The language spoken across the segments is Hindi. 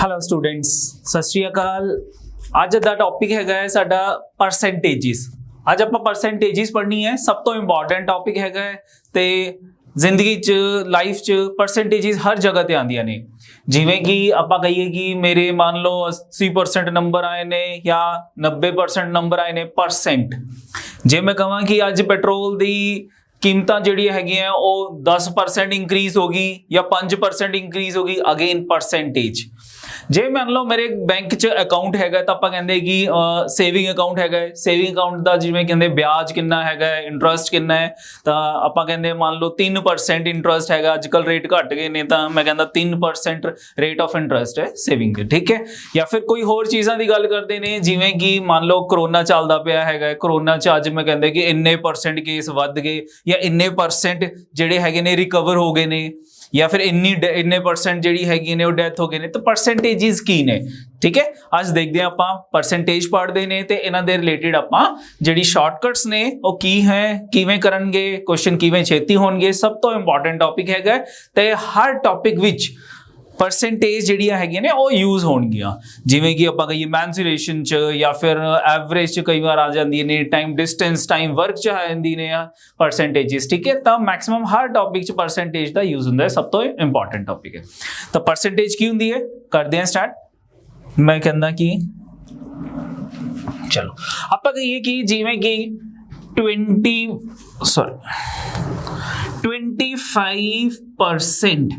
हेलो स्टूडेंट्स, सत श्री अकाल। ਅੱਜ ਦਾ ਟੌਪਿਕ ਹੈਗਾ ਹੈ ਸਾਡਾ ਪਰਸੈਂਟੇजेस। ਅੱਜ ਆਪਾਂ ਪਰਸੈਂਟੇजेस ਪੜ੍ਹਨੀ ਹੈ। ਸਭ ਤੋਂ ਇੰਪੋਰਟੈਂਟ ਟੌਪਿਕ ਹੈਗਾ ਹੈ ਤੇ ਜ਼ਿੰਦਗੀ 'ਚ ਲਾਈਫ 'ਚ ਪਰਸੈਂਟੇजेस ਹਰ ਜਗ੍ਹਾ ਤੇ ਆਉਂਦੀਆਂ ਨੇ। ਜਿਵੇਂ ਕਿ ਆਪਾਂ ਕਹੀਏ ਕਿ ਮੇਰੇ ਮੰਨ ਲਓ 80% ਨੰਬਰ ਆਏ ਨੇ ਜਾਂ 90% ਨੰਬਰ ਆਏ ਨੇ परसेंट। ਜੇ ਮੈਂ ਕਹਾਂ ਕਿ ਅੱਜ ਪੈਟਰੋਲ ਦੀ कीमतां ਜਿਹੜੀਆਂ ਹੈਗੀਆਂ ਉਹ 10% इंक्रीज होगी या 5% इंक्रीज होगी, अगेन परसेंटेज। जे मान लो मेरे बैंक च अकाउंट हैगा तो ਆਪਾਂ ਕਹਿੰਦੇ ਕਿ ਸੇਵਿੰਗ ਅਕਾਊਂਟ ਹੈਗਾ। ਸੇਵਿੰਗ ਅਕਾਊਂਟ ਦਾ ਜਿਵੇਂ ਕਹਿੰਦੇ ਵਿਆਜ ਕਿੰਨਾ ਹੈਗਾ, ਇੰਟਰਸਟ ਕਿੰਨਾ ਹੈ, ਤਾਂ ਆਪਾਂ ਕਹਿੰਦੇ ਮੰਨ ਲਓ 3% ਇੰਟਰਸਟ ਹੈਗਾ। ਅੱਜ ਕੱਲ ਰੇਟ ਘਟ ਗਏ ਨੇ ਤਾਂ ਮੈਂ ਕਹਿੰਦਾ 3% ਰੇਟ ਆਫ ਇੰਟਰਸਟ ਹੈ ਸੇਵਿੰਗ ਦੇ, ਠੀਕ ਹੈ। ਜਾਂ ਫਿਰ ਕੋਈ ਹੋਰ ਚੀਜ਼ਾਂ ਦੀ ਗੱਲ ਕਰਦੇ ਨੇ, ਜਿਵੇਂ ਕਿ ਮੰਨ ਲਓ ਕਰੋਨਾ ਚੱਲਦਾ ਪਿਆ ਹੈਗਾ। ਕਰੋਨਾ ਚ ਅੱਜ ਮੈਂ ਕਹਿੰਦੇ ਕਿ ਇੰਨੇ % ਕੇਸ ਵੱਧ ਗਏ ਜਾਂ ਇੰਨੇ % ਜਿਹੜੇ ਹੈਗੇ ਨੇ ਰਿਕਵਰ ਹੋ ਗਏ ਨੇ, या फिर इन्ने % ਜਿਹੜੀ ਹੈਗੀ ਨੇ ਉਹ ਡੈਥ ਹੋ ਗਏ ਨੇ। ਤਾਂ ਪਰਸੈਂਟੇजेस ਕੀ ਨੇ, ਠੀਕ ਹੈ। ਅੱਜ ਦੇਖਦੇ ਹਾਂ ਆਪਾਂ ਪਰਸੈਂਟੇਜ ਪੜ੍ਹਦੇ ਨੇ ਤੇ ਇਹਨਾਂ ਦੇ ਰਿਲੇਟਡ ਆਪਾਂ ਜਿਹੜੀ ਸ਼ਾਰਟਕਟਸ ਨੇ ਉਹ ਕੀ ਹੈ, ਕਿਵੇਂ ਕਰਨਗੇ, ਕੁਐਸਚਨ ਕਿਵੇਂ ਛੇਤੀ ਹੋਣਗੇ, ਸਭ ਤੋਂ ਇੰਪੋਰਟੈਂਟ ਟੌਪਿਕ ਹੈਗਾ। ਤੇ ਹਰ ਟੌਪਿਕ ਵਿੱਚ परसेंटेज ਜਿਹੜੀਆਂ ਹੈਗੀਆਂ ਨੇ ਉਹ ਯੂਜ਼ ਹੋਣਗੀਆਂ। ਜਿਵੇਂ ਕਿ ਆਪਾਂ ਕਹੀਏ ਮੈਂਸੂਰੇਸ਼ਨ ਚ ਜਾਂ ਫਿਰ ਐਵਰੇਜ ਚ ਕਈ ਵਾਰ ਆ ਜਾਂਦੀ ਨੇ, ਟਾਈਮ ਡਿਸਟੈਂਸ, ਟਾਈਮ ਵਰਕ ਚ ਆ ਜਾਂਦੀ ਨੇ ਪਰਸੈਂਟੇजेस, ਠੀਕ ਹੈ। ਤਾਂ ਮੈਕਸਿਮਮ ਹਰ ਟੌਪਿਕ ਚ ਪਰਸੈਂਟੇਜ ਦਾ ਯੂਜ਼ ਹੁੰਦਾ ਹੈ, ਸਭ ਤੋਂ ਇੰਪੋਰਟੈਂਟ ਟੌਪਿਕ ਹੈ। ਤਾਂ ਪਰਸੈਂਟੇਜ ਕੀ ਹੁੰਦੀ ਹੈ, ਕਰਦੇ ਹਾਂ ਸਟਾਰਟ। ਮੈਂ ਕਹਿੰਦਾ ਕਿ ਚਲੋ ਆਪਾਂ ਕਹੀਏ ਕਿ ਜਿਵੇਂ ਕਿ 25%,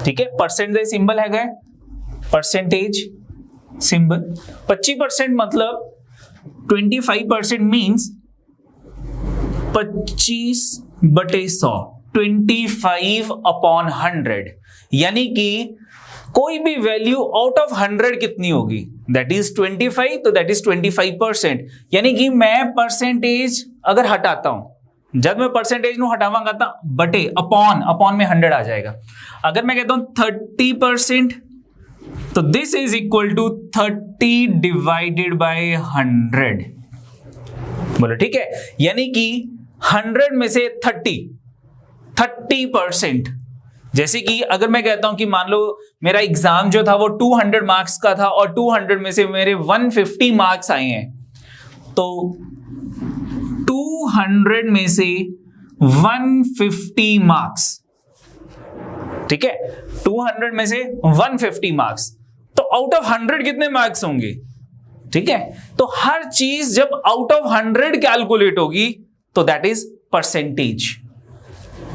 ठीक है। परसेंट का सिंबल है परसेंटेज सिंबल। 25% मतलब 25% मीन्स 25/100, 25/100, यानी कि कोई भी वैल्यू आउट ऑफ 100 कितनी होगी, दैट इज 25, तो दैट इज 25%। यानी कि मैं परसेंटेज अगर हटाता हूं, जब मैं परसेंटेज ਨੂੰ ਹਟਾਵਾਂਗਾ ਤਾਂ ਬਟੇ अपॉन में 100 आ जाएगा। अगर मैं कहता हूं 30%, तो this is equal to 30 divided by 100, बोलो ठीक है। यानी कि 100 में से 30%। जैसे कि अगर मैं कहता हूं कि मान लो मेरा एग्जाम जो था वो 200 मार्क्स का था और 200 में से मेरे 150 मार्क्स आए हैं, तो 200 में से 150 मार्क्स, ठीक है। 200 में से 150 मार्क्स, तो आउट ऑफ 100 कितने मार्क्स होंगे, ठीक है। तो हर चीज जब आउट ऑफ 100 कैलकुलेट होगी तो दैट इज परसेंटेज,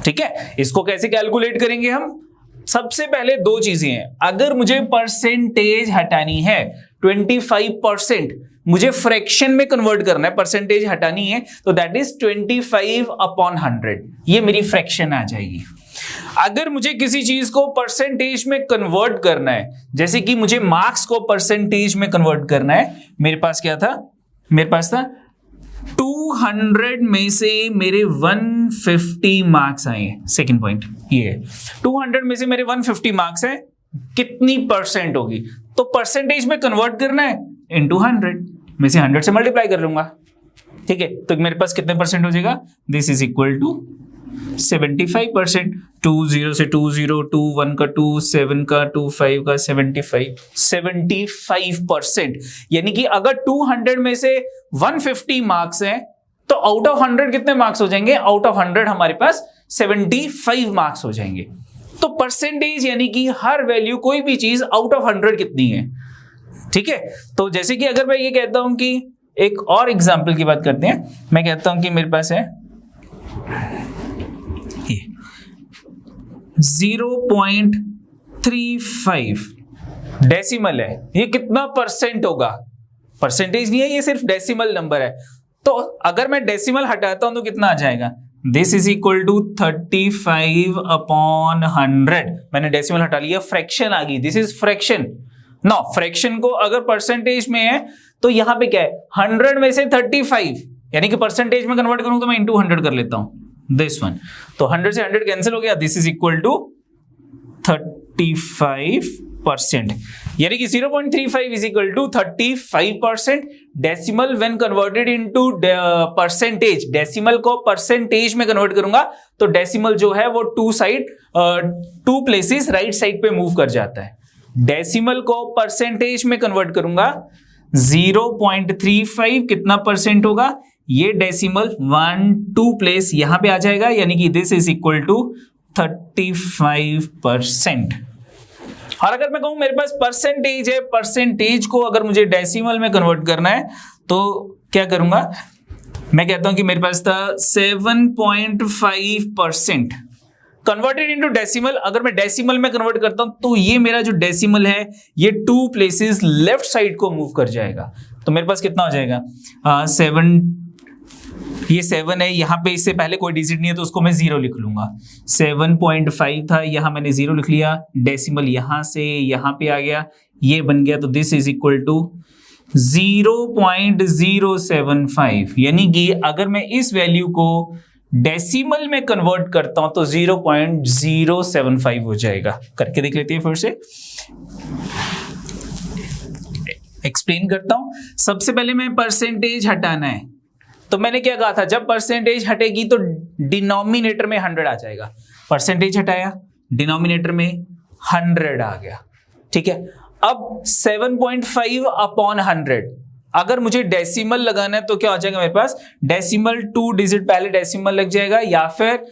ठीक है। इसको कैसे कैलकुलेट करेंगे हम? सबसे पहले दो चीजें हैं। अगर मुझे परसेंटेज हटानी है 25%, मुझे फ्रैक्शन में कन्वर्ट करना है, परसेंटेज हटानी है, तो दैट इज 25/100, ये मेरी फ्रैक्शन आ जाएगी। अगर मुझे किसी चीज को परसेंटेज में कन्वर्ट करना है, जैसे कि मुझे मार्क्स को परसेंटेज में कन्वर्ट करना है, मेरे पास क्या था, मेरे पास था 200 में से मेरे 150 मार्क्स आए हैं। सेकंड पॉइंट ये है, 200 में से मेरे 150 मार्क्स है, कितनी % होगी, तो परसेंटेज में कन्वर्ट करना है इनटू 100, में से 100 से मल्टीप्लाई कर लूंगा, ठीक है। तो मेरे पास कितने % हो जाएगा, दिस इज इक्वल टू 75%। 20 से 20, 21 का 2, 7 का 2, 5 का 75%। यानी कि अगर 200 में से 150 मार्क्स हैं तो आउट ऑफ 100 कितने मार्क्स हो जाएंगे, आउट ऑफ 100 हमारे पास 75 मार्क्स हो जाएंगे। तो परसेंटेज यानी कि हर वैल्यू, कोई भी चीज आउट ऑफ 100 कितनी है, ठीक है। तो जैसे कि अगर मैं ये कहता हूं कि एक और एग्जांपल की बात करते हैं, मैं कहता हूं कि मेरे पास है 0.35 डेसिमल है, ये कितना % होगा, परसेंटेज नहीं है, ये सिर्फ डेसिमल नंबर है। तो अगर मैं डेसिमल हटाता हूं तो कितना आ जाएगा, दिस इज इक्वल टू 35/100। मैंने डेसिमल हटा लिया, फ्रैक्शन आ गई, this is fraction. No, fraction को अगर परसेंटेज में है तो यहां पे क्या है, 100 में से 35, यानी कि परसेंटेज में कन्वर्ट करूं तो मैं इंटू 100 कर लेता हूं, दिस वन। तो 100 से 100 कैंसिल हो गया, this is equal to 35 percent, यानी कि 0.35 is equal to 35%। Decimal when converted into percentage, decimal को परसेंटेज में कन्वर्ट करूंगा तो डेसिमल जो है वो टू प्लेसेस राइट साइड पे मूव कर जाता है। डेसिमल को परसेंटेज में कन्वर्ट करूंगा 0.35 कितना परसेंट होगा, ये डेसिमल 1 प्लेस यहां पे आ जाएगा, यानी कि दिस इज इक्वल टू 35%। और अगर मैं कहूं मेरे पास परसेंटेज है, परसेंटेज को अगर मुझे डेसिमल में कन्वर्ट करना है तो क्या करूंगा, मैं कहता हूं कि मेरे पास था 7.5% कन्वर्टेड इनटू डेसिमल। अगर मैं डेसिमल में कन्वर्ट करता हूं तो ये मेरा जो डेसिमल है ये 2 प्लेसेस लेफ्ट साइड को मूव कर जाएगा। तो मेरे पास कितना हो जाएगा 7, ये 7 है, यहां पे इससे पहले कोई डिजिट नहीं है तो उसको मैं 0 लिख लूंगा। 7.5 था, यहां मैंने 0 लिख लिया, डेसिमल यहां से यहां पे आ गया, ये बन गया, तो दिस इज इक्वल टू 0.075। यानी कि अगर मैं इस वैल्यू को डेसिमल में कन्वर्ट करता हूं तो 0.075 हो जाएगा। करके देख लेते हैं फिर से, एक्सप्लेन करता हूं। सबसे पहले मैं परसेंटेज हटाना है, तो मैंने क्या कहा था, जब परसेंटेज हटेगी तो डिनोमिनेटर में 100 आ जाएगा। परसेंटेज हटाया, डिनोमिनेटर में 100 आ गया, ठीक है। अब 7.5 अपॉन 100, अगर मुझे डेसिमल लगाना है तो क्या हो जाएगा मेरे पास, डेसिमल 2 डिजिट पहले डेसिमल लग जाएगा, या फिर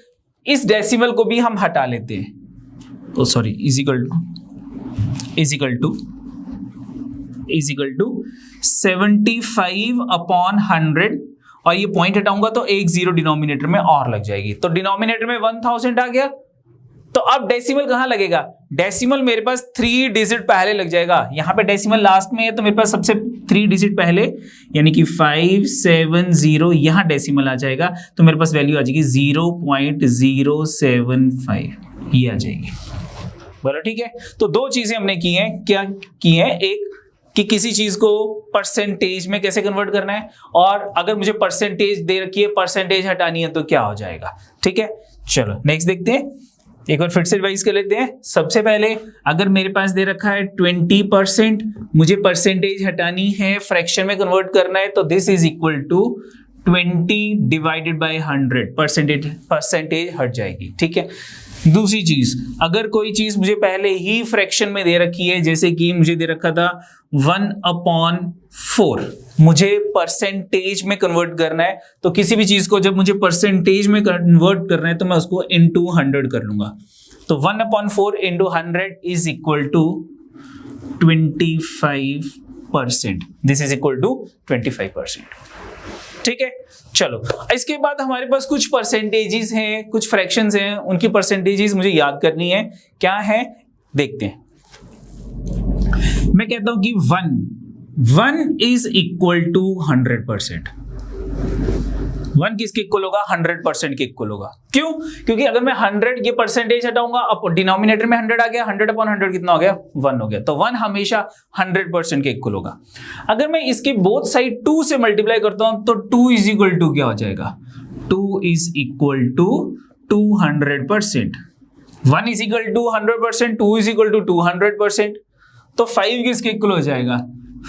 इस डेसिमल को भी हम हटा लेते हैं, तो सॉरी इजिकल टू 75 अपॉन 100, और ये पॉइंट हटाऊंगा तो एक 0 डिनोमिनेटर में और लग जाएगी, तो डिनोमिनेटर में 1000 आ गया। तो अब डेसिमल कहां लगेगा, डेसिमल मेरे पास 3 डिजिट पहले लग जाएगा। यहां पे डेसिमल लास्ट में है तो मेरे पास सबसे 3 डिजिट पहले, यानी कि 570, यहां डेसिमल आ जाएगा तो मेरे पास वैल्यू आ जाएगी 0.075, ये आ जाएगी। बोलो ठीक है। तो 2 चीजें हमने की हैं, क्या की हैं, एक कि किसी चीज को परसेंटेज में कैसे कन्वर्ट करना है, और अगर मुझे परसेंटेज दे रखी है, परसेंटेज हटानी है तो क्या हो जाएगा, ठीक है। चलो नेक्स्ट देखते हैं, एक बार फिर से रिवाइज कर लेते हैं। सबसे पहले अगर मेरे पास दे रखा है 20%, मुझे परसेंटेज हटानी है, फ्रैक्शन में कन्वर्ट करना है, तो this is equal to 20 divided by 100, percentage हट जाएगी, ठीक है। दूसरी चीज, अगर कोई चीज मुझे पहले ही फ्रैक्शन में दे रखी है, जैसे कि मुझे दे रखा था 1/4, मुझे परसेंटेज में कन्वर्ट करना है, तो किसी भी चीज को जब मुझे परसेंटेज में कन्वर्ट करना है तो मैं उसको इनटू 100 कर लूंगा। तो 1/4 into 100 is equal to 25%, this is equal to 25%, ठीक है। चलो इसके बाद हमारे पास कुछ परसेंटेजेस हैं, कुछ फ्रैक्शंस हैं, उनकी परसेंटेजेस मुझे याद करनी है, क्या है देखते हैं। मैं कहता हूं कि 1 इज इक्वल टू 100%। 1 किसके इक्वल होगा, 100% के इक्वल होगा। क्यों, क्योंकि अगर मैं 100 ये परसेंटेज हटाऊंगा, अब डिनोमिनेटर में 100 आ गया, 100/100 कितना हो गया, 1 हो गया, तो 1 हमेशा 100% के इक्वल होगा। अगर मैं इसके बोथ साइड 2 से मल्टीप्लाई करता हूं तो 2 इज इक्वल टू क्या हो जाएगा, 2 is equal to 200%। 1 is equal to 100%, 2 is equal to 200%, तो 5 किसके इक्वल हो जाएगा,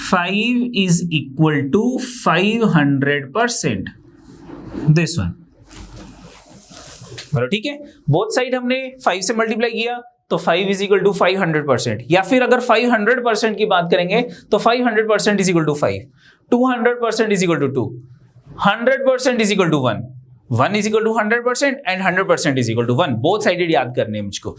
5 is equal to 500%, this one. बोलो ठीक है। बोथ साइड हमने 5 से मल्टीप्लाई किया तो 5 इज इक्वल टू 500%, या फिर अगर 500% की बात करेंगे तो 500% is equal to 5, 200% is equal to 2, 100% is equal to 1, 1 is equal to 100% and 100% is equal to 1। Both sided याद करने हैं मुझको।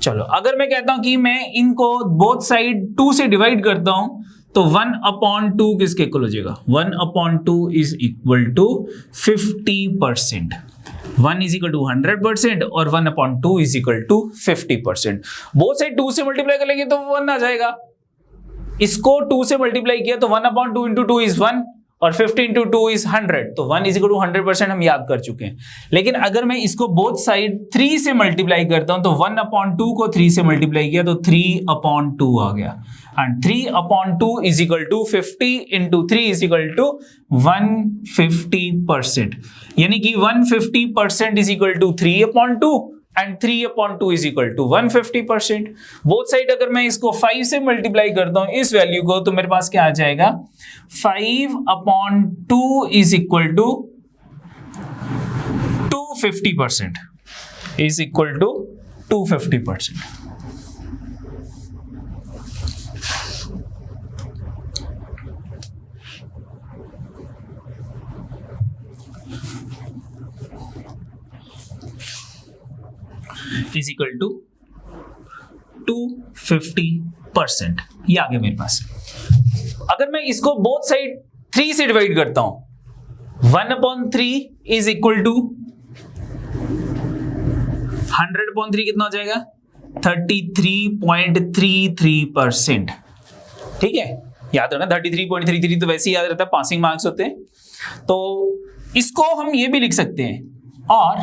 चलो अगर मैं कहता हूं कि मैं इनको बोथ साइड 2 से डिवाइड करता हूं तो 1/2 किसके इक्वल हो जाएगा, 1/2 is equal to 50%। 1 is equal to 100% और 1/2 is equal to 50%। Both side 2 से मल्टीप्लाई करेंगे तो 1 आ जाएगा। इसको 2 से मल्टीप्लाई किया तो 1/2 इंटू 2 इज 1 और 50 इंटू 2 इज 100, तो 1 इज इक्वल टू 100% हम याद कर चुके हैं। लेकिन अगर मैं इसको बोथ साइड 3 से मल्टीप्लाई करता हूं तो 1/2 को 3 से मल्टीप्लाई किया तो 3/2 आ गया, and 3/2 is equal to 50 into 3 is equal to 150%, यानी कि 150% is equal to 3/2 and 3/2 is equal to 150%। Both side अगर मैं इसको 5 से मल्टीप्लाई करता हूं इस वैल्यू को, तो मेरे पास क्या आ जाएगा, 5/2 is equal to 250%, is equal to 250%। Is equal to 250%। ये आ गया मेरे पास। अगर मैं इसको बोथ साइड 3 से डिवाइड करता हूं, 1/3 इज इक्वल टू 100/3 कितना हो जाएगा, 33.33%। ठीक है, याद रखना 33.33 तो वैसे ही याद रहता है, पासिंग मार्क्स होते हैं। तो इसको हम ये भी लिख सकते हैं, और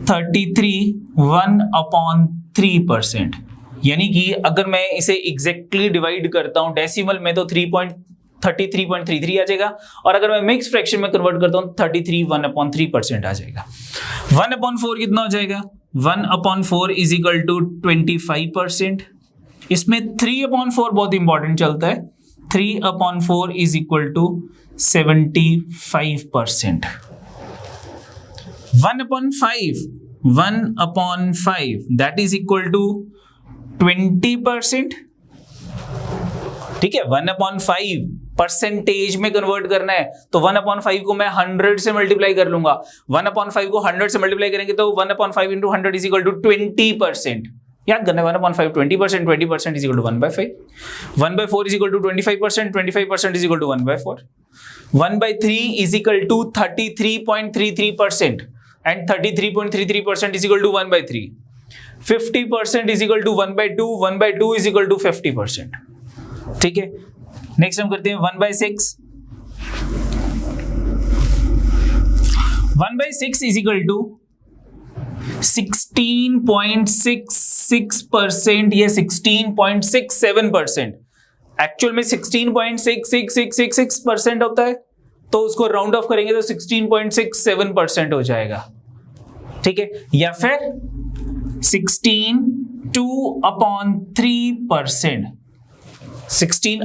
33 1/3%, यानी कि अगर मैं इसे एग्जैक्टली डिवाइड करता हूं डेसिमल में तो 33.33 आ जाएगा, और अगर मैं मिक्स फ्रैक्शन में कन्वर्ट करता हूं 33 1/3% आ जाएगा। 1/4 कितना हो जाएगा, 1/4 इज इक्वल टू 25%। इसमें 3/4 बहुत इंपॉर्टेंट चलता है, 3/4 is equal to 75%। 1/5 that is equal to 20%। ठीक है, 1/5 परसेंटेज में कन्वर्ट करना है, तो 1/5 को मैं 100 से मल्टीप्लाई कर लूंगा। 1/5 को 100 से मल्टीप्लाई करेंगे तो 1/5 इंटू 100 इज इक्वल टू 20%। याद करना, 1/5 20%, 20% is equal to 1/5, 1/4 is equal to 25%, 25% is equal to 1/4, 1/3 is equal to 33.33%, and 33.33% is equal to 1/3, 50% is equal to 1/2, 1/2 is equal to 50%। ठीक है, नेक्स्ट हम करते हैं 1/6। 1/6 is equal to 16.66%, या 16.67%। एक्चुअल में 16.6666% होता है, तो उसको राउंड ऑफ करेंगे तो 16.67% हो जाएगा। ठीक है, या फिर 16 2/3%, 16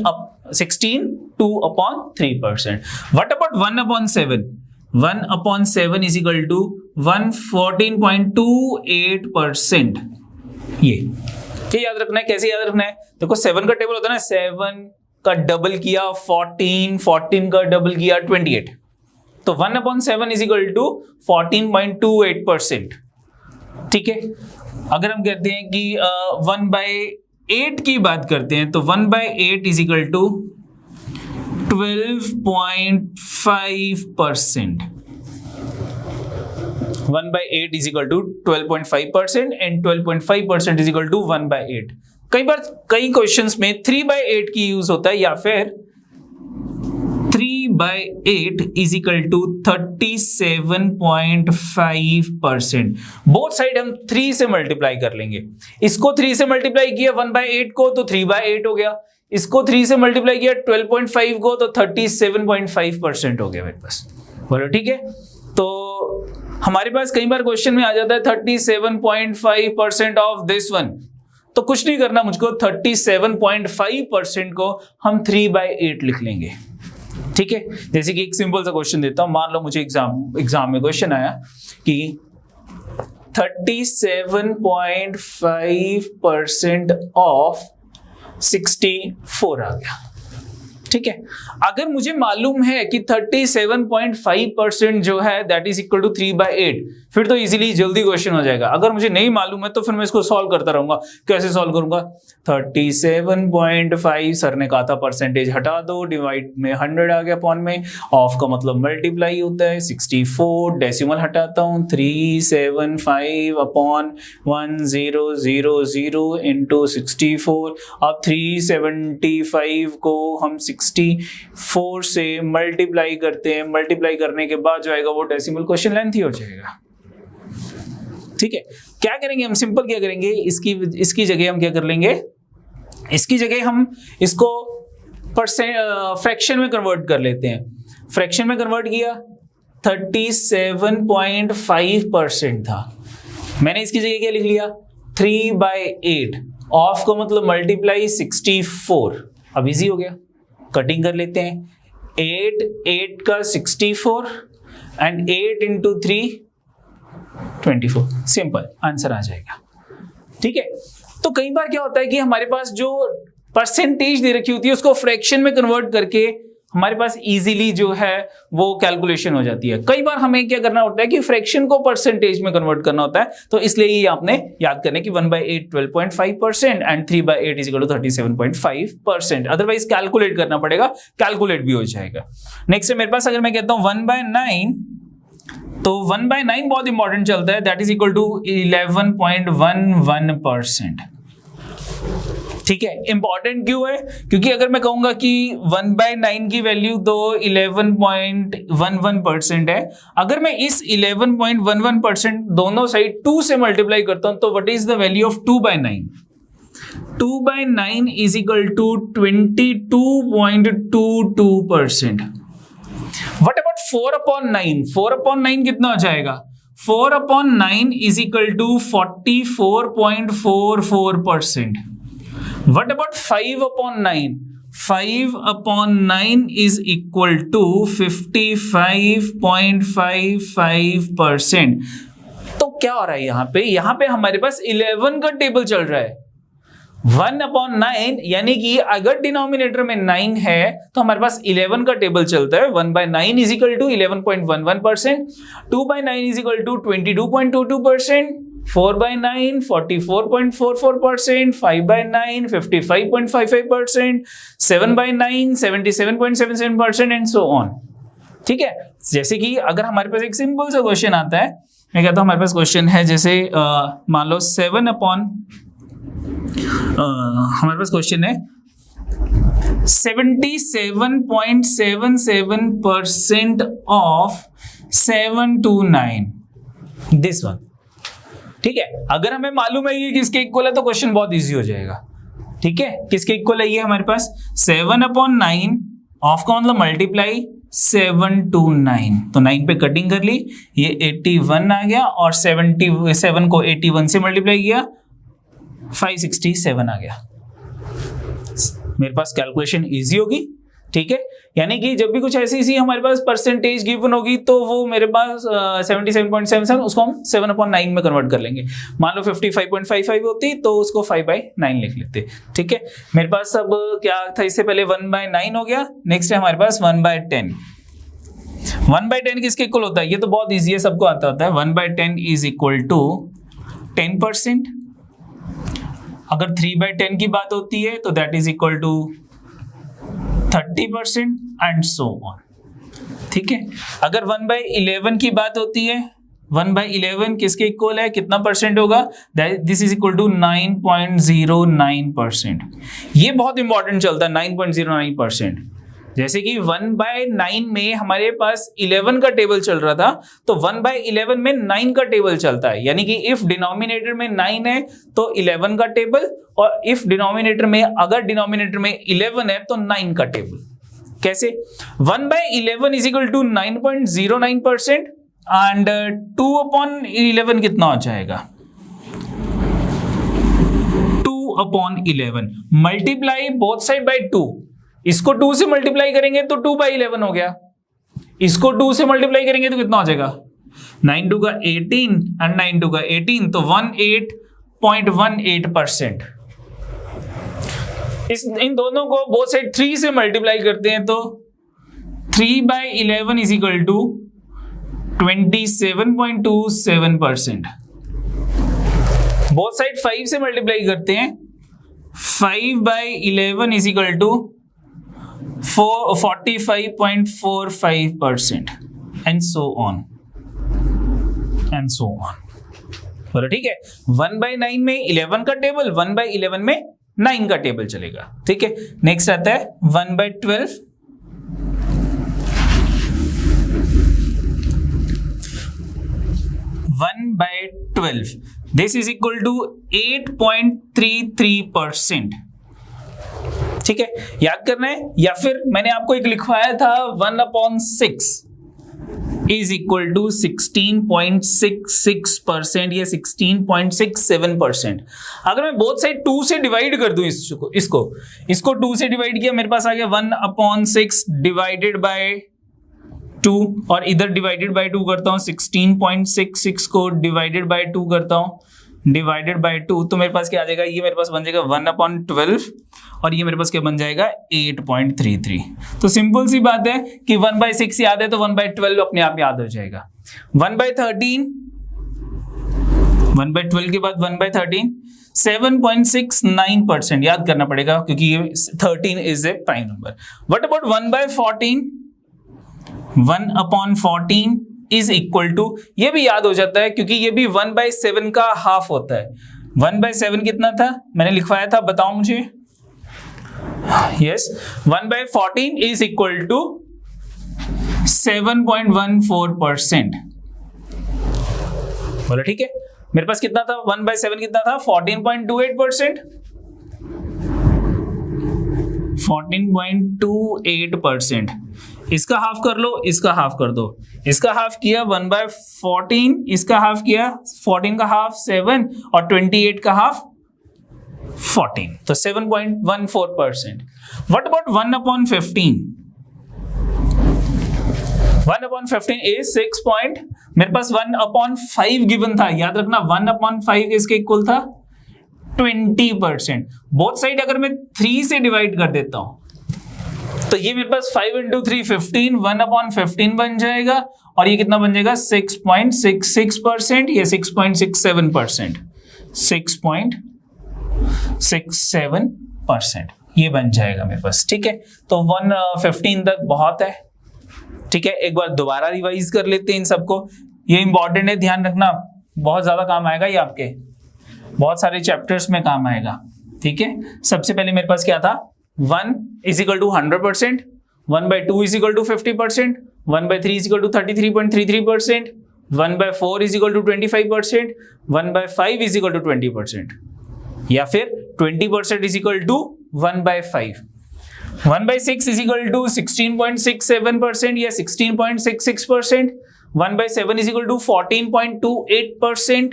2/3%। What about 1/7? 1/7 is equal to 114.28%। ये याद रखना है। कैसे याद रखना है, देखो 7 का टेबल होता है ना, 7 का डबल किया 14, 14 का डबल किया 28, तो 1/7 इज इक्वल टू 14.28%। ठीक है, अगर हम कहते हैं कि 1/8 की बात करते हैं, तो 1/8 is equal to 12.5%। 1/8 is equal to 12.5% and 12.5% is equal to 1/8। कई बार कई क्वेश्चंस में 3/8 की यूज होता है, या फिर 3/8 is equal to 37.5%। Both side हम 3 से मल्टीप्लाई कर लेंगे। इसको 3 से मल्टीप्लाई किया 1/8 को तो 3/8 हो गया, इसको 3 से मल्टीप्लाई किया 12.5 को तो 37.5% हो गया मेरे पास। बोलो ठीक है। तो हमारे पास कई बार क्वेश्चन में आ जाता है 37.5% ऑफ दिस वन, तो कुछ नहीं करना मुझको, 37.5% को हम 3/8 लिख लेंगे। ठीक है, जैसे कि एक सिंपल सा क्वेश्चन देता हूं, मान लो मुझे एग्जाम में क्वेश्चन आया कि 37.5% ऑफ 64 आ गया। ठीक है, अगर मुझे मालूम है कि 37.5% जो है दैट इज इक्वल टू 3/8, फिर तो इजीली जल्दी क्वेश्चन हो जाएगा। अगर मुझे नहीं मालूम है तो फिर मैं इसको सॉल्व करता रहूंगा। कैसे सॉल्व करूंगा, 37.5 सर ने कहा था परसेंटेज हटा दो, डिवाइड में 100 आ गया, अपॉन में ऑफ का मतलब मल्टीप्लाई होता है, 64 डेसिमल हटाता हूं, 375/1000 इंटू 64। अब 375 को हम 64 से मल्टीप्लाई करते हैं, मल्टीप्लाई करने के बाद जो आएगा वो डेसिमल क्वेश्चन लेंथ ही हो जाएगा। ठीक है, क्या करेंगे हम, सिंपल क्या करेंगे, इसकी जगह हम क्या कर लेंगे, इसकी जगह हम इसको फ्रैक्शन में कन्वर्ट कर लेते हैं। फ्रैक्शन में कन्वर्ट किया, 37.5% था, मैंने इसकी जगह क्या लिख लिया 3/8 ऑफ का मतलब मल्टीप्लाई 64। अब इजी हो गया, कटिंग कर लेते हैं 8 का 64 एंड 8 इंटू 3 24, सिंपल आंसर आ जाएगा। ठीक है, तो कई बार क्या होता है कि हमारे पास जो परसेंटेज दे रखी होती है उसको फ्रैक्शन में कन्वर्ट करके हमारे पास इजीली जो है वो कैलकुलेशन हो जाती है। कई बार हमें क्या करना होता है कि फ्रैक्शन को परसेंटेज में कन्वर्ट करना होता है, तो इसलिए ये आपने याद करना है कि 1/8 12.5% and 3/8 is equal to 37.5%। Otherwise calculate करना पड़ेगा, कैलकुलेट भी हो जाएगा। नेक्स्ट है मेरे पास, अगर मैं कहता हूं 1/9, तो 1/9 बहुत इंपॉर्टेंट चलता है, दैट इज इक्वल टू 11.11%। ठीक है, इंपॉर्टेंट क्यों है? क्योंकि अगर मैं कहूंगा कि 1/9 की वैल्यू तो 11.11% है, अगर मैं इस 11.11% दोनों साइड 2 से मल्टीप्लाई करता हूं तो what is the value of 2/9? 2/9 is equal to 22.22%। What about 4/9? 4/9 कितना हो जाएगा? 4/9 is equal to 44.44%। What about 5/9? 5/9 is equal to 55.55%। तो क्या हो रहा है यहाँ पे? यहाँ पे हमारे पास 11 का टेबल चल रहा है। 1/9 यानी कि अगर डिनोमिनेटर में 9 है तो हमारे पास 11 का टेबल चलता है। 1/9 is equal to 11.11%, 2/9 is equal to 22.22%, 4/9 44.44%, 5/9 55.55%, 7/9 77.77% and so on. ठीक है, जैसे कि अगर हमारे पास एक सिंपल सा क्वेश्चन आता है, मैं कहता हूं हमारे पास क्वेश्चन है जैसे मान लो हमारे पास क्वेश्चन है 77.77% ऑफ 7 to 9, दिस वन। ठीक है, अगर हमें मालूम है ये किसके इक्वल है तो क्वेश्चन बहुत इजी हो जाएगा। ठीक है, किसके इक्वल है ये हमारे पास 7/9 ऑफ का मतलब मल्टीप्लाई 7 to 9, तो 9 पे कटिंग कर ली, ये 81 आ गया और 77 को 81 से मल्टीप्लाई किया 567 आ गया। मेरे पास कैलकुलेशन इजी होगी। ठीक है, यानी कि जब भी कुछ ऐसी हमारे पास परसेंटेज गिवन होगी तो वो मेरे पास 77.77 उसको हम 7/9 में कन्वर्ट कर लेंगे। मान लो 55.55 होती तो उसको 5/9 लिख लेते। ठीक है, मेरे पास अब क्या था, इससे पहले 1/9 हो गया। नेक्स्ट है हमारे पास 1/10। 1/10 किसके इक्वल होता है? ये तो बहुत ईजी है, सबको आता होता है। 1/10 इज इक्वल टू 10%। अगर 3/10 की बात होती है तो that is equal to 30% and so on. ठीक है, अगर 1/11 की बात होती है, 1/11 किसके इक्वल है, कितना परसेंट होगा? This is equal to 9.09%। ये बहुत इंपॉर्टेंट चलता है 9.09%। जैसे कि 1/9 में हमारे पास 11 का टेबल चल रहा था, तो 1/11 में 9 का टेबल चलता है। यानी कि इफ डिनोमिनेटर में 9 है तो 11 का टेबल, और इफ डिनोमिनेटर में अगर डिनोमिनेटर में 11 है तो 9 का टेबल। कैसे? 1/11 इज इक्वल टू 9.09% एंड 2/11 कितना हो जाएगा? 2/11 मल्टीप्लाई बोथ साइड बाय 2। इसको 2 से मल्टीप्लाई करेंगे तो 2/11 हो गया, इसको 2 से मल्टीप्लाई करेंगे तो कितना हो जाएगा? 9 2 का 18 एंड 9 2 का 18, तो 18.18%। इन दोनों को बोथ साइड 3 से मल्टीप्लाई करते हैं तो 3/11 is equal to 27.27%। Both side 5 से मल्टीप्लाई करते हैं, 5/11 is equal to 45.45% and so on and so on. बोलो ठीक है, 1/9 में 11 का टेबल, 1/11 में 9 का टेबल चलेगा। ठीक है, नेक्स्ट आता है 1/12। 1/12 दिस इज इक्वल टू 8.33%। ठीक है, याद करना है, या फिर मैंने आपको एक लिखवाया था 1/6 इज इक्वल टू 16.66% या 16.67%। अगर मैं बोथ साइड 2 से डिवाइड कर दूं इसको 2 से डिवाइड किया, मेरे पास आ गया 1/6 डिवाइडेड बाय 2, और इधर डिवाइडेड बाय 2 करता हूं, 16.66 को डिवाइडेड बाय 2 करता हूं, डिवाइडेड बाय 2, तो मेरे पास क्या आ जाएगा, ये मेरे पास बन जाएगा 1/12, और ये मेरे पास क्या बन जाएगा 8.33। तो सिंपल सी बात है कि 1/6 याद है तो 1/12 अपने आप याद हो जाएगा। 1/13, 1/12 के बाद 1/13, 7.69% याद करना पड़ेगा क्योंकि ये 13 is a prime number. What about 1/14? 1/14 is equal to, ये भी याद हो जाता है क्योंकि ये भी 1/7 का हाफ होता है। 1/7 कितना था, मैंने लिखवाया था, बताओ मुझे। Yes, 1/14 is equal to 7.14%। बोलो ठीक है। मेरे पास कितना था, 1/7 कितना था, 14.28%। 14.28%। इसका हाफ कर लो, इसका हाफ कर दो, इसका हाफ किया 1/14, इसका हाफ किया 14 का हाफ 7 और 28 का हाफ 14, तो 7.14%। What about 1/15? 1/15 इज 6 पॉइंट, मेरे पास 1/5 गिवन था, याद रखना 1/5 इसके इक्वल था 20%। बोथ साइड अगर मैं 3 से डिवाइड कर देता हूं तो ये मेरे पास 5 × 3 15, 1/15 बन जाएगा, और ये कितना बन जाएगा 6.66% या 6.67%, 6.67% ये बन जाएगा मेरे पास। ठीक है, तो 1/15 तक बहुत है। ठीक है, एक बार दोबारा रिवाइज कर लेते हैं इन सबको, ये इंपॉर्टेंट है, ध्यान रखना, बहुत ज्यादा काम आएगा ये आपके, बहुत सारे चैप्टर्स में काम आएगा। ठीक है, सबसे पहले मेरे पास क्या था, 1 is equal to 100%, 1/2 is equal to 50%, 1/3 is equal to 33.33%, 1/4 is equal to 25%, 1/5 is equal to 20%, या फिर 20% is equal to 1/5, 1/6 is equal to 16.67% या 16.66%, 1/7 is equal to 14.28%,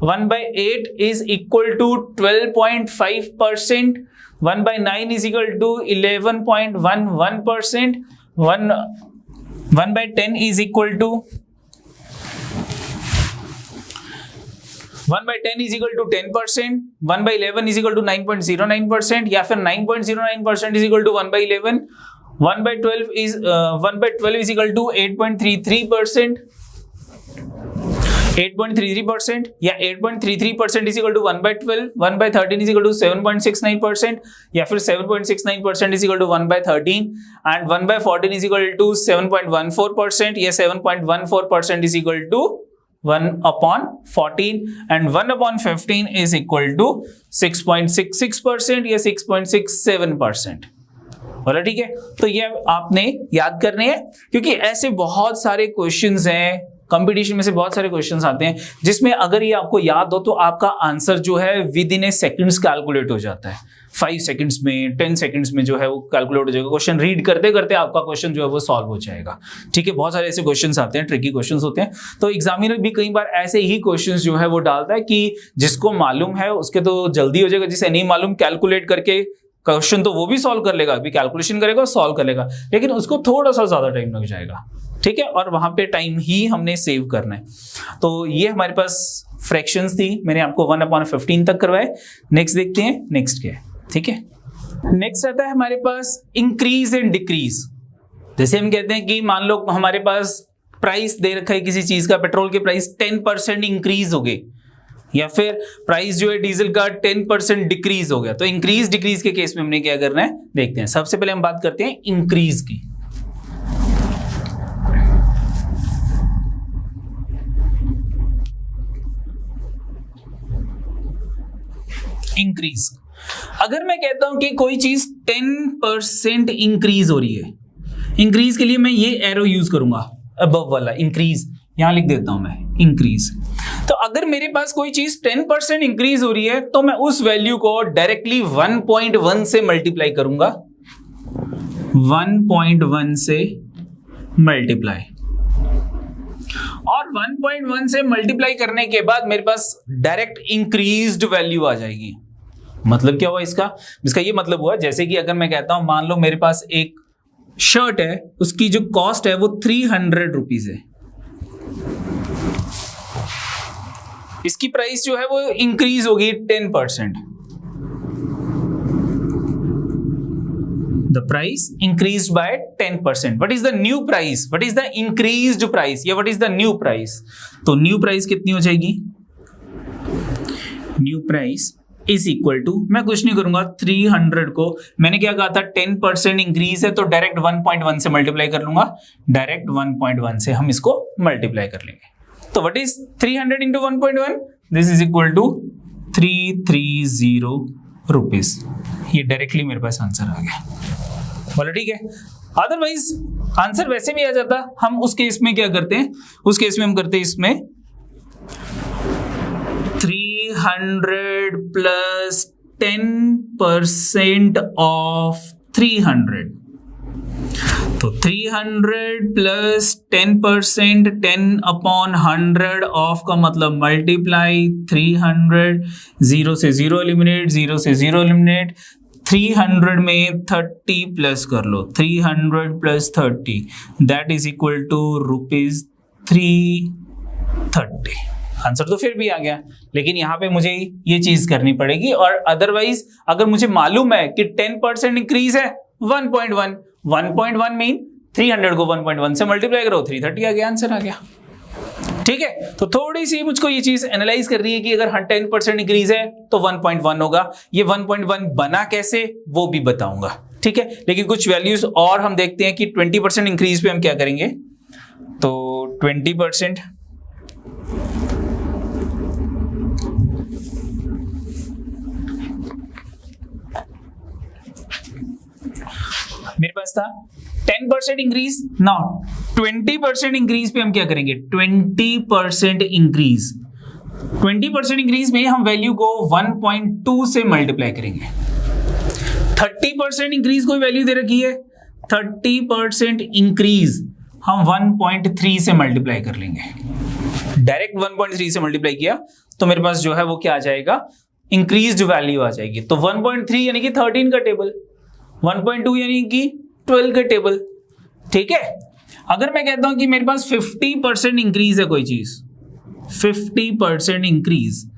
1/8 is equal to 12.5%, 1/9 is equal to 11.11%, 1/10 is equal to 10%, 1/11 is equal to 9.09%, या फिर 9.09% is equal to 1/11, 1/12 is equal to 8.33%, 8.33%, या 8.33% is equal to 1/12, 1/13 is equal to 7.69%, या फिर 7.69% is equal to 1/13, and 1/14 is equal to 7.14%, या 7.14% is equal to 1/14, and 1/15 is equal to 6.66% या 6.67%। बोला ठीक है, तो ये आपने याद करने हैं क्योंकि ऐसे बहुत सारे क्वेश्चंस हैं, कंपटीशन में से बहुत सारे क्वेश्चंस आते हैं जिसमें अगर ये आपको याद हो तो आपका आंसर जो है with in A seconds calculate हो जाता है, 5 सेकंड्स में, 10 सेकंड्स में जो है वो कैलकुलेट हो जाएगा। क्वेश्चन रीड करते करते आपका क्वेश्चन जो है वो सॉल्व हो जाएगा। ठीक है, बहुत सारे ऐसे क्वेश्चंस आते हैं, ट्रिकी क्वेश्चंस होते हैं, तो एग्जामिनर भी कई बार ऐसे ही क्वेश्चंस जो है वो डालता है कि जिसको मालूम है उसके तो जल्दी हो जाएगा, जिसे नहीं मालूम कैलकुलेट करके क्वेश्चन तो वो भी सॉल्व कर लेगा, अभी कैलकुलेशन करेगा सॉल्व कर लेगा, लेकिन उसको थोड़ा सा ज्यादा टाइम लग जाएगा। ठीक है, और वहां पे टाइम ही हमने सेव करना है। तो ये हमारे पास फ्रैक्शंस थी, मैंने आपको 1/15 तक करवाए। नेक्स्ट देखते हैं, नेक्स्ट क्या है। ठीक है, नेक्स्ट आता है हमारे पास इंक्रीज एंड डिक्रीज। जैसे हम कहते हैं कि मान लो हमारे पास प्राइस दे रखा है किसी चीज का, पेट्रोल के प्राइस 10% इंक्रीज हो गए, या फिर प्राइस जो है डीजल का 10% डिक्रीज हो गया। तो इंक्रीज डिक्रीज के केस में हमने क्या करना है देखते हैं। सबसे पहले हम बात करते हैं इंक्रीज की। इंक्रीज, अगर मैं कहता हूं कि कोई चीज 10% इंक्रीज हो रही है, इंक्रीज के लिए मैं ये एरो यूज करूंगा, अबव वाला इंक्रीज, यहां लिख देता हूं मैं इंक्रीज। तो अगर मेरे पास कोई चीज 10% इंक्रीज हो रही है तो मैं उस वैल्यू को डायरेक्टली 1.1 से मल्टीप्लाई करूंगा, 1.1 से मल्टीप्लाई। और 1.1 से मल्टीप्लाई करने के बाद मेरे पास डायरेक्ट इंक्रीज्ड वैल्यू आ जाएगी। मतलब क्या हुआ इसका ये मतलब हुआ, जैसे कि अगर मैं कहता हूं मान लो मेरे पास एक शर्ट है, उसकी जो कॉस्ट है वो 300 रुपीज है, इसकी प्राइस जो है वो इंक्रीज होगी 10%। The price increased by 10%. What is the new price? What is the increased price? या what is the new price? तो new price कितनी हो जाएगी? New price is equal to, मैं कुछ नहीं करूंगा, 300 को मैंने क्या कहा था 10% इंक्रीज है तो डायरेक्ट 1.1 से मल्टीप्लाई कर लूंगा, डायरेक्ट 1.1 से हम इसको मल्टीप्लाई कर लेंगे। तो what is 300 into 1.1? This is equal to 330 rupees. ये डायरेक्टली मेरे पास आंसर आ गया। बोलो ठीक है। अदरवाइज आंसर वैसे भी आ जाता, हम उस केस में क्या करते हैं, उस केस में हम करते हैं इसमें 300 प्लस 10% ऑफ 300, तो 300 प्लस 10%, 10 अपॉन 100 ऑफ का मतलब मल्टीप्लाई 300, 0 से 0 एलिमिनेट, 0 से 0 एलिमिनेट, 300 में 30 प्लस कर लो, 300 plus 30 that is equal to rupees 330। Answer तो फिर भी आ गया, लेकिन यहाँ पे मुझे ये चीज करनी पड़ेगी। और अदरवाइज अगर मुझे मालूम है कि 10% इंक्रीज है 1.1 मीन 300 को 1.1 से मल्टीप्लाई करो, 330 आ गया, आंसर आ गया। ठीक है, तो थोड़ी सी मुझको ये चीज एनालाइज कर रही है कि अगर 10% इंक्रीज है तो 1.1 होगा, ये 1.1 बना कैसे वो भी बताऊंगा। ठीक है, लेकिन कुछ वैल्यूज और हम देखते हैं कि 20% इंक्रीज पे हम क्या करेंगे। तो 20% मेरे पास था 10% इंक्रीज, नाउ 20% इंक्रीज पे हम क्या करेंगे, 20% इंक्रीज, 20% इंक्रीज में हम वैल्यू को 1.2 से मल्टीप्लाई करेंगे। 30% इंक्रीज कोई वैल्यू दे रखी है, 30% इंक्रीज हम 1.3 से मल्टीप्लाई कर लेंगे। डायरेक्ट 1.3 से मल्टीप्लाई किया तो मेरे पास जो है वो क्या आ जाएगा, इंक्रीज्ड वैल्यू आ जाएगी। तो 1.3 यानी कि 13 का टेबल, 1.2 यानी कि 12 का टेबल। ठीक है, अगर मैं कहता हूं कि मेरे पास 50% इंक्रीज है कोई चीज, 50% इंक्रीज,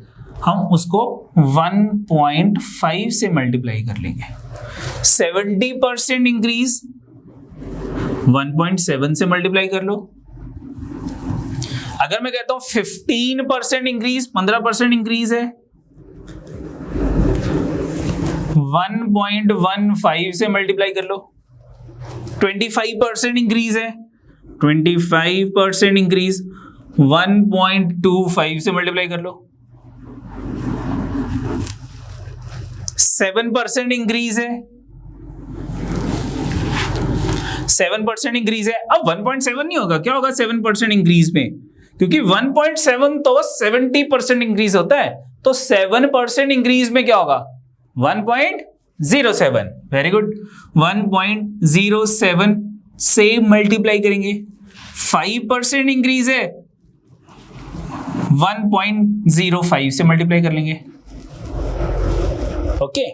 हम उसको 1.5 से मल्टीप्लाई कर लेंगे। 70% इंक्रीज 1.7 से मल्टीप्लाई कर लो। अगर मैं कहता हूं 15% इंक्रीज, 15% इंक्रीज है, 1.15 से मल्टीप्लाई कर लो। 25% इंक्रीज है, 25% इंक्रीज 1.25 से मल्टीप्लाई कर लो। 7% इंक्रीज है, 7% इंक्रीज है। अब 1.7 नहीं होगा, क्या होगा 7% इंक्रीज में, क्योंकि 1.7 तो 70% इंक्रीज होता है, तो 7% इंक्रीज में क्या होगा 1.07। वेरी गुड, 1.07 से मल्टीप्लाई करेंगे। 5% इंक्रीज है, 1.05 से मल्टीप्लाई कर लेंगे। ओके,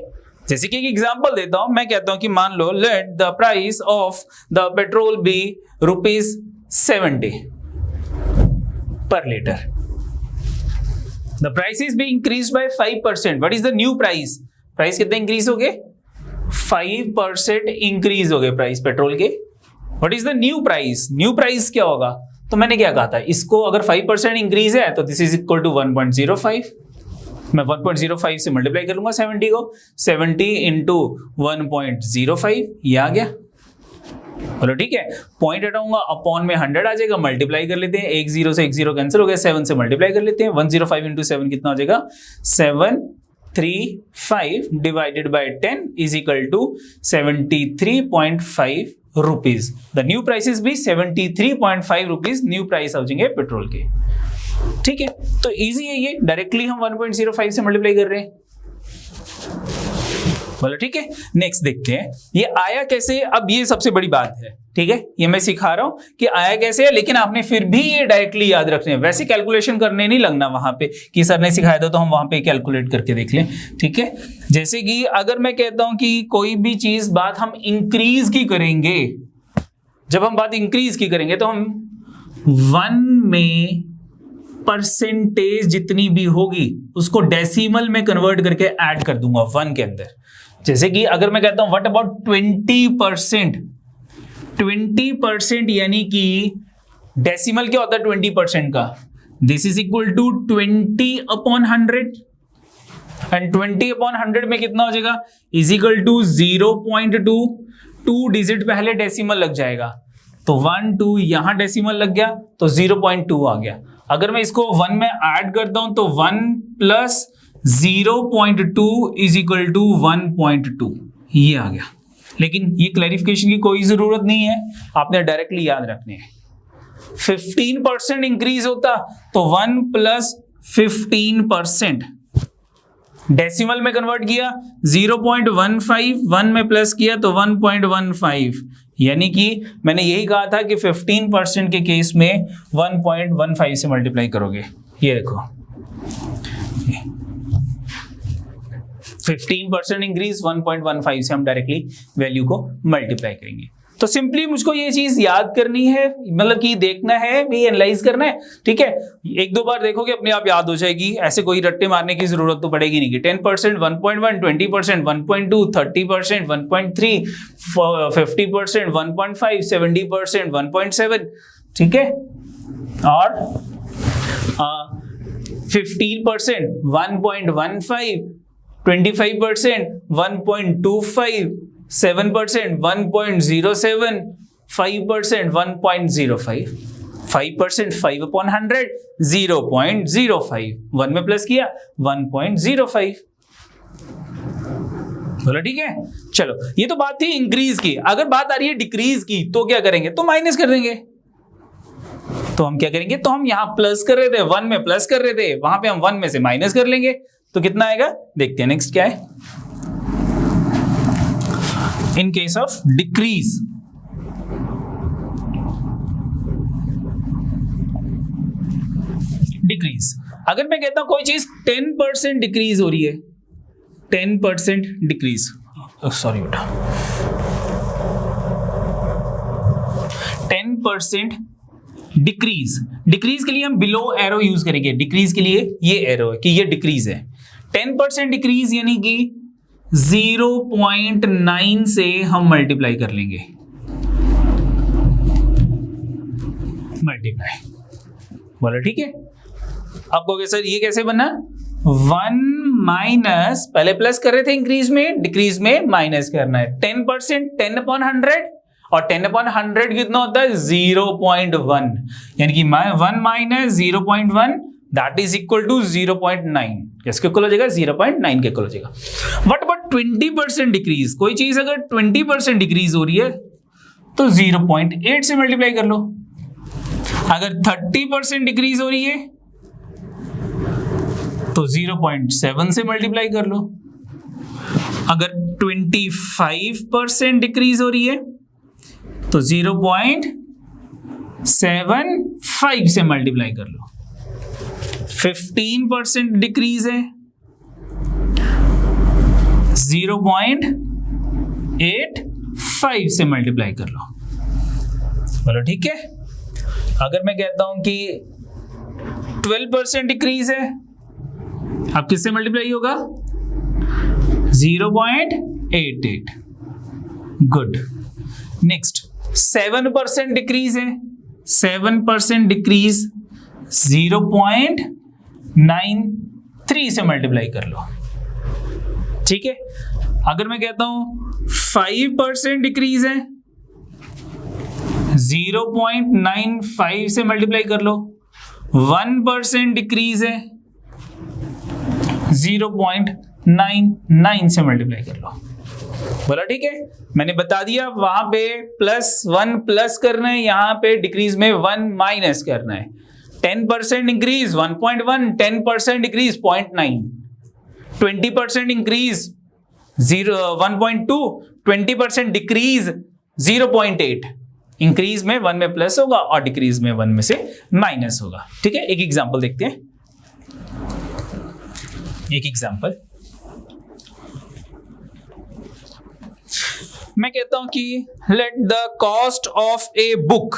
जैसे कि एक एग्जांपल देता हूं, मैं कहता हूं कि मान लो let the price of the petrol be ₹70 per litre. The price is be increase by 5%। What is the new price? Price कितने इंक्रीज हो गए? 5% इंक्रीज हो गए प्राइस पेट्रोल के। What is the new price? New price क्या होगा? तो मैंने क्या कहा था, इसको अगर 5% इंक्रीज है तो दिस इज इक्वल टू 1.05। मैं 1.05 से मल्टीप्लाई कर लूंगा 70 को, 70 इंटू 1.05, ये आ गया। बोलो ठीक है, पॉइंट हटाऊंगा, अपॉन में 100 आ जाएगा, मल्टीप्लाई कर लेते हैं, 1 0 से 1 0 कैंसिल हो गया, 7 से मल्टीप्लाई कर लेते हैं, 105 इंटू 7 कितना हो जाएगा, 735 divided by 10 is equal to 73.5 rupees. The new prices भी 73.5 रुपीज न्यू प्राइस आ जाएंगे पेट्रोल के। ठीक है, तो इजी है ये, डायरेक्टली हम 1.05 से मल्टीप्लाई कर रहे हैं। बोलो ठीक है। नेक्स्ट देखते हैं ये आया कैसे। अब ये सबसे बड़ी बात है, ठीक है, ये मैं सिखा रहा हूं कि आया कैसे है, लेकिन आपने फिर भी ये डायरेक्टली याद रखने हैं। वैसे कैलकुलेशन करने नहीं लगना वहां पे कि सर ने सिखाया था तो हम वहां पे कैलकुलेट करके देख लें, ठीक है। जैसे कि अगर मैं कहता हूं कि कोई भी चीज बात हम इंक्रीज की करेंगे, जब हम बात इंक्रीज की करेंगे तो हम 1 में परसेंटेज जितनी भी होगी उसको डेसिमल में कन्वर्ट करके ऐड कर दूंगा 1 के अंदर। जैसे कि अगर मैं कहता हूं व्हाट अबाउट 20%, 20% यानी कि डेसिमल क्या होता है 20% का, this is equal to 20/100 and 20/100 में कितना हो जाएगा इज इक्वल टू 0.2, 2 डिजिट पहले डेसिमल लग जाएगा तो 1 2 यहां डेसिमल लग गया तो 0.2 आ गया। अगर मैं इसको 1 में ऐड करता हूं तो 1 प्लस 0.2 इज इक्वल टू 1.2 ये आ गया। लेकिन ये क्लैरिफिकेशन की कोई जरूरत नहीं है, आपने डायरेक्टली याद रखने हैं। 15% इंक्रीज होता तो 1 प्लस 15% डेसिमल में कन्वर्ट किया 0.15, 1 में प्लस किया तो 1.15, यानी कि मैंने यही कहा था कि 15% के केस में 1.15 से मल्टीप्लाई करोगे। ये देखो 15% इंक्रीज 1.15 से हम डायरेक्टली वैल्यू को मल्टीप्लाई करेंगे। तो सिंपली मुझको ये चीज याद करनी है, मतलब कि देखना है, भी एनालाइज करना है, ठीक है। 1-2 बार देखोगे अपने आप याद हो जाएगी, ऐसे कोई रट्टे मारने की जरूरत तो पड़ेगी नहीं कि 10% 1.1, 20% 1.2, 30% 1.3, 50% 1.5, 70% 1.7, ठीक है। और 15% 1.15, 25% 1.25, 7% 1.07, 5% 1.05, 5% 5/100 0.05, 1 में प्लस किया 1.05। बोला ठीक है। चलो ये तो बात थी इंक्रीज की। अगर बात आ रही है डिक्रीज की तो क्या करेंगे, तो माइनस कर देंगे। तो हम क्या करेंगे, तो हम यहां प्लस कर रहे थे, 1 में प्लस कर रहे थे, वहां पे हम 1 में से माइनस कर लेंगे तो कितना आएगा देखते हैं। नेक्स्ट क्या है, इन केस ऑफ डिक्रीज, डिक्रीज अगर मैं कहता हूं कोई चीज 10% डिक्रीज हो रही है, 10% डिक्रीज, सॉरी बेटा, 10% डिक्रीज, डिक्रीज के लिए हम बिलो एरो यूज करेंगे। डिक्रीज के लिए ये एरो है कि ये डिक्रीज है। 10% डिक्रीज यानी कि 0.9 से हम मल्टीप्लाई कर लेंगे, मल्टीप्लाई, बोलो ठीक है। आपको कैसे, ये कैसे बना, 1 माइनस, पहले प्लस कर रहे थे इंक्रीज में, डिक्रीज में माइनस करना है। 10% 10/100 और 10/100 कितना होता है 0.1, यानी कि 1 minus 0.1 that is equal to 0.9, किसके इक्वल हो जाएगा 0.9 के इक्वल हो जाएगा। व्हाट अबाउट 20% डिक्रीज, कोई चीज अगर 20% डिक्रीज हो रही है तो 0.8 से मल्टीप्लाई कर लो। अगर 30% डिक्रीज हो रही है तो 0.7 से मल्टीप्लाई कर लो। अगर 25% डिक्रीज हो रही है तो 0.75 से मल्टीप्लाई कर लो। 15% डिक्रीज है 0.85 से मल्टीप्लाई कर लो, बोलो ठीक है। अगर मैं कहता हूं कि 12% डिक्रीज है, अब किससे मल्टीप्लाई होगा 0.88, गुड। नेक्स्ट 7% डिक्रीज है, 7% डिक्रीज 0.93 से मल्टीप्लाई कर लो, ठीक है। अगर मैं कहता हूं 5% डिक्रीज है 0.95 से मल्टीप्लाई कर लो। 1% डिक्रीज है 0.99 से मल्टीप्लाई कर लो, बोला ठीक है। मैंने बता दिया वहां पे +1 प्लस करना है, यहां पे डिक्रीज में 1 माइनस करना है। 10% increase 1.1, 10% decrease 0.9, 20% increase 1.2, 20% decrease 0.8, increase में 1 में प्लस होगा और डिक्रीज में 1 में से माइनस होगा। ठीक है, एक एग्जांपल देखते हैं। एक एग्जांपल मैं कहता हूं कि let the cost of a book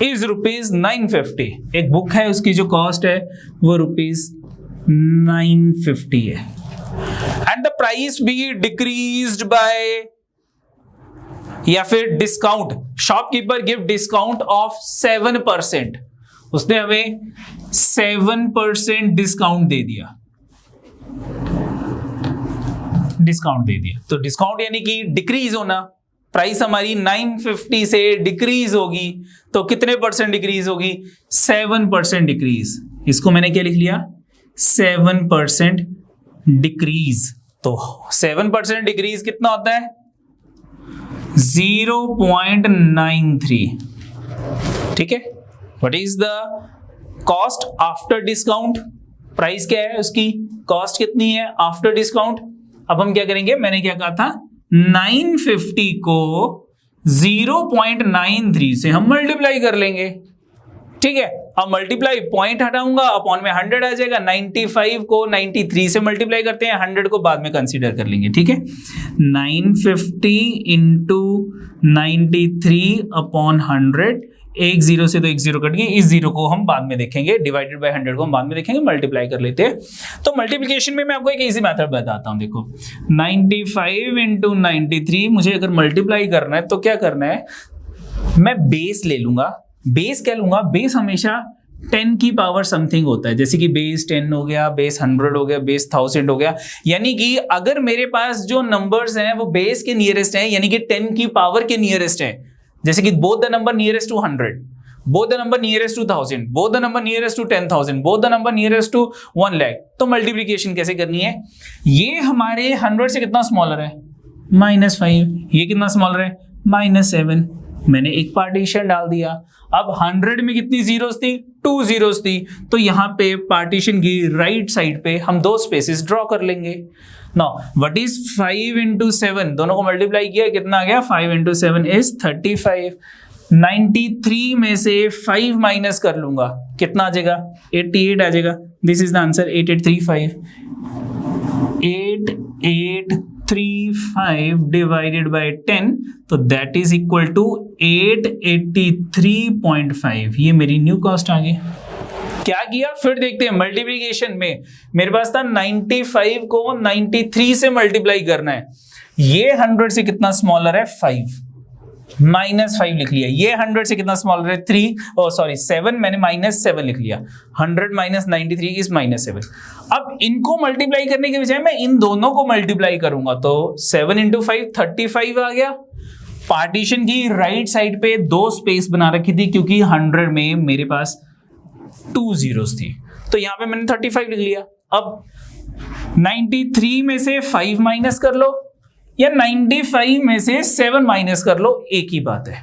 is ₹950। एक बुक है, उसकी जो कॉस्ट है वो ₹950 है, and the price be decreased by, या फिर discount, shopkeeper give discount of 7%, उसने हमें 7% डिस्काउंट दे दिया, तो डिस्काउंट यानी कि डिक्रीज होना, प्राइस हमारी 950 से डिक्रीज होगी, तो कितने परसेंट डिक्रीज होगी? 7% डिक्रीज। इसको मैंने क्या लिख लिया? 7% डिक्रीज। तो 7% डिक्रीज कितना होता है? 0.93। ठीक है, what is the cost after discount? Price क्या है उसकी, कॉस्ट कितनी है आफ्टर डिस्काउंट? अब हम क्या करेंगे, मैंने क्या कहा था, 950 को 0.93 से हम मल्टीप्लाई कर लेंगे। ठीक है, अब मल्टीप्लाई, पॉइंट हटाऊंगा, अपॉन में 100 आ जाएगा। 95 को 93 से मल्टीप्लाई करते हैं, 100 को बाद में कंसीडर कर लेंगे। ठीक है, 950 इंटू 93 अपॉन 100, एक जीरो से तो एक जीरो कट गई, इस जीरो को हम बाद में देखेंगे, डिवाइडेड बाय 100 को हम बाद में देखेंगे, मल्टीप्लाई कर लेते हैं। तो मल्टीप्लिकेशन में मैं आपको एक इजी मेथड बताता हूं। देखो 95 इंटू 93 मुझे अगर मल्टीप्लाई करना है तो क्या करना है, मैं बेस ले लूंगा। बेस क्या लूंगा, बेस हमेशा 10 की पावर समथिंग होता है, जैसे कि बेस 10 हो गया, बेस 100 हो गया, बेस 1000 हो गया। यानी कि अगर मेरे पास जो नंबर्स हैं वो बेस के नियरेस्ट हैं, यानी कि 10 की पावर के नियरेस्ट है, जैसे कि both the number nearest to 100, both the number nearest to 1000, both the number nearest to 10,000, both the number nearest to 1 lakh. तो मल्टीप्लिकेशन कैसे करनी है, ये हमारे 100 से कितना स्मॉलर है, -5, ये कितना स्मॉलर है, -7। मैंने एक पार्टीशन डाल दिया। अब 100 में कितनी जीरोस थी, 2 जीरोस थी, तो यहां पे पार्टीशन की राइट साइड पे हम 2 स्पेसेस ड्रॉ कर लेंगे। नाउ व्हाट इज 5 इंटू 7, दोनों को मल्टीप्लाई किया, कितना आ गया, 5 इंटू 7 इज 35। 93 में से 5 माइनस कर लूंगा, कितना आ जाएगा, 88 आ जाएगा। This is the answer, 8835। 8835 divided by 10, तो दैट इज इक्वल टू 883.5। ये मेरी न्यू कॉस्ट आ गई। क्या किया, फिर देखते हैं मल्टीप्लिकेशन में। मेरे पास था 95 को 93 से मल्टीप्लाई करना है, ये 100 से कितना स्मॉलर है, 5, -5 लिख लिया। ये 100 से कितना स्मॉलर है, 7, मैंने -7 लिख लिया। 100 माइनस 93 इज -7। अब इनको मल्टीप्लाई करने के बजाय मैं इन दोनों को मल्टीप्लाई करूंगा, तो 7 इंटू 5 35 आ गया। पार्टीशन की राइट साइड पे 2 स्पेस बना रखी थी, क्योंकि 100 में मेरे पास 2 जीरोस थी, तो यहां पे मैंने 35 लिख लिया। अब 93 में से 5 माइनस कर लो, या 95 में से 7 माइनस कर लो, एक ही बात है।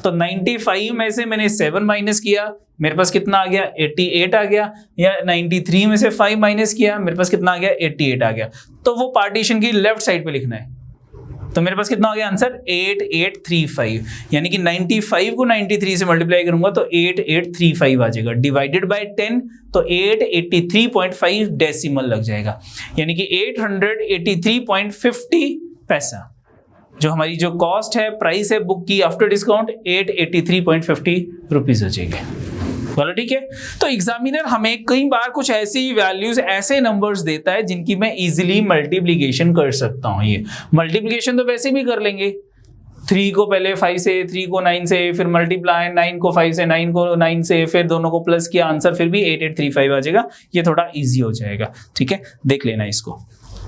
तो 95 में से मैंने 7 माइनस किया, मेरे पास कितना आ गया, 88 आ गया। या 93 में से 5 माइनस किया, मेरे पास कितना आ गया, 88 आ गया। तो वो पार्टीशन की लेफ्ट साइड पे लिखना है, तो मेरे पास कितना हो गया आंसर, 8835। यानी कि 95 को 93 से मल्टीप्लाई करूंगा तो 8835 आ जाएगा, डिवाइडेड बाय 10, तो 883.5 डेसिमल लग जाएगा, यानी कि 883.50 पैसा। जो हमारी जो कॉस्ट है, प्राइस है बुक की आफ्टर डिस्काउंट, 883.50 रुपीज हो जाएगी। बोलो ठीक है। तो एग्जामिनर हमें कई बार कुछ ऐसी वैल्यूज, ऐसे नंबर्स देता है जिनकी मैं इजीली मल्टीप्लिकेशन कर सकता हूं। ये मल्टीप्लिकेशन तो वैसे भी कर लेंगे, 3 को पहले 5 से, 3 को 9 से, फिर मल्टीप्लाई 9 को 5 से, 9 को 9 से, फिर दोनों को प्लस किया, आंसर फिर भी 8835 आ जाएगा। ये थोड़ा इजी हो जाएगा, ठीक है, देख लेना इसको।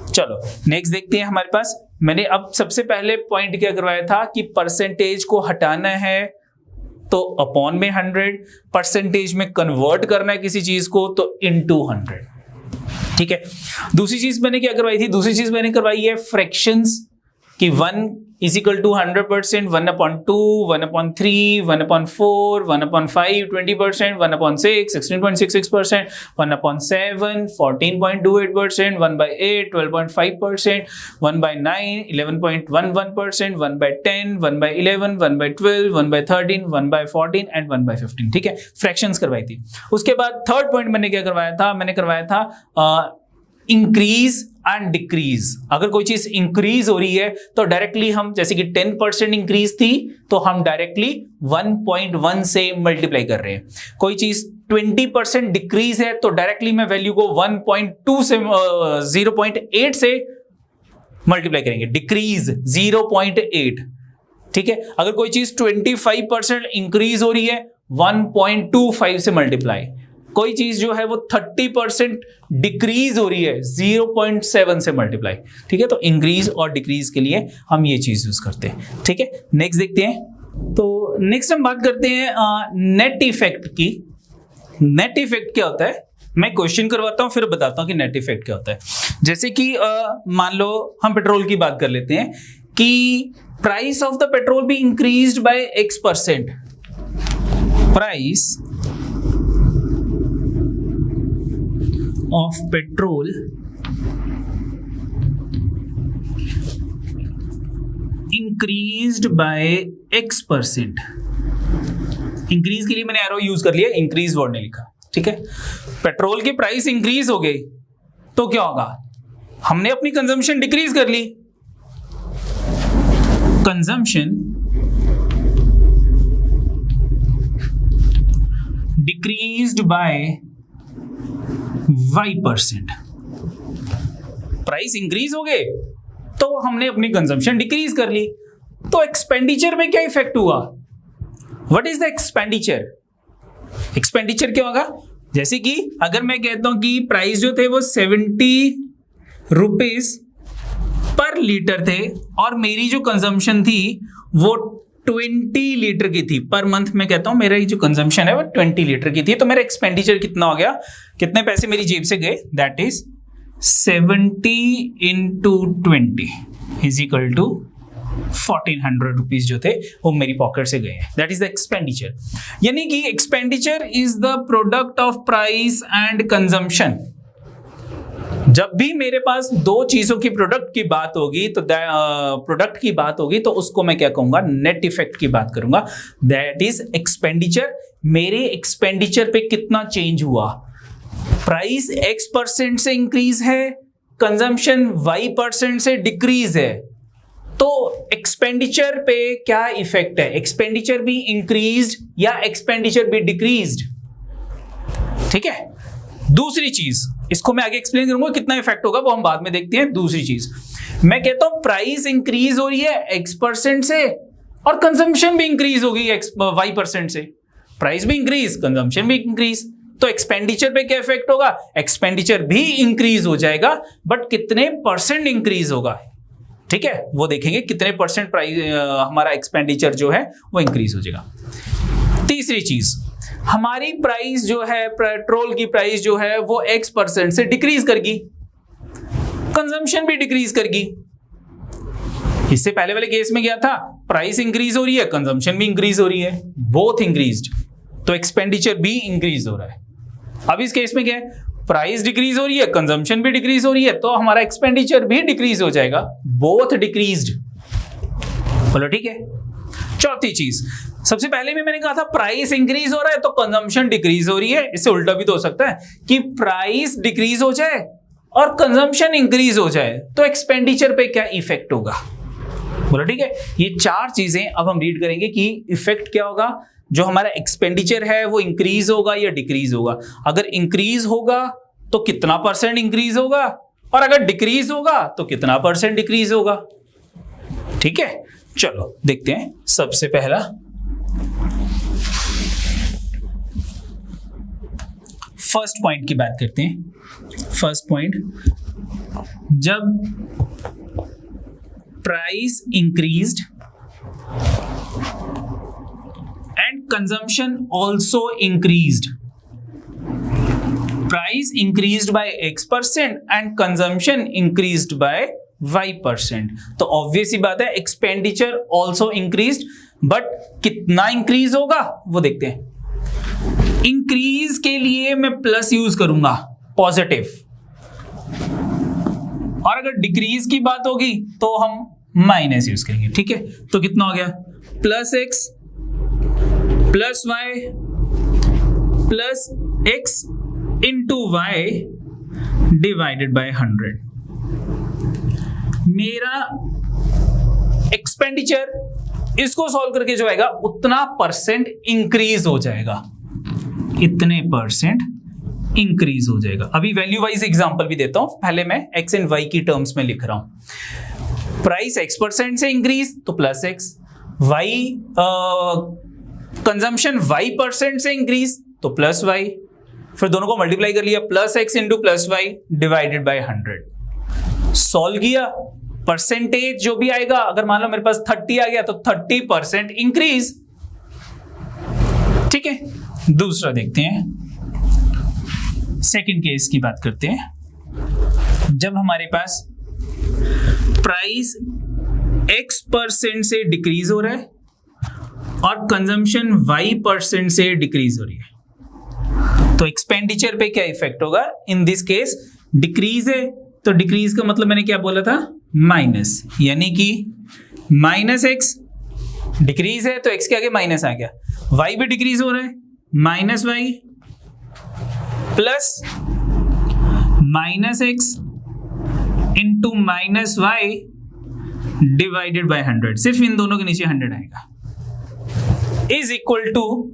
चलो नेक्स्ट देखते हैं हमारे पास। मैंने अब सबसे पहले पॉइंट क्या करवाया था कि परसेंटेज को हटाना है तो अपॉन में 100, परसेंटेज में कन्वर्ट करना है किसी चीज को तो इनटू 100, ठीक है। दूसरी चीज मैंने क्या करवाई थी, दूसरी चीज मैंने करवाई है फ्रैक्शंस कि 1 is equal to 100%, 1/2, 1/3, 1/4, 1/5, 20%, 1/6, 16.66%, 1/7, 14.28%, 1/8, 12.5%, 1/9, 11.11%, 1/10, 1/11, 1/12, 1/13, 1/14 एंड 1/15। ठीक है, फ्रैक्शंस करवाई थी। उसके बाद थर्ड पॉइंट मैंने क्या करवाया था, मैंने करवाया था इंक्रीज एंड डिक्रीज। अगर कोई चीज इंक्रीज हो रही है तो डायरेक्टली हम, जैसे कि 10% इंक्रीज थी तो हम डायरेक्टली 1.1 से मल्टीप्लाई कर रहे हैं। कोई चीज 20% डिक्रीज है तो डायरेक्टली मैं वैल्यू को 1.2 से 0.8 से मल्टीप्लाई करेंगे। डिक्रीज 0.8। ठीक है, अगर कोई चीज 25% इंक्रीज हो रही है 1.25 से मल्टीप्लाई। कोई चीज जो है वो 30% डिक्रीज हो रही है 0.7 से मल्टीप्लाई। ठीक है, तो इंक्रीज और डिक्रीज के लिए हम ये चीज यूज करते हैं। ठीक है, नेक्स्ट देखते हैं। तो नेक्स्ट हम बात करते हैं नेट इफेक्ट की। नेट इफेक्ट क्या होता है, मैं क्वेश्चन करवाता हूं फिर बताता हूं कि नेट इफेक्ट क्या होता है। जैसे कि मान लो हम पेट्रोल की बात कर लेते हैं कि price of the petrol B increased bye X%। Price of petrol increased by X%। Increase के लिए मैंने एरो यूज कर लिया, इंक्रीज वर्ड नहीं लिखा। ठीक है, पेट्रोल की प्राइस इंक्रीज हो गई तो क्या होगा, हमने अपनी कंजम्पशन डिक्रीज कर ली। Consumption decreased by Y%। Price increase हो गए तो हमने अपनी कंजम्पशन डिक्रीज कर ली। तो एक्सपेंडिचर में क्या इफेक्ट हुआ, what is the expenditure? Expenditure क्या होगा, जैसे कि अगर मैं कहता हूं कि प्राइस जो थे वो 70 रुपीज पर लीटर थे और मेरी जो कंजम्पशन थी वो 20 लीटर की थी पर मंथ। मैं कहता हूं मेरा जो कंजम्पशन है वो 20 लीटर की थी, तो मेरा एक्सपेंडिचर कितना हो गया, कितने पैसे मेरी जेब से गए, that is 70 into 20 is equal to 1400 rupees जो थे वो मेरी पॉकेट से गए हैं। That is the expenditure. यानी कि expenditure is the product of price and consumption. जब भी मेरे पास दो चीजों की प्रोडक्ट की बात होगी तो उसको मैं क्या कहूंगा, नेट इफेक्ट की बात करूंगा। That is expenditure. मेरे एक्सपेंडिचर पे कितना चेंज हुआ, प्राइस X% से इंक्रीज है, कंजम्पशन Y% से डिक्रीज है, तो एक्सपेंडिचर पे क्या इफेक्ट है, एक्सपेंडिचर भी इंक्रीज्ड या एक्सपेंडिचर भी डिक्रीज्ड। ठीक है, दूसरी चीज, इसको मैं आगे एक्सप्लेन करूंगा कितना इफेक्ट होगा, वो हम बाद में देखते हैं। दूसरी चीज मैं कहता हूं प्राइस इंक्रीज हो रही है X% से और कंजम्पशन भी इंक्रीज हो गई Y% से। प्राइस भी इंक्रीज, कंजम्पशन भी इंक्रीज, तो एक्सपेंडिचर पे क्या इफेक्ट होगा, एक्सपेंडिचर भी इंक्रीज हो जाएगा, बट कितने % इंक्रीज होगा। ठीक है, वो देखेंगे कितने % प्राइस हमारा एक्सपेंडिचर जो है वो इंक्रीज हो जाएगा। तीसरी चीज, हमारी प्राइस जो है, पेट्रोल की प्राइस जो है वो X% से डिक्रीज करगी, कंजम्पशन भी डिक्रीज करगी। इससे पहले वाले केस में क्या था, प्राइस इंक्रीज हो रही है, कंजम्पशन भी इंक्रीज हो रही है, बोथ इंक्रीज्ड, तो एक्सपेंडिचर भी इंक्रीज हो रहा है। अब इस केस में क्या है, प्राइस डिक्रीज हो रही है, कंजम्पशन भी डिक्रीज हो रही है, तो हमारा एक्सपेंडिचर भी डिक्रीज हो जाएगा, बोथ डिक्रीज्ड। बोलो ठीक है। चौथी चीज, सबसे पहले में मैंने कहा था प्राइस इंक्रीज हो रहा है तो कंजम्पशन डिक्रीज हो रही है। इससे उल्टा भी तो हो सकता है कि प्राइस डिक्रीज हो जाए और कंजम्पशन इंक्रीज हो जाए, तो एक्सपेंडिचर पे क्या इफेक्ट होगा। बोलो ठीक है। ये चार चीजें अब हम रीड करेंगे कि इफेक्ट क्या होगा, जो हमारा एक्सपेंडिचर है वो इंक्रीज होगा या डिक्रीज होगा। अगर इंक्रीज होगा तो कितना % इंक्रीज होगा, और अगर डिक्रीज होगा तो कितना % डिक्रीज होगा। ठीक है, चलो देखते हैं। सबसे पहला फर्स्ट पॉइंट की बात करते हैं। फर्स्ट पॉइंट, जब price increased and consumption also increased. Price increased by X% and consumption increased by y%। तो ऑब्वियस ही बात है एक्सपेंडिचर ऑल्सो इंक्रीज्ड, बट कितना इंक्रीज होगा वो देखते हैं। इंक्रीज के लिए मैं प्लस यूज करूंगा, पॉजिटिव, और अगर डिक्रीज की बात होगी तो हम माइनस यूज करेंगे। ठीक है, तो कितना हो गया, plus x plus y plus x into y divided by 100। मेरा एक्सपेंडिचर इसको सॉल्व करके जो आएगा उतना परसेंट इंक्रीज हो जाएगा, इतने परसेंट इंक्रीज हो जाएगा। अभी वैल्यू वाइज एग्जांपल भी देता हूं, पहले मैं एक्स एंड वाई की टर्म्स में लिख रहा हूं। प्राइस x% से इंक्रीज तो plus x, y consumption y% से इंक्रीज तो प्लस वाई, फिर दोनों को मल्टीप्लाई कर लिया, plus x into plus y divided by 100। Solve किया, परसेंटेज जो भी आएगा, अगर मान लो मेरे पास 30 आ गया तो 30% इंक्रीज। ठीक है, दूसरा देखते हैं, सेकंड केस की बात करते हैं। जब हमारे पास प्राइस x% से डिक्रीज हो रहा है और कंजम्पशन y% से डिक्रीज हो रही है, तो एक्सपेंडिचर पे क्या इफेक्ट होगा? इन दिस केस डिक्रीज है, तो डिक्रीज का मतलब मैंने क्या बोला था, माइनस, यानी कि माइनस एक्स, डिक्रीज है तो एक्स के आगे माइनस आ गया, वाई भी डिक्रीज हो रहा है, minus y plus minus x into minus y divided by 100, सिर्फ इन दोनों के नीचे 100 आएगा, इज इक्वल टू,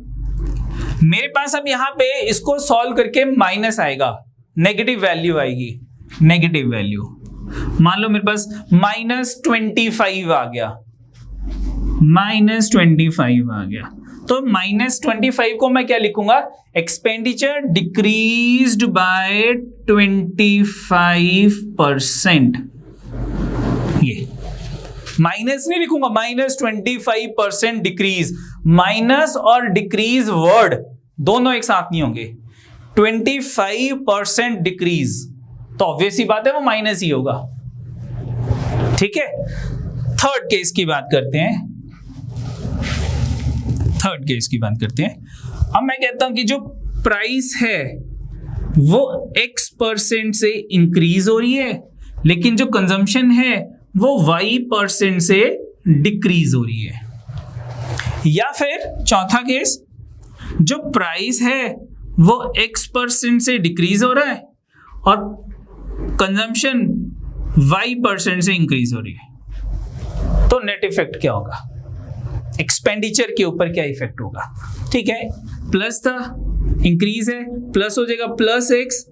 मेरे पास अब यहां पे इसको सॉल्व करके माइनस आएगा, नेगेटिव वैल्यू आएगी, नेगेटिव वैल्यू, मान लो मेरे पास -25 आ गया, -25 आ गया, तो -25 को मैं क्या लिखूंगा, एक्सपेंडिचर डिक्रीज्ड बाय 25%। ये माइनस नहीं लिखूंगा, -25% डिक्रीज, माइनस और डिक्रीज वर्ड दोनों एक साथ नहीं होंगे, 25% डिक्रीज, तो ऑब्वियस ही बात है वो माइनस ही होगा। ठीक है, थर्ड केस की बात करते हैं, थर्ड केस की बात करते हैं। अब मैं कहता हूं कि जो प्राइस है वो x% से इंक्रीज हो रही है, लेकिन जो कंजम्पशन है वो y% से डिक्रीज हो रही है। या फिर चौथा केस, जो प्राइस है वो x% से डिक्रीज हो रहा है और कंजम्पशन y% से इंक्रीज हो रही है, तो नेट इफेक्ट क्या होगा, एक्सपेंडिचर के ऊपर क्या इफेक्ट होगा। ठीक है, प्लस था, इंक्रीज है, प्लस हो जाएगा plus x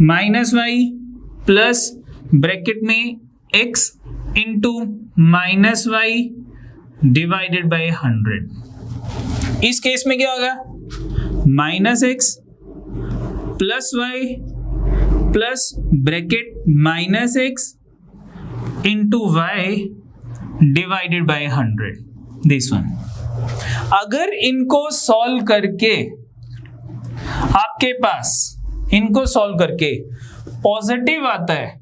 minus y plus bracket में x into minus y divided by 100। इस केस में क्या होगा, minus x plus y plus bracket minus x into y divided by 100, this one. अगर इनको सॉल्व करके आपके पास इनको सॉल्व करके पॉजिटिव आता है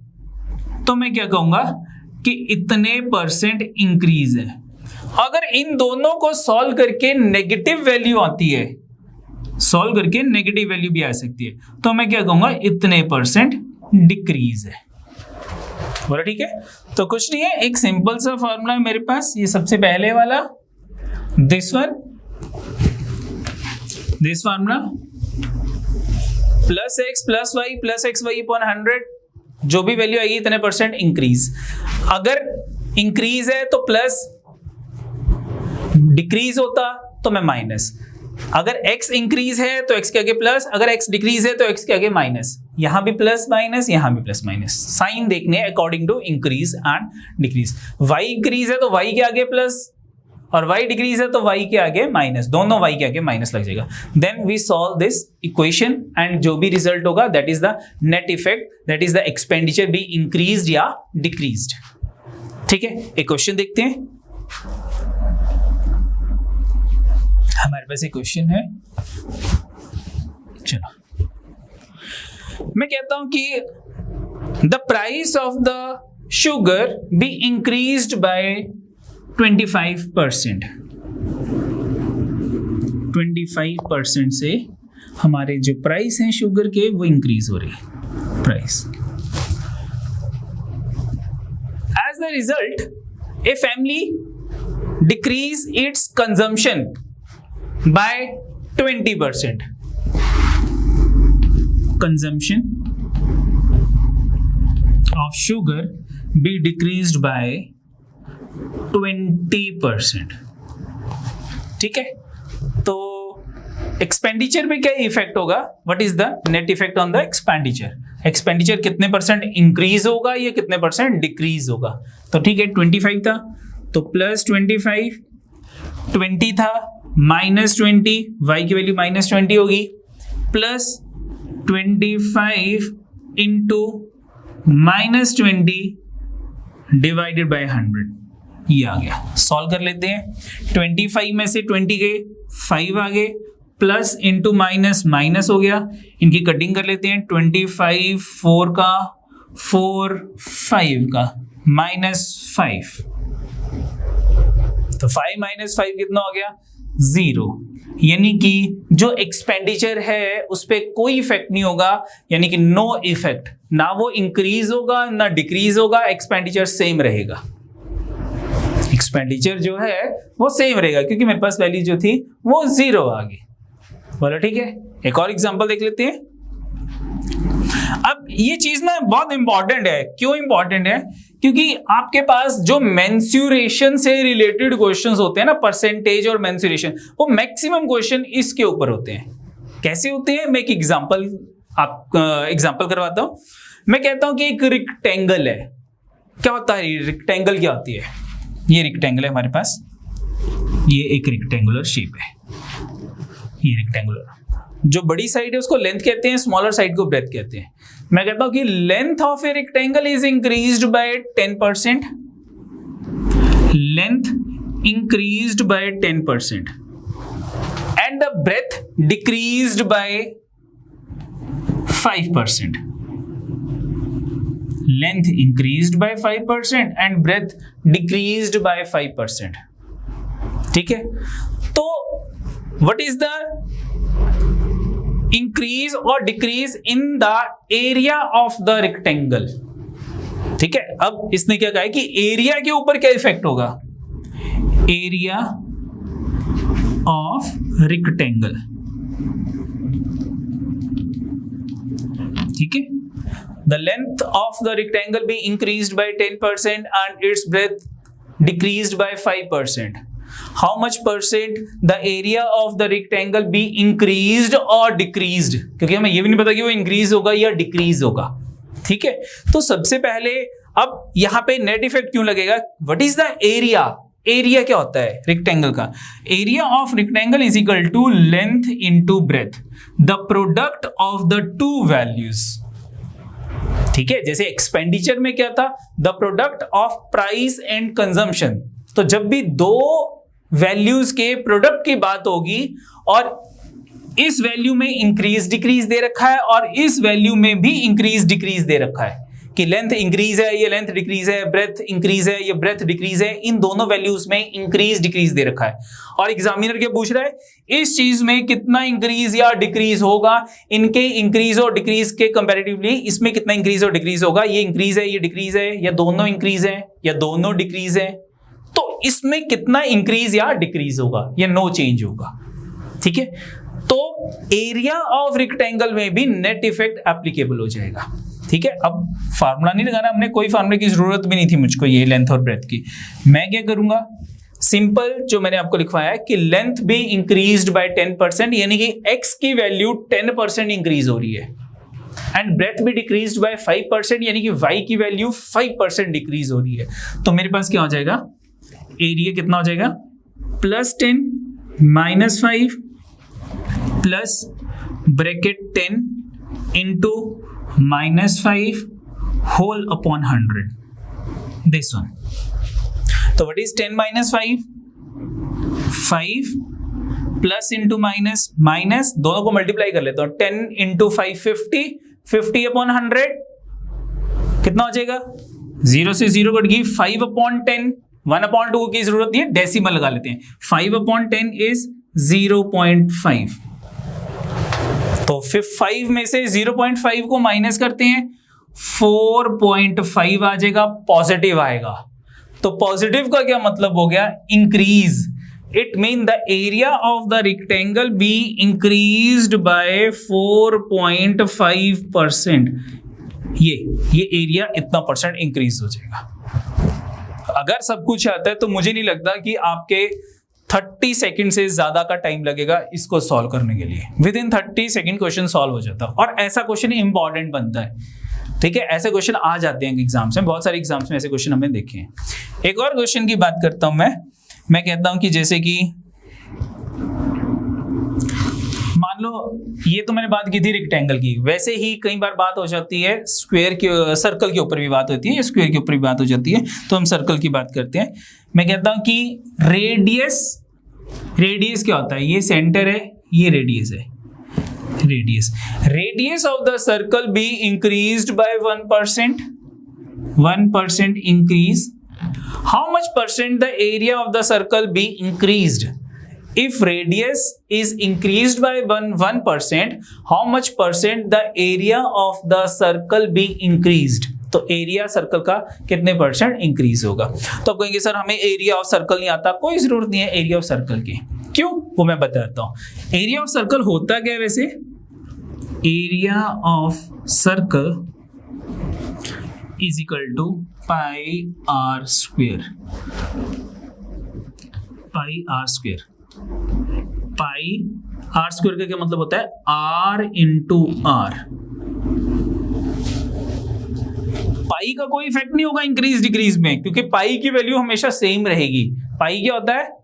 तो मैं क्या कहूंगा कि इतने परसेंट इंक्रीज है। अगर इन दोनों को सॉल्व करके नेगेटिव वैल्यू आती है, सॉल्व करके नेगेटिव वैल्यू भी आ सकती है, तो मैं क्या कहूंगा इतने परसेंट डिक्रीज है। बोला ठीक है, तो कुछ नहीं है, एक सिंपल सा फॉर्मूला है मेरे पास, ये सबसे पहले वाला, this one, this formula plus x plus y plus x y upon 100, जो भी वैल्यू आएगी इतने परसेंट इंक्रीज। अगर इंक्रीज है तो प्लस, डिक्रीज होता तो मैं माइनस, अगर x इंक्रीज है तो x के आगे प्लस, अगर x डिक्रीज है तो x के आगे माइनस, यहां भी प्लस माइनस, यहां भी प्लस माइनस, साइन देखने according to increase and decrease. y increase है तो y के आगे प्लस और y डिक्रीज है तो y के आगे माइनस, दोनों y के आगे माइनस लग जाएगा। Then we solve this equation and जो भी रिजल्ट होगा that is the net effect, that is the expenditure be increased या डिक्रीज्ड। ठीक है, एक क्वेश्चन देखते हैं, हमारे पास एक क्वेश्चन है, चलो मैं कहता हूं कि the price of the sugar be increased by 25%. 25% से हमारे जो प्राइस हैं शुगर के वो इंक्रीज हो रही है price. As the result, a family decrease its consumption by 20%. Consumption of sugar be decreased by 20%. ठीक है, तो एक्सपेंडिचर पे क्या इफेक्ट होगा? What is the net effect on the expenditure? Expenditure कितने परसेंट इंक्रीज होगा या कितने परसेंट डिक्रीज होगा? तो ठीक है, 25 था तो प्लस 25, 20 था माइनस 20, y की वैल्यू माइनस 20 होगी, plus 25 into minus 20 divided by 100, ये आ गया. सॉल्व कर लेते हैं. 25 में से 20 गए, 5 आ गए, प्लस इंटू माइनस माइनस हो गया. इनकी कटिंग कर लेते हैं. 25 4 का, 4 5 का, माइनस 5, तो 5 माइनस 5 कितना हो गया? 0. यानी कि जो एक्सपेंडिचर है उस पर कोई इफेक्ट नहीं होगा, यानी कि नो इफेक्ट. ना वो इंक्रीज होगा ना डिक्रीज होगा, एक्सपेंडिचर सेम रहेगा. एक्सपेंडिचर जो है वो सेम रहेगा क्योंकि मेरे पास वैल्यू जो थी वो 0 आ गई. बोलो ठीक है. एक और एग्जांपल देख लेते हैं. अब ये चीज ना बहुत इंपॉर्टेंट है. क्यों इंपॉर्टेंट है? क्योंकि आपके पास जो मेंसुरेशन से रिलेटेड क्वेश्चंस होते हैं ना, परसेंटेज और मेंसुरेशन, वो मैक्सिमम क्वेश्चन इसके ऊपर होते हैं. कैसे होते हैं? मैं एक एग्जांपल करवाता हूं. मैं कहता हूं कि एक रेक्टेंगल है. क्या होता है रेक्टेंगल? क्या होती है? ये रेक्टेंगल है हमारे पास, ये एक रेक्टेंगुलर शेप है. ये रेक्टेंगुलर, जो बड़ी साइड है उसको लेंथ कहते हैं, स्मॉलर साइड को ब्रेथ कहते हैं. मैं कहता हूं कि length of a rectangle is increased by 10%. Length increased by 10% and the breadth decreased by 5%. Length increased by 5% and breadth decreased by 5%. ठीक है, तो what is the increase or decrease in the area of the rectangle? ठीक है, अब इसने क्या कहा है कि एरिया के ऊपर क्या इफेक्ट होगा? Area of rectangle. ठीक है, the length of the rectangle be increased by 10% and its breadth decreased by 5%. How much percent the area of the rectangle be increased or decreased? क्योंकि हमें ये भी नहीं पता कि वो increase होगा या decrease होगा. ठीक है, तो सबसे पहले अब यहाँ पे नेट इफेक्ट क्यों लगेगा? What is the area? Area क्या होता है रेक्टेंगल का? Area of rectangle is equal to length into breadth, the product of the two values. ठीक है, जैसे एक्सपेंडिचर में क्या था? The product of price and consumption. तो जब भी दो वैल्यूज के प्रोडक्ट की बात होगी और इस वैल्यू में इंक्रीज डिक्रीज दे रखा है और इस वैल्यू में भी इंक्रीज डिक्रीज दे रखा है कि लेंथ इंक्रीज है, ये लेंथ डिक्रीज है, ब्रेथ इंक्रीज है, ये ब्रेथ डिक्रीज है, इन दोनों वैल्यूज में इंक्रीज डिक्रीज दे रखा है. और एग्जामिनर क्या पूछ रहा है? इस चीज में कितना इंक्रीज या डिक्रीज होगा, इनके इंक्रीज और डिक्रीज के कंपैरेटिवली इसमें कितना इंक्रीज और डिक्रीज होगा. ये इंक्रीज है, ये डिक्रीज है, या दोनों इंक्रीज है या दोनों डिक्रीज है, तो इसमें कितना इंक्रीज या डिक्रीज होगा या नो चेंज होगा. ठीक है, तो एरिया ऑफ रेक्टेंगल में भी नेट इफेक्ट एप्लीकेबल हो जाएगा. ठीक है, अब फार्मूला नहीं लगाना हमने, कोई फार्मूले की जरूरत भी नहीं थी मुझको ये लेंथ और ब्रेथ की. मैं क्या करूंगा, सिंपल जो मैंने आपको लिखवाया है कि लेंथ भी इंक्रीज्ड बाय 10%, यानी कि x की वैल्यू 10% इंक्रीज हो रही है, एंड ब्रेथ भी डिक्रीज्ड बाय 5%, यानी कि y की वैल्यू 5% डिक्रीज हो रही है. तो मेरे पास क्या हो जाएगा? एरिया कितना हो जाएगा? +10 -5 plus bracket 10 into -5 whole upon 100. This one. So what is 10 minus 5? 5 plus into minus, minus दोनों को मल्टीप्लाई कर लेता हूं. 10 इंटू 5 50, 50 अपॉन 100 कितना हो जाएगा? 0 से 0 कट गई, 5/10, 1/2 की जरूरत नहीं है, डेसिमल लगा लेते हैं, 5/10 इज 0.5। तो फिर 5 में से 0.5 को माइनस करते हैं, 4.5 आ जाएगा, पॉजिटिव आएगा। तो पॉजिटिव का क्या मतलब हो गया, increase. It mean the area of the rectangle B increased bye 4.5%। ये एरिया इतना परसेंट इंक्रीज हो जाएगा। अगर सब कुछ आता है तो मुझे नहीं लगता कि आपके 30 सेकंड से ज्यादा का टाइम लगेगा इसको सॉल्व करने के लिए। With in 30 second question solve हो जाता है, और ऐसा क्वेश्चन इंपॉर्टेंट बनता है। ठीक है, ऐसे क्वेश्चन आ जाते हैं एग्जाम्स में, बहुत सारे एग्जाम्स में ऐसे क्वेश्चन हमने देखे हैं। एक और क्वेश्चन की बात करता हूं मैं कहता हूं कि जैसे कि मान लो ये तो मैंने बात की थी रेक्टेंगल की, वैसे ही कई बार बात हो जाती है स्क्वायर के, सर्कल के ऊपर भी बात होती है, स्क्वायर के ऊपर भी बात हो जाती है, तो हम सर्कल की बात करते हैं। मैं कहता हूं कि रेडियस क्या होता है, ये सेंटर है, ये रेडियस है, radius of the circle B increased bye 1% increase. How much percent the area of the circle be increased? If radius is increased by 1%, how much percent the area of the circle be increased? तो एरिया सर्कल का कितने परसेंट इंक्रीज होगा? तो आप कहेंगे सर हमें एरिया ऑफ सर्कल नहीं आता, कोई जरूरत नहीं है एरिया ऑफ सर्कल की। क्यों, वो मैं बताता हूं। एरिया ऑफ सर्कल होता क्या है वैसे? Area of circle is equal to pi r square. Pi are square का क्या मतलब होता है? Are into are. पाई का कोई इफेक्ट नहीं होगा इंक्रीज डिक्रीज में, क्योंकि पाई की वैल्यू हमेशा सेम रहेगी। पाई क्या होता है?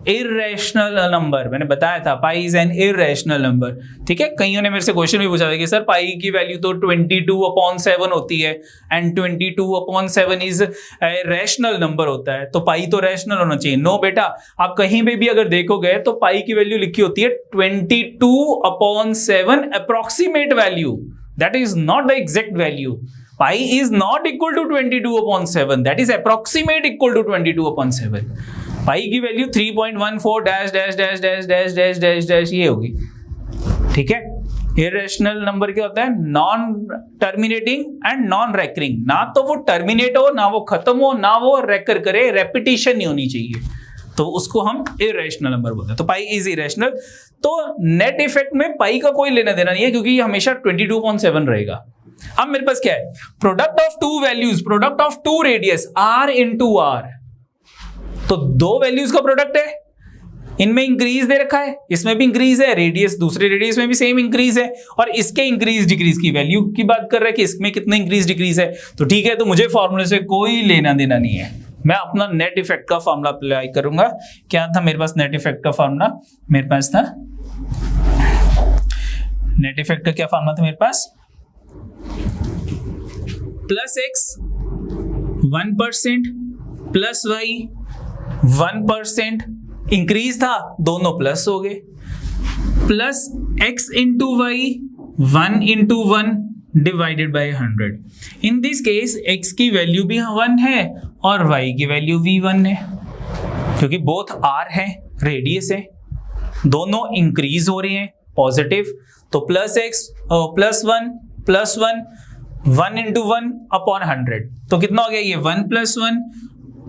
Irrational number. मैंने बताया था pi is an irrational number. ठीक है, कईयों ने मेरे से क्वेश्चन भी पूछा था कि सर पाई की वैल्यू तो 22/7 होती है, एंड 22/7 इज रैशनल नंबर होता है, तो पाई तो रैशनल होना चाहिए। नो बेटा, आप कहीं पे भी अगर देखोगे तो पाई की वैल्यू लिखी होती है 22/7 approximate value, that is not the exact value. Pi is not equal to 22/7, that is approximate equal to 22/7. Pi की value 3.14 dash dash dash dash dash dash dash dash ये होगी। ठीक है, इर्रेशनल नंबर क्या होता है? Non terminating and non recurring. ना तो वो टर्मिनेट हो, ना वो खत्म हो, ना वो रेकर करे, रेपिटेशन नहीं होनी चाहिए, तो उसको हम इरेशनल नंबर बोलते हैं। तो पाई इज इरेशनल। तो नेट इफेक्ट में पाई का कोई लेना देना नहीं है, क्योंकि ये हमेशा 22/7 रहेगा। अब मेरे पास क्या है? Product of two values, product of two radius, r into r. तो दो वैल्यूज का प्रोडक्ट है, इनमें इंक्रीज दे रखा है, इसमें भी इंक्रीज है, रेडियस दूसरे रेडियस में भी सेम इंक्रीज है, और इसके इंक्रीज डिक्रीज की वैल्यू की बात कर रहा है कि इसमें कितना इंक्रीज डिक्रीज है। तो ठीक है, तो मुझे फॉर्मूले से कोई लेना देना नहीं है, मैं अपना नेट इफेक्ट का फॉर्मूला अप्लाई करूंगा। क्या था मेरे पास नेट इफेक्ट का फॉर्मूला? मेरे पास था नेट इफेक्ट का क्या फॉर्मूला था मेरे पास? Plus X 1% plus Y 1%, increase था, दोनों प्लस हो गए, plus x into Y 1 into 1 divided by 100। In this case X की वैल्यू भी 1 है और वाई की वैल्यू भी 1 है, क्योंकि बोथ आर है, रेडियस है, दोनों इंक्रीज हो रहे हैं पॉजिटिव। तो plus x plus 1 plus 1 into 1 upon 100, तो कितना हो गया ये? 1 प्लस 1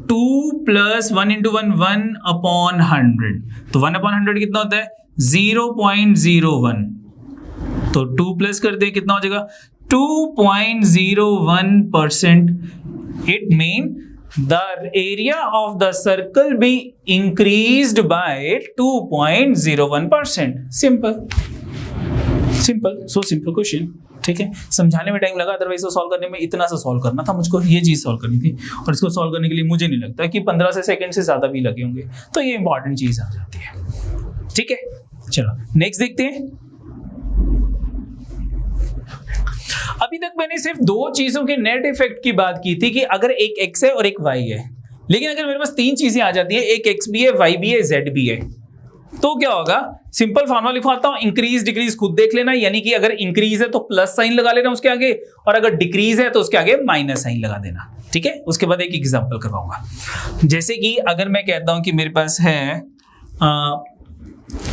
2 प्लस 1 इंटू 1 अपॉन 100। तो 1 अपॉन 100 कितना होता है? 0.01। तो 2 प्लस कर दे, कितना हो जाएगा? 2.01%. It mean the area of the circle be increased by 2.01%. Simple. So simple question. ठीक है, समझाने में टाइम लगा, अदरवाइज तो सॉल्व करने में इतना सा सॉल्व करना था मुझको, ये चीज सॉल्व करनी थी, और इसको सॉल्व करने के लिए मुझे नहीं लगता कि 15 सेकंड से ज्यादा भी लगे होंगे। तो ये इंपॉर्टेंट चीज आ जाती है। ठीक है, चलो नेक्स्ट देखते हैं। अभी तक मैंने सिर्फ दो चीजों के नेट इफेक्ट की बात की थी कि अगर एक एक्स है और एक वाई है, लेकिन अगर मेरे पास तीन चीजें आ जाती है, एक एक्स भी है, वाई भी है, जेड भी है, तो क्या होगा? सिंपल फॉर्मूला लिखवाता हूं, इंक्रीज डिक्रीज खुद देख लेना, यानी कि अगर इंक्रीज है तो प्लस साइन लगा लेना उसके आगे, और अगर डिक्रीज है तो उसके आगे माइनस साइन लगा देना। ठीक है, उसके बाद एक एग्जांपल करवाऊंगा। जैसे कि अगर मैं कहता हूं कि मेरे पास है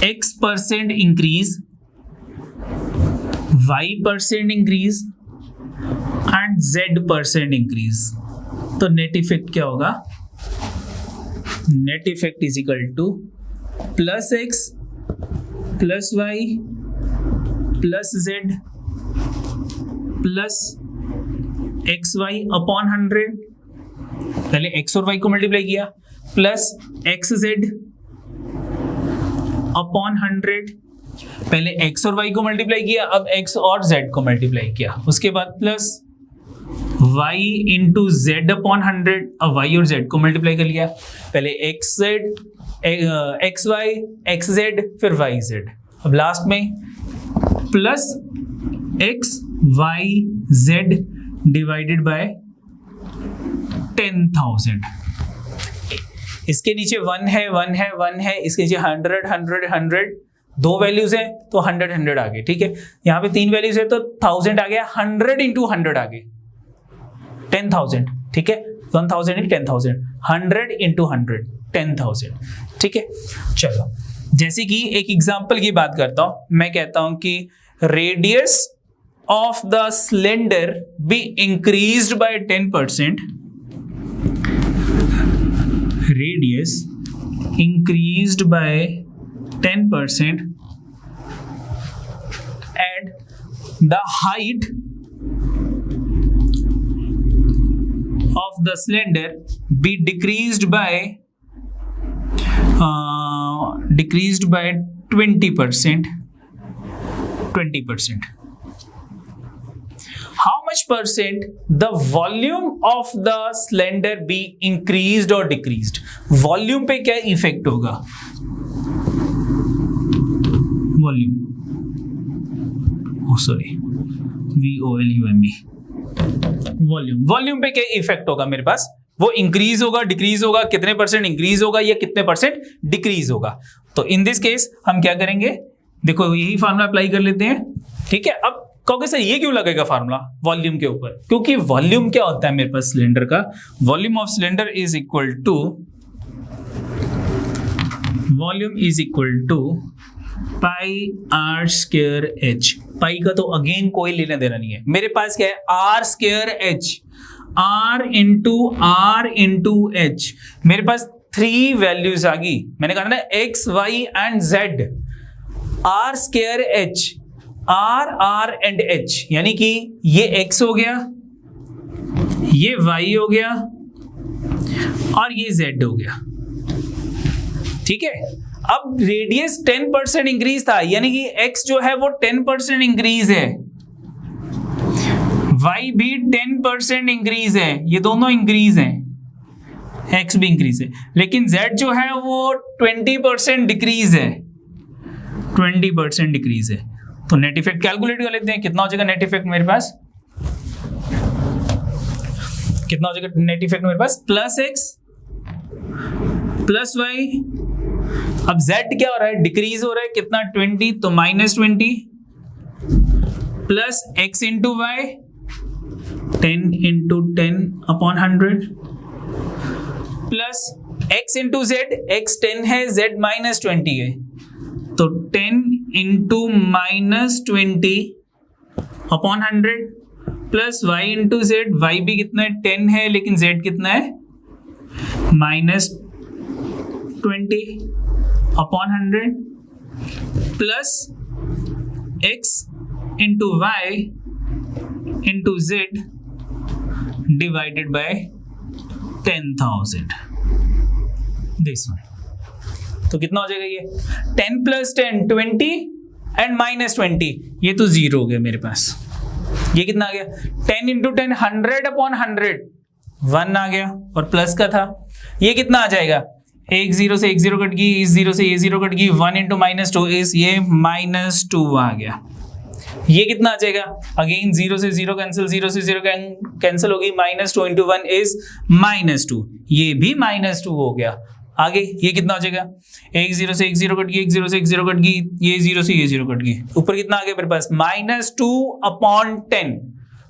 x% increase, y% increase and z% increase, तो नेट इफेक्ट क्या होगा? Net effect is equal two plus x plus y plus z plus xy upon 100, पहले x और y को मल्टीप्लाई किया, प्लस xz अपॉन 100, पहले x और y को मल्टीप्लाई किया, अब x और z को मल्टीप्लाई किया, उसके बाद plus y into z upon 100, अब y और z को मल्टीप्लाई कर लिया, पहले xy xz फिर yz, अब लास्ट में plus x y z divided by 10,000। इसके नीचे 1 है 1 है 1 है, इसके नीचे 100 100 100, दो वैल्यूज हैं तो 100 100 आ गए, ठीक है। यहाँ पे 3 वैल्यूज है तो 1000 आ गया, 100 इंटू 100 आ गए 10,000, ठीक है। 1000 इंटू 10,000, 100 इंटू 100 10,000, ठीक है। चलो, जैसे कि एक एग्जांपल की बात करता हूं, मैं कहता हूं कि radius of the cylinder be increased by 10%, radius increased by 10%, and the height of the cylinder be decreased by 20%. How much percent the volume of the cylinder be increased or decreased? Volume पे क्या इफेक्ट होगा? Volume, VOLUME, वॉल्यूम पे क्या इफेक्ट होगा मेरे पास? वो इंक्रीज होगा, डिक्रीज होगा, कितने परसेंट इंक्रीज होगा या कितने परसेंट डिक्रीज होगा? तो इन दिस केस हम क्या करेंगे, देखो यही फार्मूला अप्लाई कर लेते हैं, ठीक है। अब कहोगे सर ये क्यों लगेगा फार्मूला वॉल्यूम के ऊपर? क्योंकि वॉल्यूम क्या होता है मेरे पास सिलेंडर का, volume of cylinder is equal to pi are square H. Pi का तो अगेन कोई लेना देना नहीं है, मेरे पास क्या है, r square h, r into h. मेरे पास 3 वैल्यूज आ गई, मैंने कहा ना x y and z, r square h, r and h, यानी कि ये x हो गया, ये y हो गया और ये z हो गया, ठीक है। अब रेडियस 10% इंक्रीज था, यानी कि x जो है वो 10% इंक्रीज है, y भी 10% इंक्रीज है, ये दोनों इंक्रीज हैं, x भी इंक्रीज है, लेकिन z जो है वो 20% डिक्रीज है, 20% डिक्रीज है। तो नेट इफेक्ट कैलकुलेट कर लेते हैं, कितना हो जाएगा नेट इफेक्ट मेरे पास, कितना हो जाएगा नेट इफेक्ट मेरे पास, प्लस x प्लस y। अब z क्या हो रहा है, डिक्रीज हो रहा है, कितना 20, तो -20 plus x into y 10 into 10 upon 100 plus x into z, x 10 है, z -20 है, तो 10 into -20 upon 100 plus y into z, y भी कितना है 10 है, लेकिन z कितना है -20 upon 100 plus x into y into z divided by 10,000, this one. तो कितना हो जाएगा ये 10 प्लस 10 20 एंड -20, ये तो 0 हो गया मेरे पास। ये कितना आ गया 10 इंटू 10 100 अपॉन 100, 1 आ गया और प्लस का था, ये कितना आ जाएगा, एक 0 से एक 0 कट गई, इस 0 से ये 0 कट गई, 1 इंटू -2 इस ये -2 आ गया। ये कितना आ जाएगा, अगेन 0 से 0 कैंसिल, 0 से 0 कैंसिल हो गई, -2 इंटू 1 इज -2, ये भी -2 हो गया। आगे ये कितना हो जाएगा, एक 0 से एक 0 कट गई, एक 0 से एक 0 कट गई, ये 0 से ये 0 कट गई, ऊपर कितना आ गया मेरे पास -2 अपॉन 10,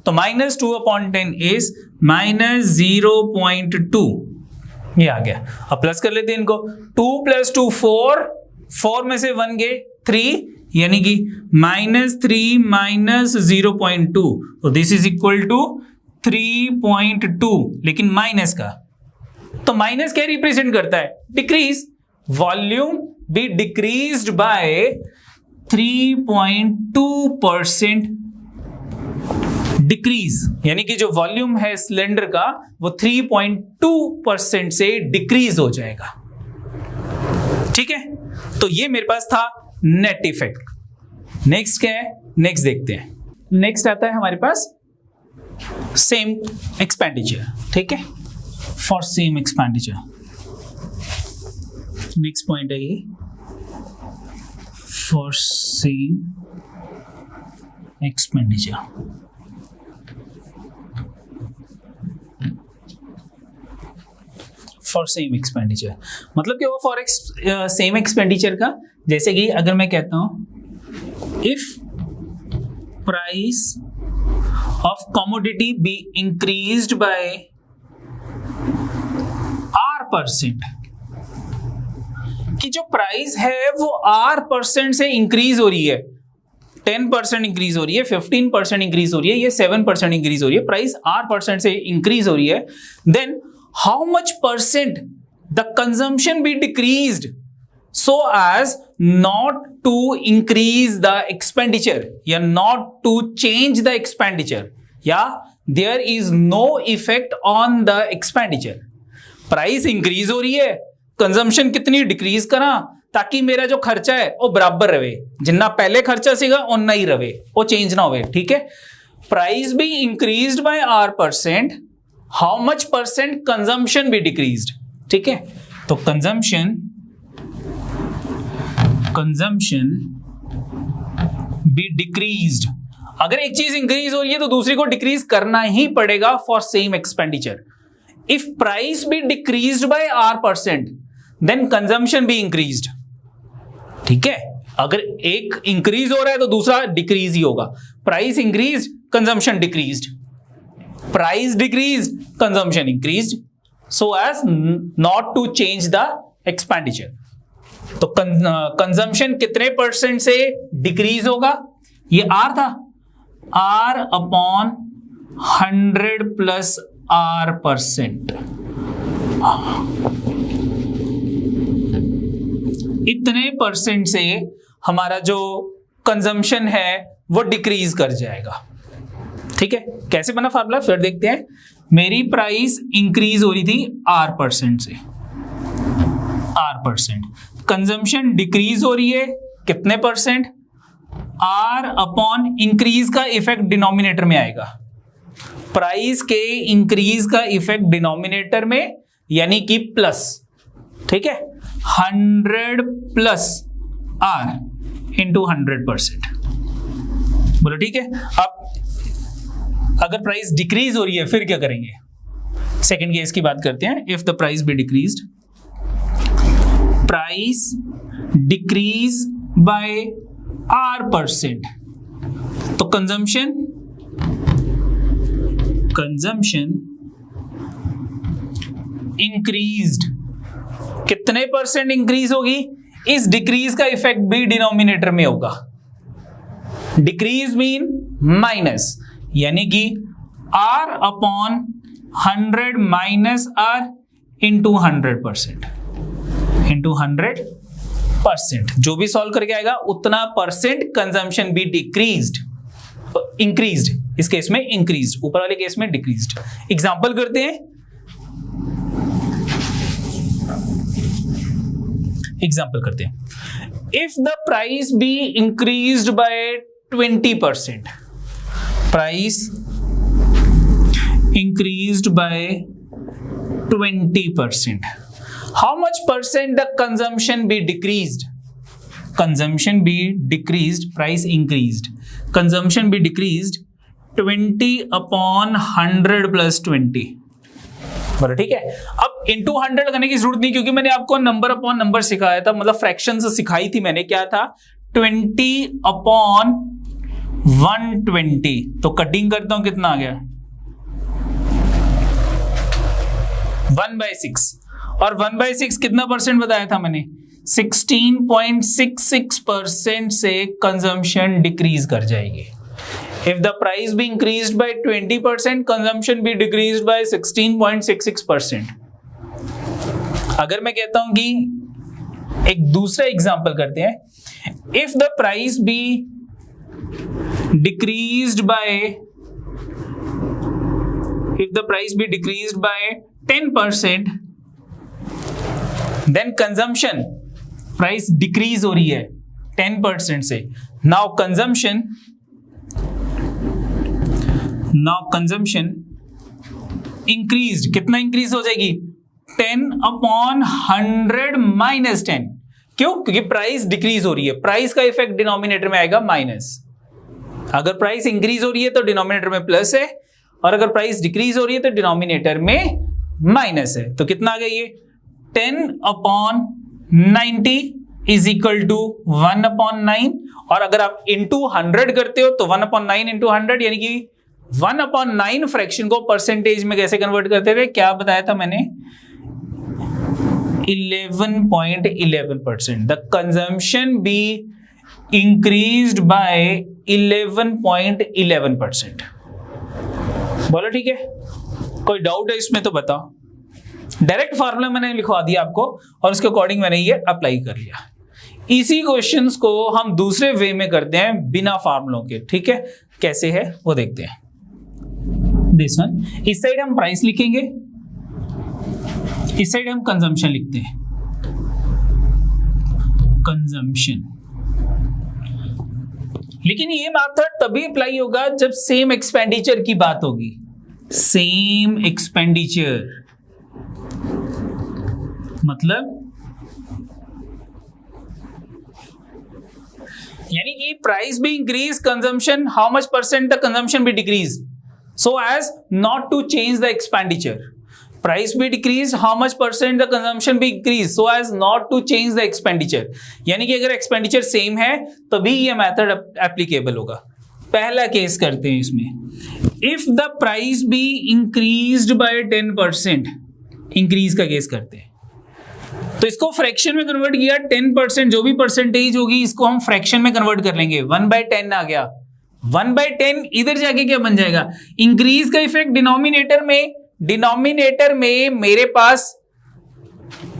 तो -2/10 इज -0.2, ये आ गया। अब प्लस कर लेते हैं इनको, 2 + 2 4, 4 में से 1 गए 3, यानी कि -3 - 0.2, तो दिस इज इक्वल टू 3.2, लेकिन माइनस का, तो माइनस क्या रिप्रेजेंट करता है? Decrease. Volume be decreased by 3.2% decrease, यानी कि जो वॉल्यूम है सिलेंडर का वो 3.2% से डिक्रीज हो जाएगा। ठीक है, तो ये मेरे पास था नेट इफेक्ट। नेक्स्ट क्या है? नेक्स्ट देखते हैं। नेक्स्ट आता है हमारे पास सेम एक्सपेंडिचर। ठीक है, for same expenditure next point है ये, for same expenditure. For same expenditure मतलब कि वो फॉर सेम एक्सपेंडिचर का, जैसे कि अगर मैं कहता हूं if price of commodity B increased bye R%, कि जो प्राइस है वो R% से इंक्रीज हो रही है, 10% इंक्रीज हो रही है, 15% इंक्रीज हो रही है, ये 7% इंक्रीज हो रही है, प्राइस R% से इंक्रीज हो रही है, then how much % the consumption be decreased so as not to increase the expenditure या not to change the expenditure या there is no effect on the expenditure। Price increase हो रही है, कंजम्पशन कितनी डिक्रीज करा ताकि मेरा जो खर्चा है वो बराबर रहे, जितना पहले खर्चा सीगा उतना ही रहे, वो चेंज ना होवे। ठीक है, प्राइस भी इंक्रीज्ड bye R%, how much % consumption भी डिक्रीज्ड। ठीक है, तो कंजम्पशन बी डिक्रीज्ड, अगर एक चीज इंक्रीज हो रही है तो दूसरी को डिक्रीज करना ही पड़ेगा for same expenditure. If price be decreased by R%, then consumption be increased. ठीक है, अगर एक इंक्रीज हो रहा है तो दूसरा डिक्रीज ही होगा। Price increase, consumption decreased, price decrease, consumption increased, so as not to change the expenditure. तो कंजम्पशन कितने % से डिक्रीज होगा? ये R था, R/100 + R%, इतने % से हमारा जो कंजम्पशन है वो डिक्रीज कर जाएगा। ठीक है, कैसे बना फार्मूला फिर देखते हैं। मेरी प्राइस इंक्रीज हो रही थी R% से, R%, कंजम्पशन डिक्रीज हो रही है कितने %? R/ इंक्रीज का इफेक्ट डिनोमिनेटर में आएगा, प्राइस के इंक्रीज का इफेक्ट डिनोमिनेटर में, यानी कि प्लस। ठीक है, 100 + R × 100%। बोलो ठीक है। अब अगर प्राइस डिक्रीज हो रही है फिर क्या करेंगे? सेकेंड केस की बात करते हैं। If the price be decreased, price decrease by R%, तो कंजम्पशन इंक्रीज्ड, कितने % इंक्रीज होगी? इस डिक्रीज का इफेक्ट भी डिनोमिनेटर में होगा। डिक्रीज मीन माइनस, यानी कि R/100 - R × 100%, into 100%, जो भी सॉल्व करके आएगा उतना % कंजम्पशन भी डिक्रीज्ड, इंक्रीज्ड, इस केस में इंक्रीज्ड, ऊपर वाले केस में डिक्रीज्ड। एग्जांपल करते हैं। If the price be increased bye 20%, price increased by 20%, how much % the consumption be decreased? Consumption be decreased, price increased, consumption be decreased 20/100 + 20। बोलो ठीक है। अब इंटू 100 करने की जरूरत नहीं, क्योंकि मैंने आपको नंबर अपॉन नंबर सिखाया था, मतलब फ्रैक्शन से सिखाई थी मैंने। क्या था? 20/100 120, तो कटिंग करता हूं कितना आ गया 1/6, और 1/6 कितना परसेंट बताया था मैंने 16.66% से कंजम्पशन डिक्रीज कर जाएगी। If the price be increased by 20%, consumption be decreased by 16.66%. अगर मैं कहता हूं कि एक दूसरा एग्जांपल करते हैं, if the price be decreased by 10%, then consumption price decrease हो रही है 10% से। Now consumption increased, कितना इंक्रीज हो जाएगी 10/100 - 10। क्यों? क्योंकि प्राइस डिक्रीज हो रही है, प्राइस का इफेक्ट डिनोमिनेटर में आएगा माइनस। अगर प्राइस इंक्रीज हो रही है तो डिनोमिनेटर में प्लस है, और अगर प्राइस डिक्रीज हो रही है तो डिनोमिनेटर में माइनस है। तो कितना आ गया ये 10/90 इज इक्वल टू 1/9, और अगर आप इंटू 100 करते हो तो 1/9 इंटू 100, यानी कि 1/9 फ्रैक्शन को परसेंटेज में कैसे कन्वर्ट करते थे, क्या बताया था मैंने 11.11%। द कंजम्पशन बी इंक्रीज्ड बाय 11.11%। बोलो ठीक है, कोई डाउट है इसमें तो बताओ। डायरेक्ट फार्मूला मैंने लिखवा दिया आपको, और उसके अकॉर्डिंग मैंने ये अप्लाई कर लिया। इसी क्वेश्चंस को हम दूसरे वे में करते हैं बिना फार्मूलों के, ठीक है, कैसे है वो देखते हैं। दिस वन, इस साइड हम प्राइस लिखेंगे, इस साइड हम कंजम्पशन लिखते हैं, कंजम्पशन। लेकिन ये मेथड तभी अप्लाई होगा जब सेम एक्सपेंडिचर की बात होगी, सेम एक्सपेंडिचर, मतलब यानी कि प्राइस भी increase, consumption how much percent the consumption भी decrease, so as not to change the expenditure. Price be decrease, how much percent the consumption be increase, so as not to change the expenditure. यानी कि अगर expenditure same है तभी ये method applicable होगा। पहला केस करते हैं इसमें, if the price be increased by 10%, increase का केस करते हैं, तो इसको फ्रैक्शन में कन्वर्ट किया, 10% जो भी परसेंटेज होगी इसको हम फ्रैक्शन में कन्वर्ट कर लेंगे, 1/10 आ गया। 1/10 इधर जाके क्या बन जाएगा, इंक्रीज का इफेक्ट डिनोमिनेटर में, डिनोमिनेटर में मेरे पास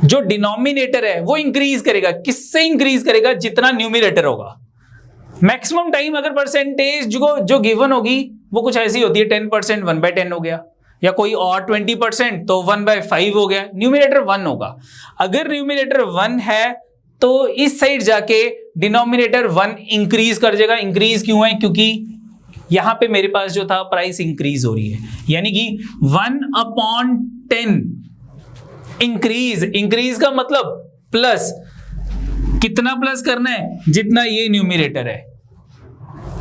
जो डिनोमिनेटर है वो इंक्रीज करेगा, किससे इंक्रीज करेगा, जितना न्यूमिनेटर होगा। मैक्सिमम टाइम अगर परसेंटेज जो गिवन होगी वो कुछ ऐसी होती है, 10% 1/10 हो गया, या कोई और 20% तो 1/5 हो गया, न्यूमिनेटर 1 होगा। अगर न्यूमिनेटर 1 है तो इस साइड जाके डिनोमिनेटर 1 इंक्रीज कर जाएगा। इंक्रीज क्यों है, क्योंकि यहां पे मेरे पास जो था प्राइस इंक्रीज हो रही है, यानी कि 1/10 इंक्रीज। इंक्रीज का मतलब प्लस, कितना प्लस करना है, जितना ये न्यूमिनेटर है,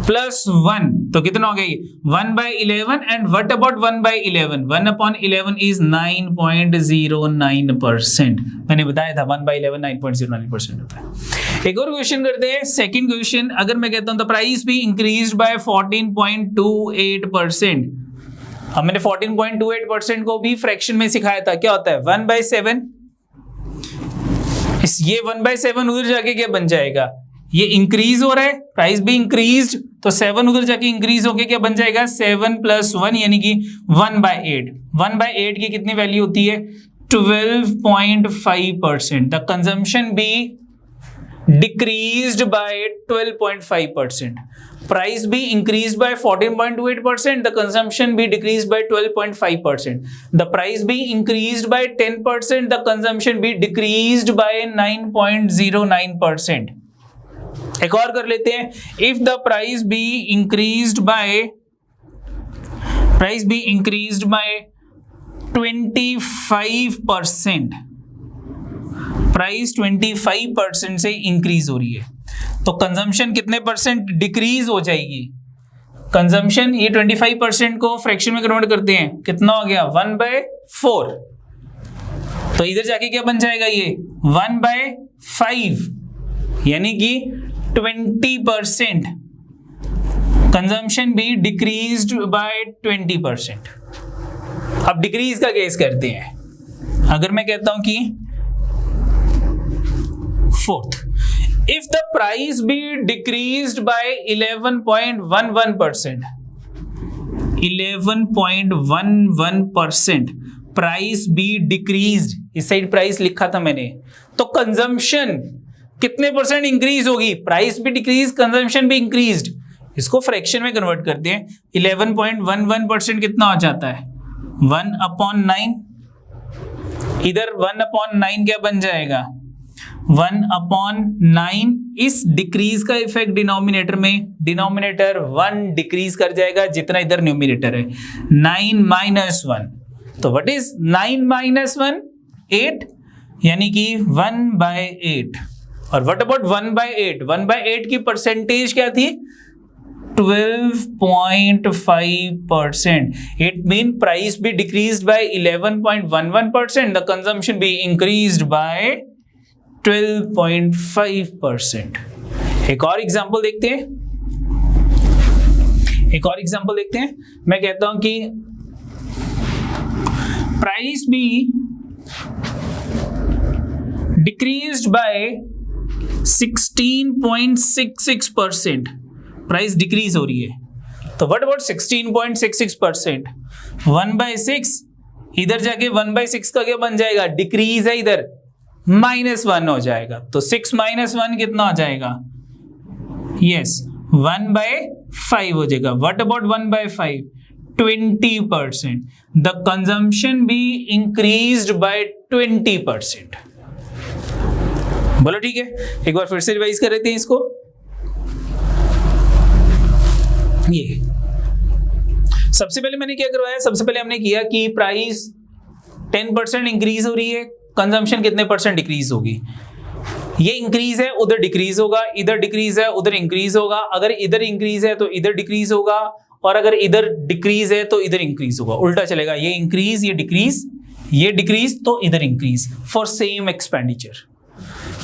+1, तो कितना हो गया ये 1/11, एंड व्हाट अबाउट 1/11, 1/11 इज 9.09%। मैंने बताया था 1/11 9.09% होता है। एक और क्वेश्चन करते हैं, सेकंड क्वेश्चन। अगर मैं कहता हूं द प्राइस भी इंक्रीज्ड बाय 14.28%। अब मैंने 14.28% को भी फ्रैक्शन में सिखाया था, क्या होता है 1/7। ये 1/7 उधर जाके क्या बन जाएगा, ये इंक्रीज हो रहा है, प्राइस भी इंक्रीज्ड, तो 7 उधर जाके इंक्रीज होके क्या बन जाएगा 7 + 1, यानी कि 1/8। 1/8 की कितनी वैल्यू होती है 12.5%। द कंजम्पशन भी डिक्रीज्ड बाय 12.5%। प्राइस भी इंक्रीज्ड बाय 14.28%, द कंजम्पशन भी डिक्रीज्ड बाय 12.5%। द प्राइस भी इंक्रीज्ड बाय 10%, द कंजम्पशन भी डिक्रीज्ड बाय 9.09%। एक और कर लेते हैं, if the price be increased by 25%, price 25% से इंक्रीज हो रही है, तो कंजम्पशन कितने परसेंट डिक्रीज हो जाएगी। कंजम्पशन ये 25% को फ्रैक्शन में कन्वर्ट करते हैं, कितना हो गया 1/4, तो इधर जाके क्या बन जाएगा ये 1/5, यानी कि 20%। कंजम्पशन भी डिक्रीज्ड बाय 20%। अब डिक्रीज का केस करते हैं। अगर मैं कहता हूं कि fourth, if the price be decreased by 11.11%, 11.11% price be decreased, इस साइड प्राइस लिखा था मैंने, तो कंजम्पशन कितने परसेंट इंक्रीज होगी? प्राइस भी डिक्रीज, कंजम्पशन भी इंक्रीज्ड। इसको फ्रैक्शन में कन्वर्ट करते हैं। 11.11% कितना हो जाता है? 1/9। इधर 1/9 क्या बन जाएगा? 1/9। इस डिक्रीज का इफेक्ट डिनोमिनेटर में, डिनोमिनेटर 1 डिक्रीज कर जाएगा जितना इधर न्यूमिनेटर है। 9 - 1, तो व्हाट इज 9 - 1? 8, यानी कि 1/8। और व्हाट अबाउट 1/8? 1/8 की परसेंटेज क्या थी? 12.5%. It means price be decreased by 11.11%. The consumption be increased by 12.5%. एक और एग्जांपल देखते हैं। मैं कहता हूं कि प्राइस भी decreased by 16.66%। प्राइस डिक्रीज हो रही है, तो व्हाट अबाउट 16.66%? 1/6, इधर जाके 1/6 का क्या बन जाएगा? डिक्रीज है, इधर -1 हो जाएगा, तो 6 - 1 कितना हो जाएगा? यस, 1/5 हो जाएगा। What about 1/5? 20%। द कंजम्पशन भी इंक्रीज्ड बाय 20%। बोलो ठीक है। एक बार फिर से रिवाइज कर लेते हैं इसको। ये सबसे पहले मैंने क्या करवाया? सबसे पहले हमने किया कि प्राइस 10% इंक्रीज हो रही है, कंजम्पशन कितने परसेंट डिक्रीज होगी? ये इंक्रीज है, उधर डिक्रीज होगा, इधर डिक्रीज है, उधर इंक्रीज होगा। अगर इधर इंक्रीज है तो इधर डिक्रीज होगा, और अगर इधर डिक्रीज है तो इधर इंक्रीज होगा। उल्टा चलेगा, ये इंक्रीज, ये डिक्रीज, ये डिक्रीज तो इधर इंक्रीज, फॉर सेम एक्सपेंडिचर।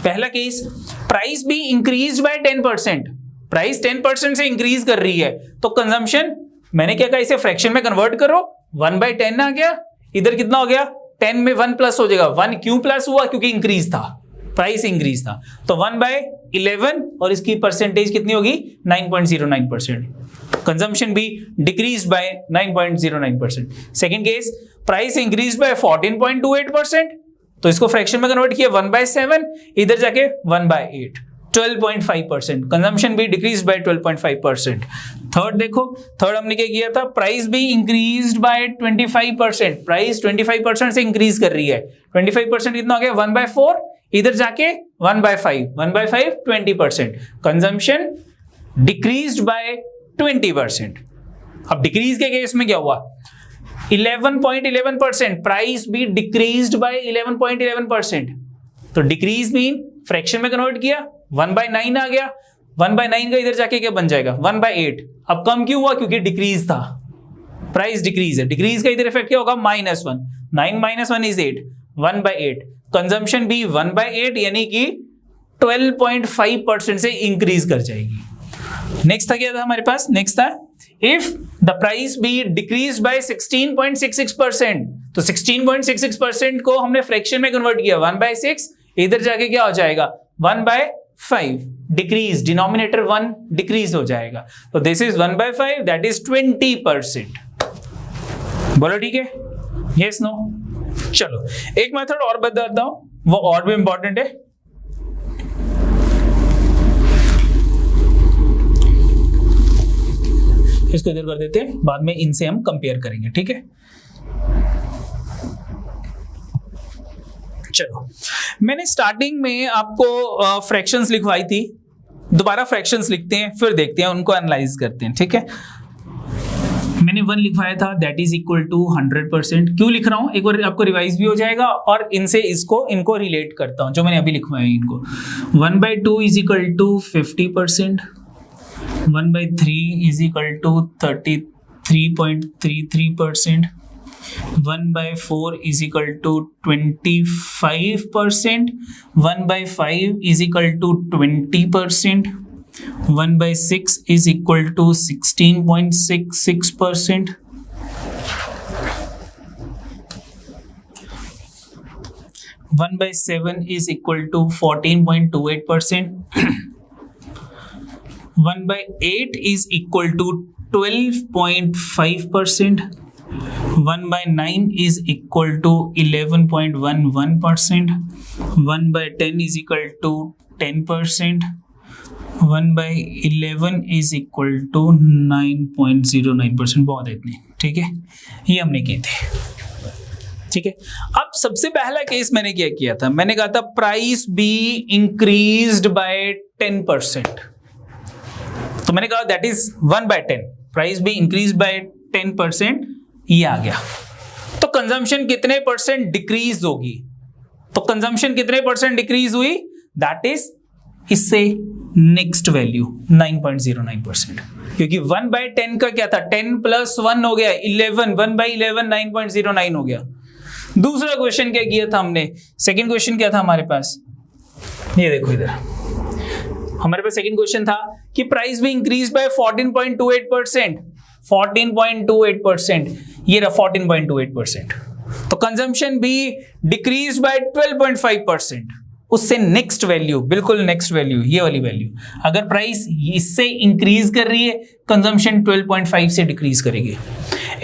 पहला केस, प्राइस भी इंक्रीज बाय 10%। प्राइस 10% से इंक्रीज कर रही है, तो कंजम्पशन, मैंने क्या कहा, इसे फ्रैक्शन में कन्वर्ट करो। 1/10 आ गया, इधर कितना हो गया? 10 में 1 प्लस हो जाएगा। 1 क्यों प्लस हुआ? क्योंकि इंक्रीज था, प्राइस इंक्रीज था, तो 1/11, और इसकी परसेंटेज कितनी होगी? 9.09%। कंजम्पशन भी decrease by 9.09%। Second case, price increase by 14.28%, तो इसको फ्रैक्शन में कन्वर्ट किया 1/7, इधर जाके 1/8, 12.5%। कंजम्पशन भी डिक्रीज बाय 12.5%। थर्ड देखो, थर्ड हमने क्या किया था? प्राइस भी इंक्रीज बाय 25%। प्राइस 25% से इंक्रीज कर रही है, 25% कितना हो गया? 1/4, इधर जाके 1/5, 1/5 20%। Consumption decrease by 20%। अब डिक्रीज के केस में क्या हुआ? 11.11%, प्राइस भी डिक्रीज्ड बाय 11.11%। तो डिक्रीज मीन फ्रैक्शन में कन्वर्ट किया, 1/9 आ गया। 1/9 का इधर जाके क्या बन जाएगा? 1/8। अब कम क्यों हुआ? क्योंकि डिक्रीज था, प्राइस डिक्रीज है। डिक्रीज का इधर इफेक्ट क्या होगा? -1। 9 - 1 इज 8, 1/8। कंजम्पशन भी 1/8, यानी कि 12.5% से इंक्रीज कर जाएगी। नेक्स्ट था क्या था हमारे पास? नेक्स्ट था, if the price be decrease by 16.66%, तो 16.66% को हमने फ्रैक्शन में कन्वर्ट किया, 1/6, इधर जाके क्या हो जाएगा? 1/5 डिक्रीज, डिनोमिनेटर 1 डिक्रीज हो जाएगा, तो दिस इज 1/5, दैट इज 20%। बोलो ठीक है, यस नो? चलो एक मेथड और बताता हूं, वो और भी इंपॉर्टेंट है। इसको इधर कर देते हैं, बाद में इनसे हम कंपेयर करेंगे, ठीक है? चलो, मैंने स्टार्टिंग में आपको फ्रैक्शंस लिखवाई थी, दोबारा फ्रैक्शंस लिखते हैं, फिर देखते हैं, उनको एनालाइज करते हैं, ठीक है? मैंने 1 लिखवाया था, दैट इज इक्वल टू 100%। क्यों लिख रहा हूं? एक बार आपको रिवाइज भी हो जाएगा, और इनसे इनको रिलेट करता हूं जो मैंने अभी लिखवाया इनको। 1/2 is equal to 50%, 1/3 is equal to 33.33%, 1/4 is equal to 25%, 1/5 is equal to 20%, 1/6 is equal to 16.66%. 1/7 is equal to 14.28%. 1/8 is equal to 12.5%. 1/9 is equal to 11.11%. 1/10 is equal to 10%. 1/11 is equal to 9.09%. बहुत है इतने, ठीक है, ये हमने किए थे, ठीक है। अब सबसे पहला केस मैंने क्या किया था, मैंने कहा था प्राइस बी इंक्रीज्ड बाय 10%, तो मैंने कहा that is 1/10, price be increased by 10%, ये आ गया। तो कंजम्पशन कितने परसेंट डिक्रीज होगी, तो कंजम्पशन कितने परसेंट डिक्रीज हुई, दैट इज इससे नेक्स्ट वैल्यू 9.09%, क्योंकि 1/10 का क्या था, 10 + 1 हो गया 11, 1/11 9.09 हो गया। दूसरा क्वेश्चन क्या किया था हमने, सेकंड क्वेश्चन क्या था हमारे पास, ये देखो इधर हमारे पास सेकंड क्वेश्चन था कि प्राइस भी इंक्रीज बाय 14.28%, 14.28%, ये रहा 14.28%, तो कंजम्पशन भी डिक्रीज बाय 12.5%, उससे नेक्स्ट वैल्यू, बिल्कुल नेक्स्ट वैल्यू, ये वाली वैल्यू, अगर प्राइस इससे इंक्रीज कर रही है, कंजम्पशन 12.5 से डिक्रीज करेगी।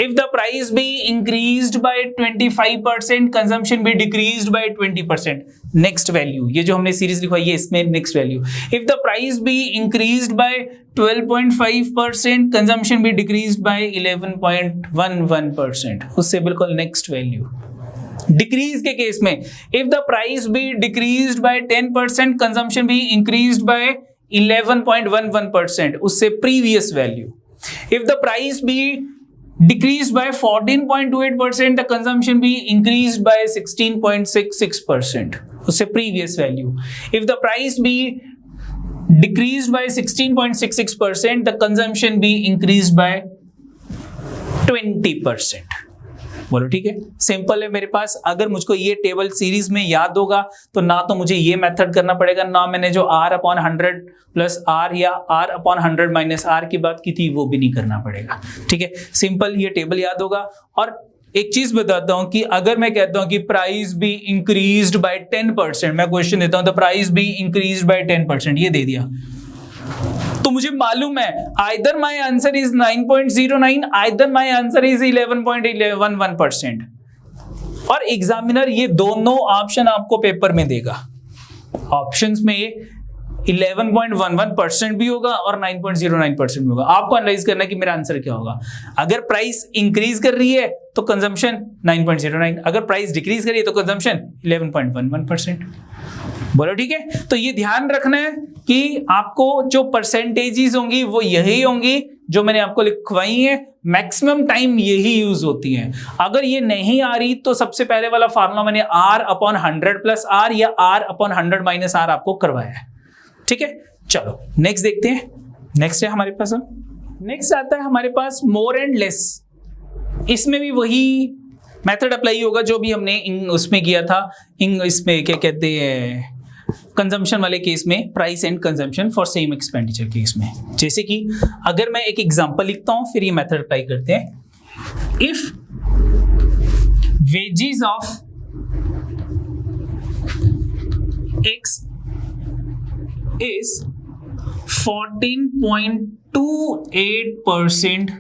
If the price be increased by 25%, consumption भी डिक्रीज्ड बाय 20%, नेक्स्ट वैल्यू, ये जो हमने सीरीज लिखवाई है इसमें next value. If the price be increased by 12.5%, consumption भी डिक्रीज्ड बाय 11.11%, उससे बिल्कुल नेक्स्ट वैल्यू। डिक्रीज के केस में, if the price be decreased बाय 10%, कंजम्पशन भी इंक्रीज्ड बाय 11.11%, उससे प्रीवियस वैल्यू। इफ द प्राइस बी decreased by 14.28%, the consumption be increased by 16.66%, उससे previous value. If the price be decreased by 16.66%, the consumption be increased by 20%. बोलो ठीक है, सिंपल है मेरे पास। अगर मुझको ये टेबल सीरीज में याद होगा तो ना तो मुझे ये मेथड करना पड़ेगा, ना मैंने जो R/100 + R या R/100 - R की बात की थी वो भी नहीं करना पड़ेगा, ठीक है, सिंपल ये टेबल याद होगा। और एक चीज बताता हूं कि अगर मैं कहता हूं कि प्राइस भी इंक्रीज्ड बाय 10%, मैं क्वेश्चन देता हूं द प्राइस भी इंक्रीज्ड बाय 10%, ये दे दिया, तो मुझे मालूम है either my answer is 9.09, either my answer is 11.11%, और एग्जामिनर ये दोनों ऑप्शन आपको पेपर में देगा। ऑप्शंस में 11.11% भी होगा और 9.09% भी होगा। आपको एनालाइज करना है कि मेरा आंसर क्या होगा। अगर प्राइस इंक्रीज कर रही है तो कंजम्पशन 9.09, अगर प्राइस डिक्रीज कर रही है तो कंजम्पशन 11.11%। बोलो ठीक है, तो ये ध्यान रखना है कि आपको जो परसेंटेजेस होंगी वो यही होंगी जो मैंने आपको लिखवाई है, मैक्सिमम टाइम यही यूज होती हैं। अगर ये नहीं आ रही तो सबसे पहले वाला फार्मूला मैंने R/100 + R या R/100 - R आपको करवाया है, ठीक है। चलो नेक्स्ट देखते हैं, नेक्स्ट है हमारे पास, नेक्स्ट आता है हमारे पास मोर एंड लेस। इसमें भी वही मेथड अप्लाई होगा जो भी हमने उसमें किया था, इसमें क्या कहते हैं कंजम्पशन वाले केस में, price and consumption for same expenditure case में। जैसे कि अगर मैं एक एग्जांपल लिखता हूं फिर ये मेथड अप्लाई करते हैं। If wages of x is 14.28%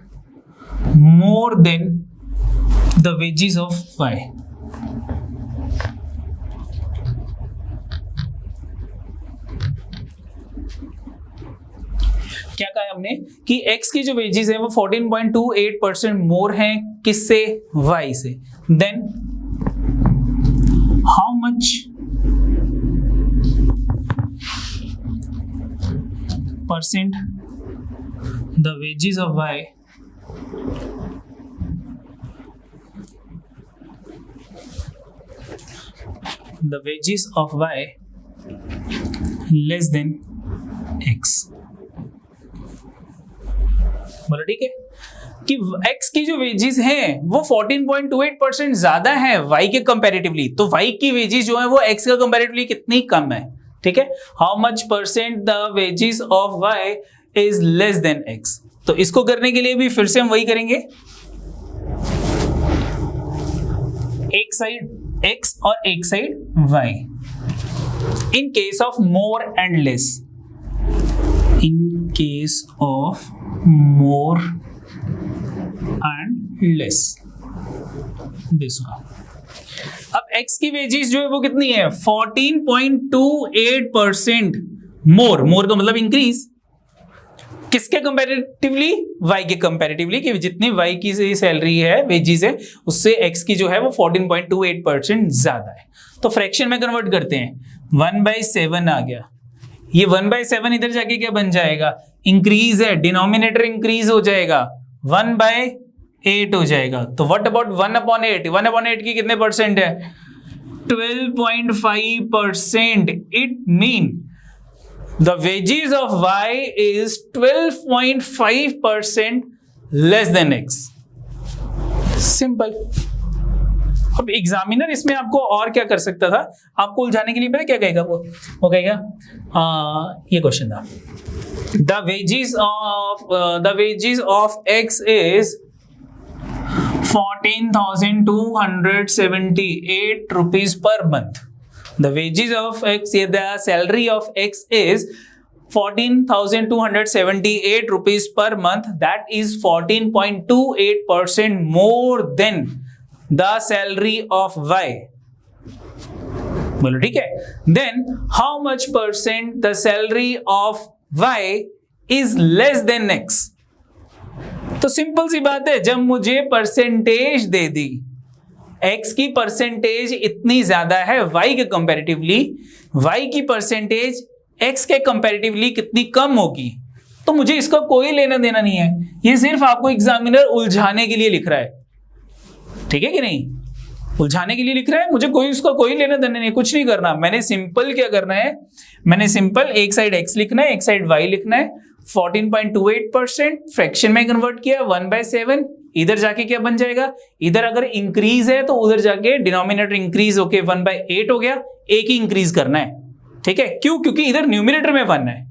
more than the wages of Y. क्या कहा हमने कि X की जो वेजेस है वो 14.28% मोर हैं किससे, Y से। Then how much percent the wages of Y less than X। बोलो ठीक है कि X की जो वेजेस हैं वो 14.28% ज्यादा है Y के कंपैरेटिवली, तो Y की वेजेस जो है वो X के कंपैरेटिवली कितनी कम है, ठीक है, how much percent the wages of y is less than x. तो इसको करने के लिए भी फिर से हम वही करेंगे, एक साइड एक्स और एक side y. In case of more and less, in case of more and less, this one. अब x की वेजेस जो है वो कितनी है, 14.28%। मोर का मतलब इंक्रीज, किसके कंपैरेटिवली, y के कंपैरेटिवली, कि जितनी y की सैलरी है, वेजेस है, उससे x की जो है वो 14.28% ज्यादा है। तो फ्रैक्शन में कन्वर्ट करते हैं, 1/7 आ गया, ये 1/7 इधर जाके क्या बन जाएगा, इंक्रीज है, डिनोमिनेटर इंक्रीज हो जाएगा, 1/8 हो जाएगा। तो व्हाट अबाउट 1/8, 1/8 की कितने परसेंट है, 12.5%। It mean the wages of y is 12.5% less than x। Simple. अब एग्जामिनर इसमें आपको और क्या कर सकता था, आपको उलझाने के लिए पता क्या कहेगा, वो कहेगा ये क्वेश्चन था, the wages of x is 14,278 rupees per month। The wages of x, the salary of x is 14,278 rupees per month. That is 14.28% more than the salary of y। बोलो ठीक है। Then how much percent the salary of y is less than x? तो सिंपल सी बात है, जब मुझे परसेंटेज दे दी, x की परसेंटेज इतनी ज्यादा है y के कंपैरेटिवली, y की परसेंटेज x के कंपैरेटिवली कितनी कम होगी, तो मुझे इसका कोई लेना देना नहीं है। ये सिर्फ आपको एग्जामिनर उलझाने के लिए लिख रहा है, ठीक है कि नहीं, उलझाने के लिए लिख रहा है, मुझे कोई उसका कोई लेना देना नहीं है, कुछ नहीं करना। मैंने सिंपल क्या करना है, मैंने सिंपल एक साइड x लिखना है, एक साइड y लिखना है, 14.28% फ्रैक्शन में कन्वर्ट किया, 1/7, इधर जाके क्या बन जाएगा, इधर अगर इंक्रीज है तो उधर जाके डिनोमिनेटर इंक्रीज होके 1/8 हो गया, एक ही इंक्रीज करना है, ठीक है, क्यों, क्योंकि इधर न्यूमिनेटर में 1 है,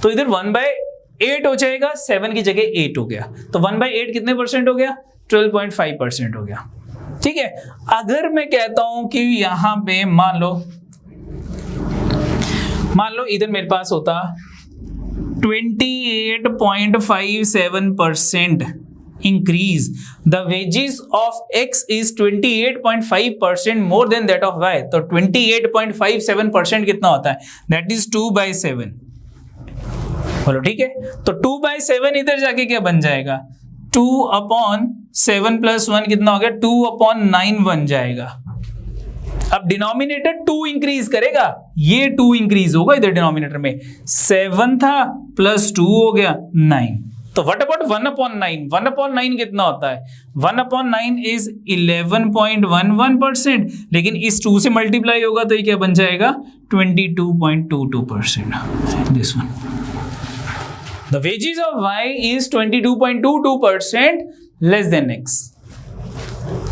तो इधर 1/8 हो जाएगा, 7 की जगह 8 हो गया, तो 1/8 कितने परसेंट हो गया, 12.5% हो गया, ठीक है। अगर मैं कहता हूं कि यहां पे मान लो इधर मेरे पास होता 28.57% increase, the wages of x is 28.5% more than that of y। तो 28.57% कितना होता है, that is 2/7। बोलो ठीक है, तो 2/7 इधर जाके क्या बन जाएगा, 2/7 + 1 कितना हो गया, 2/9 बन जाएगा। अब डिनोमिनेटर 2 इंक्रीज करेगा, ये 2 इंक्रीज होगा इधर डिनोमिनेटर में, 7 था +2 हो गया 9। तो व्हाट अबाउट 1/9, 1/9 कितना होता है, 1/9 इज 11.11%, लेकिन इस 2 से मल्टीप्लाई होगा तो ये क्या बन जाएगा, 22.22%। This one, the wages of y is 22.22% less than x,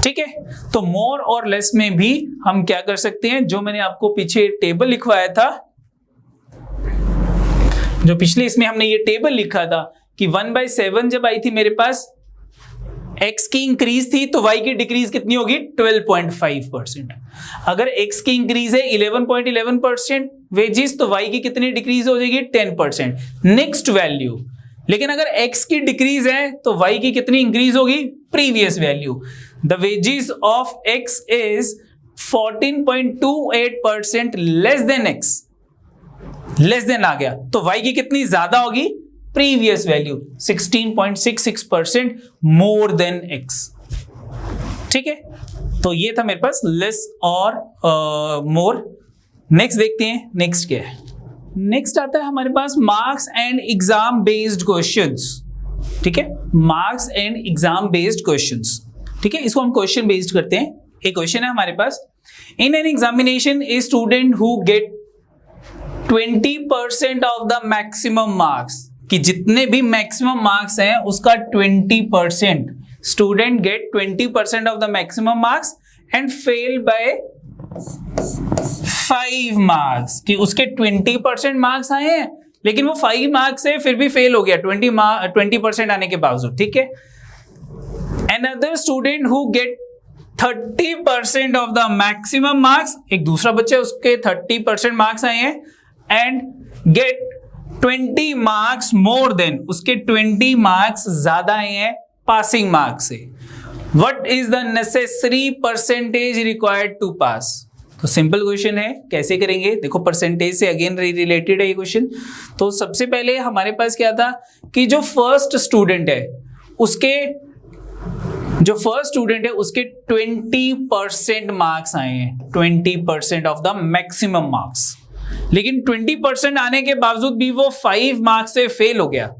ठीक है। तो मोर और लेस में भी हम क्या कर सकते हैं, जो मैंने आपको पीछे टेबल लिखवाया था, जो पिछले इसमें हमने ये टेबल लिखा था कि 1/7 जब आई थी मेरे पास, x की इंक्रीज थी तो y की डिक्रीज कितनी होगी, 12.5%। अगर x की इंक्रीज है 11.11% वेजेस, तो y की कितनी डिक्रीज हो जाएगी, 10%, नेक्स्ट वैल्यू। लेकिन अगर x की डिक्रीज है तो y की कितनी इंक्रीज होगी, previous value. The wages of x is 14.28% less than x, less than आ गया, तो y की कितनी ज्यादा होगी, previous value 16.66% more than x, ठीक है। तो ये था मेरे पास लेस और मोर। नेक्स्ट देखते हैं, नेक्स्ट क्या है, नेक्स्ट आता है हमारे पास marks and exam based questions, ठीक है, marks and exam based questions, ठीक है। इसको हम क्वेश्चन बेस्ड करते हैं। एक क्वेश्चन है हमारे पास, in an examination a student who get 20% of the maximum marks, कि जितने भी मैक्सिमम मार्क्स हैं उसका 20%, student get 20% of the maximum marks and fail 5 marks कि उसके 20% मार्क्स आए हैं, लेकिन वो 5 मार्क्स से फिर भी फेल हो गया 20% आने के बावजूद, ठीक है। Another student who get 30% of the maximum marks, एक दूसरा बच्चा उसके 30% मार्क्स आए हैं and get 20 marks more then, उसके 20 मार्क्स ज्यादा आए हैं पासिंग मार्क्स से। What is the necessary percentage required to pass? तो सिंपल क्वेश्चन है, कैसे करेंगे देखो, परसेंटेज से अगेन रिलेटेड है ये क्वेश्चन। तो सबसे पहले हमारे पास क्या था कि जो फर्स्ट स्टूडेंट है उसके 20% मार्क्स आए हैं, 20% ऑफ द मैक्सिमम मार्क्स, लेकिन 20% आने के बावजूद भी वो 5 मार्क्स से फेल हो गया।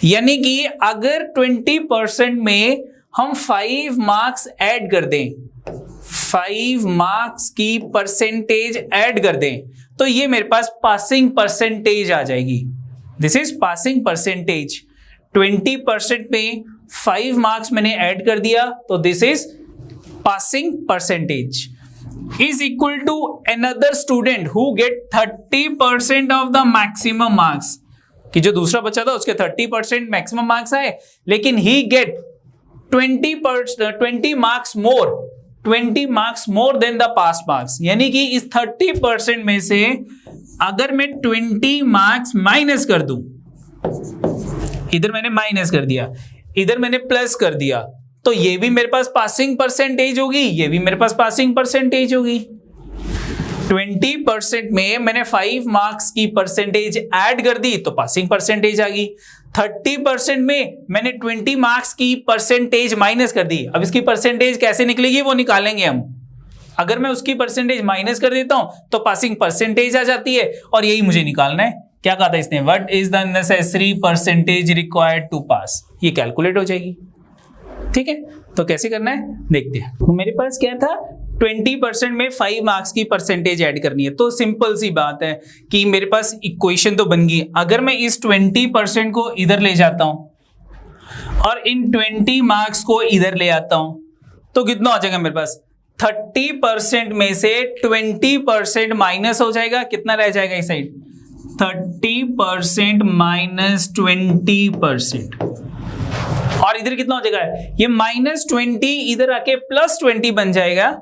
यानी कि अगर 20% में हम 5 मार्क्स ऐड कर दें, 5 मार्क्स की परसेंटेज ऐड कर दें, तो ये मेरे पास पासिंग परसेंटेज आ जाएगी। This is passing percentage. 20% में 5 मार्क्स मैंने ऐड कर दिया, तो this is passing percentage is equal to another student who get 30% of the maximum marks, कि जो दूसरा बच्चा था उसके 30% मैक्सिमम मार्क्स आए, लेकिन he get 20 marks more than the pass marks. यानी कि इस 30% में से अगर मैं 20 मार्क्स माइनस कर दूं, इधर मैंने माइनस कर दिया, इधर मैंने प्लस कर दिया, तो ये भी मेरे पास पासिंग परसेंटेज होगी, ये भी मेरे पास पासिंग परसेंटेज होगी। 20% में मैंने 5 मार्क्स की परसेंटेज ऐड कर दी तो पासिंग परसेंटेज आ गई। 30% में मैंने 20 मार्क्स की परसेंटेज माइनस कर दी। अब इसकी परसेंटेज कैसे निकलेगी वो निकालेंगे हम। अगर मैं उसकी परसेंटेज माइनस कर देता हूं तो पासिंग परसेंटेज आ जाती है, और यही मुझे निकालना है। क्या कहा था इसने, what is the necessary percentage required to pass, ये कैलकुलेट हो जाएगी। ठीक है, तो कैसे करना है देखते हैं। तो मेरे पास क्या था, 20% में 5 मार्क्स की परसेंटेज ऐड करनी है। तो सिंपल सी बात है कि मेरे पास इक्वेशन तो बन गई। अगर मैं इस 20% को इधर ले जाता हूं और इन 20 मार्क्स को इधर ले आता हूं, तो कितना हो जाएगा मेरे पास, 30% में से 20% माइनस हो जाएगा, कितना रह जाएगा इस साइड, 30% माइनस 20%, और इधर कितना हो जाएगा, ये -20 इधर आके +20 बन जाएगा,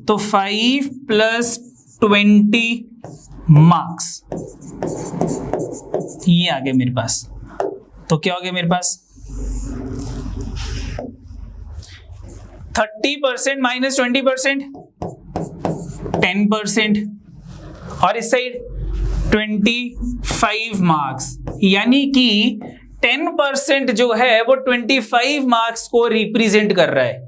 तो 5 + 20 मार्क्स ये आ गए मेरे पास। तो क्या हो गया मेरे पास, 30% माइनस 20% 10%, और इस साइड 25 मार्क्स, यानी कि 10% जो है वो 25 मार्क्स को रिप्रेजेंट कर रहा है।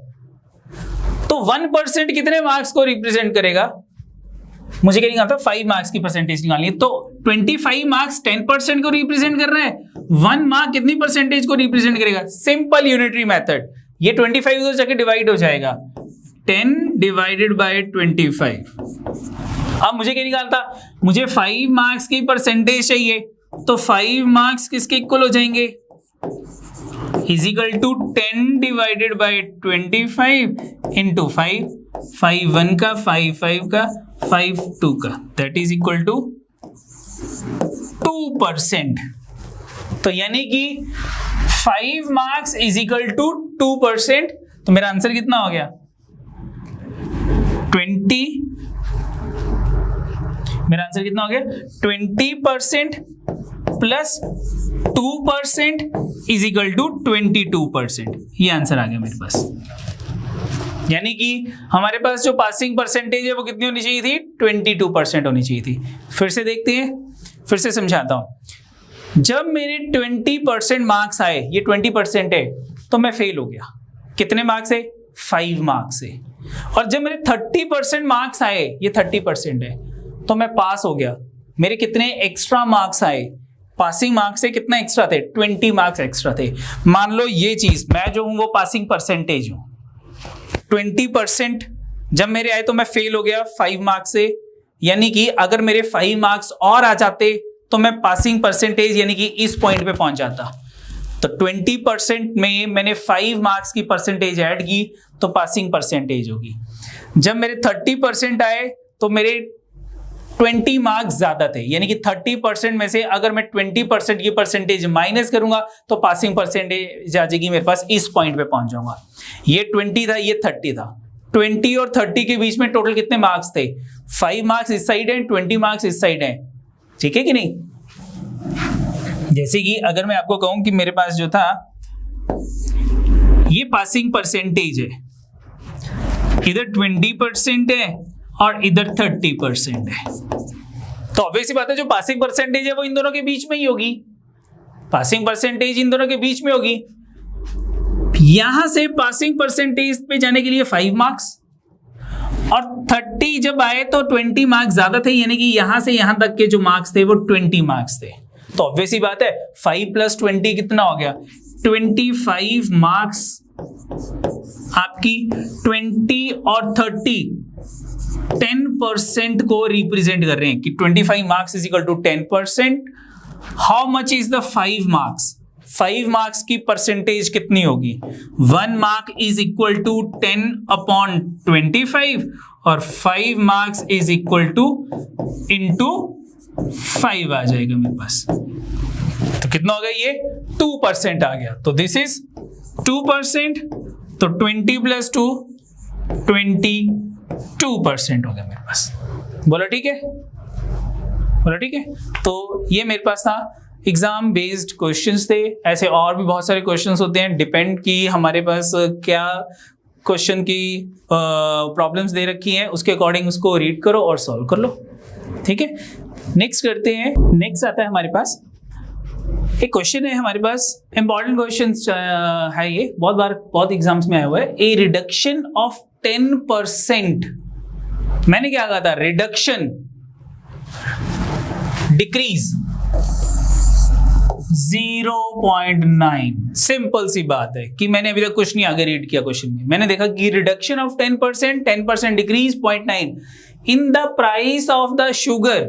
तो 1% कितने मार्क्स को रिप्रेजेंट करेगा, मुझे क्या निकालना था, 5 मार्क्स की परसेंटेज निकालनी है। तो 25 मार्क्स 10% को रिप्रेजेंट कर रहा है, 1 मार्क कितनी परसेंटेज को रिप्रेजेंट करेगा, सिंपल यूनिटरी मेथड, ये 25 उधर जाके डिवाइड हो जाएगा, 10 डिवाइडेड बाय 25। अब मुझे क्या निकालता, मुझे 5 मार्क्स की परसेंटेज चाहिए, तो 5 मार्क्स किसके इक्वल हो जाएंगे, is equal to 10 divided by 25 into 5, 5 1 का, 5 5 का, 5 2 का, दैट इज इक्वल टू 2%। तो यानी कि 5 मार्क्स इज इक्वल टू 2%। तो मेरा आंसर कितना हो गया, 20, मेरा आंसर कितना हो गया, 20% प्लस 2% इज इक्वल टू 22%। ये आंसर आ गया मेरे पास। यानी कि हमारे पास जो पासिंग परसेंटेज है वो कितनी होनी चाहिए थी, 22% होनी चाहिए थी। फिर से देखते हैं, फिर से समझाता हूं। जब मेरे 20% मार्क्स आए, ये 20% है, तो मैं फेल हो गया, कितने मार्क्स से, 5 मार्क्स से। और जब मेरे 30% मार्क्स आए, ये 30% है, तो मैं पास हो गया। मेरे कितने एक्स्ट्रा मार्क्स आए, पासिंग मार्क्स से कितना एक्स्ट्रा थे, 20 मार्क्स एक्स्ट्रा थे। मान लो ये चीज, मैं जो हूं वो पासिंग परसेंटेज हूं, 20% जब मेरे आए तो मैं फेल हो गया 5 मार्क्स से। यानी कि अगर मेरे 5 मार्क्स और आ जाते तो मैं पासिंग परसेंटेज यानी कि इस पॉइंट पे पहुंच जाता। तो 20% में मैंने 5 मार्क्स की परसेंटेज ऐड की तो पासिंग परसेंटेज होगी। जब मेरे 30% आए तो मेरे 20 मार्क्स ज्यादा थे, यानी कि 30% में से अगर मैं 20% की परसेंटेज माइनस करूंगा तो पासिंग परसेंटेज आ जाएगी मेरे पास, इस पॉइंट पे पहुंच जाऊंगा। ये 20 था, ये 30 था, 20 और 30 के बीच में टोटल कितने मार्क्स थे? 5 मार्क्स इस साइड है, 20 मार्क्स इस साइड है, ठीक है कि नहीं? जैसे कि अगर मैं आपको कहूं कि मेरे पास जो था ये पासिंग परसेंटेज है, इधर 20% है और इधर 30% है, तो ऑब्वियस सी बात है जो पासिंग परसेंटेज है वो इन दोनों के बीच में ही होगी, पासिंग परसेंटेज इन दोनों के बीच में होगी। यहां से पासिंग परसेंटेज पे जाने के लिए 5 मार्क्स, और 30 जब आए तो 20 मार्क्स ज्यादा थे, यानी कि यहां से यहां तक के जो मार्क्स थे वो 20 मार्क्स थे। तो ऑब्वियस सी बात है 5 + 20 कितना हो गया? 25 मार्क्स आपकी 20 और 30 10% को रिप्रेजेंट कर रहे हैं कि 25 marks is equal to 10%। How much is the 5 marks? 5 marks की परसेंटेज कितनी होगी? 1 मार्क इज इक्वल टू 10/25 और 5 marks is equal two into 5 आ जाएगा मेरे पास। तो कितना हो गया? ये 2% आ गया। तो दिस इज 2%, तो 20 + 2 22% हो गया मेरे पास। बोलो ठीक है? बोलो ठीक है? तो ये मेरे पास था एग्जाम बेस्ड क्वेश्चंस थे। ऐसे और भी बहुत सारे क्वेश्चंस होते हैं, डिपेंड कि हमारे पास क्या क्वेश्चन की प्रॉब्लम्स दे रखी हैं, उसके अकॉर्डिंग उसको रीड करो और सॉल्व कर लो। ठीक है, नेक्स्ट करते हैं। नेक्स्ट आता है हमारे पास एक क्वेश्चन है, हमारे पास इंपॉर्टेंट क्वेश्चन है ये, बहुत बार बहुत एग्जाम्स में आया हुआ है। ए रिडक्शन ऑफ 10%, मैंने क्या कहा था? Reduction, decrease 0.9। सिंपल सी बात है कि मैंने अभी तक कुछ नहीं आगे रीड किया क्वेश्चन में, मैंने देखा कि reduction of 10% decrease 0.9 in the price of the sugar,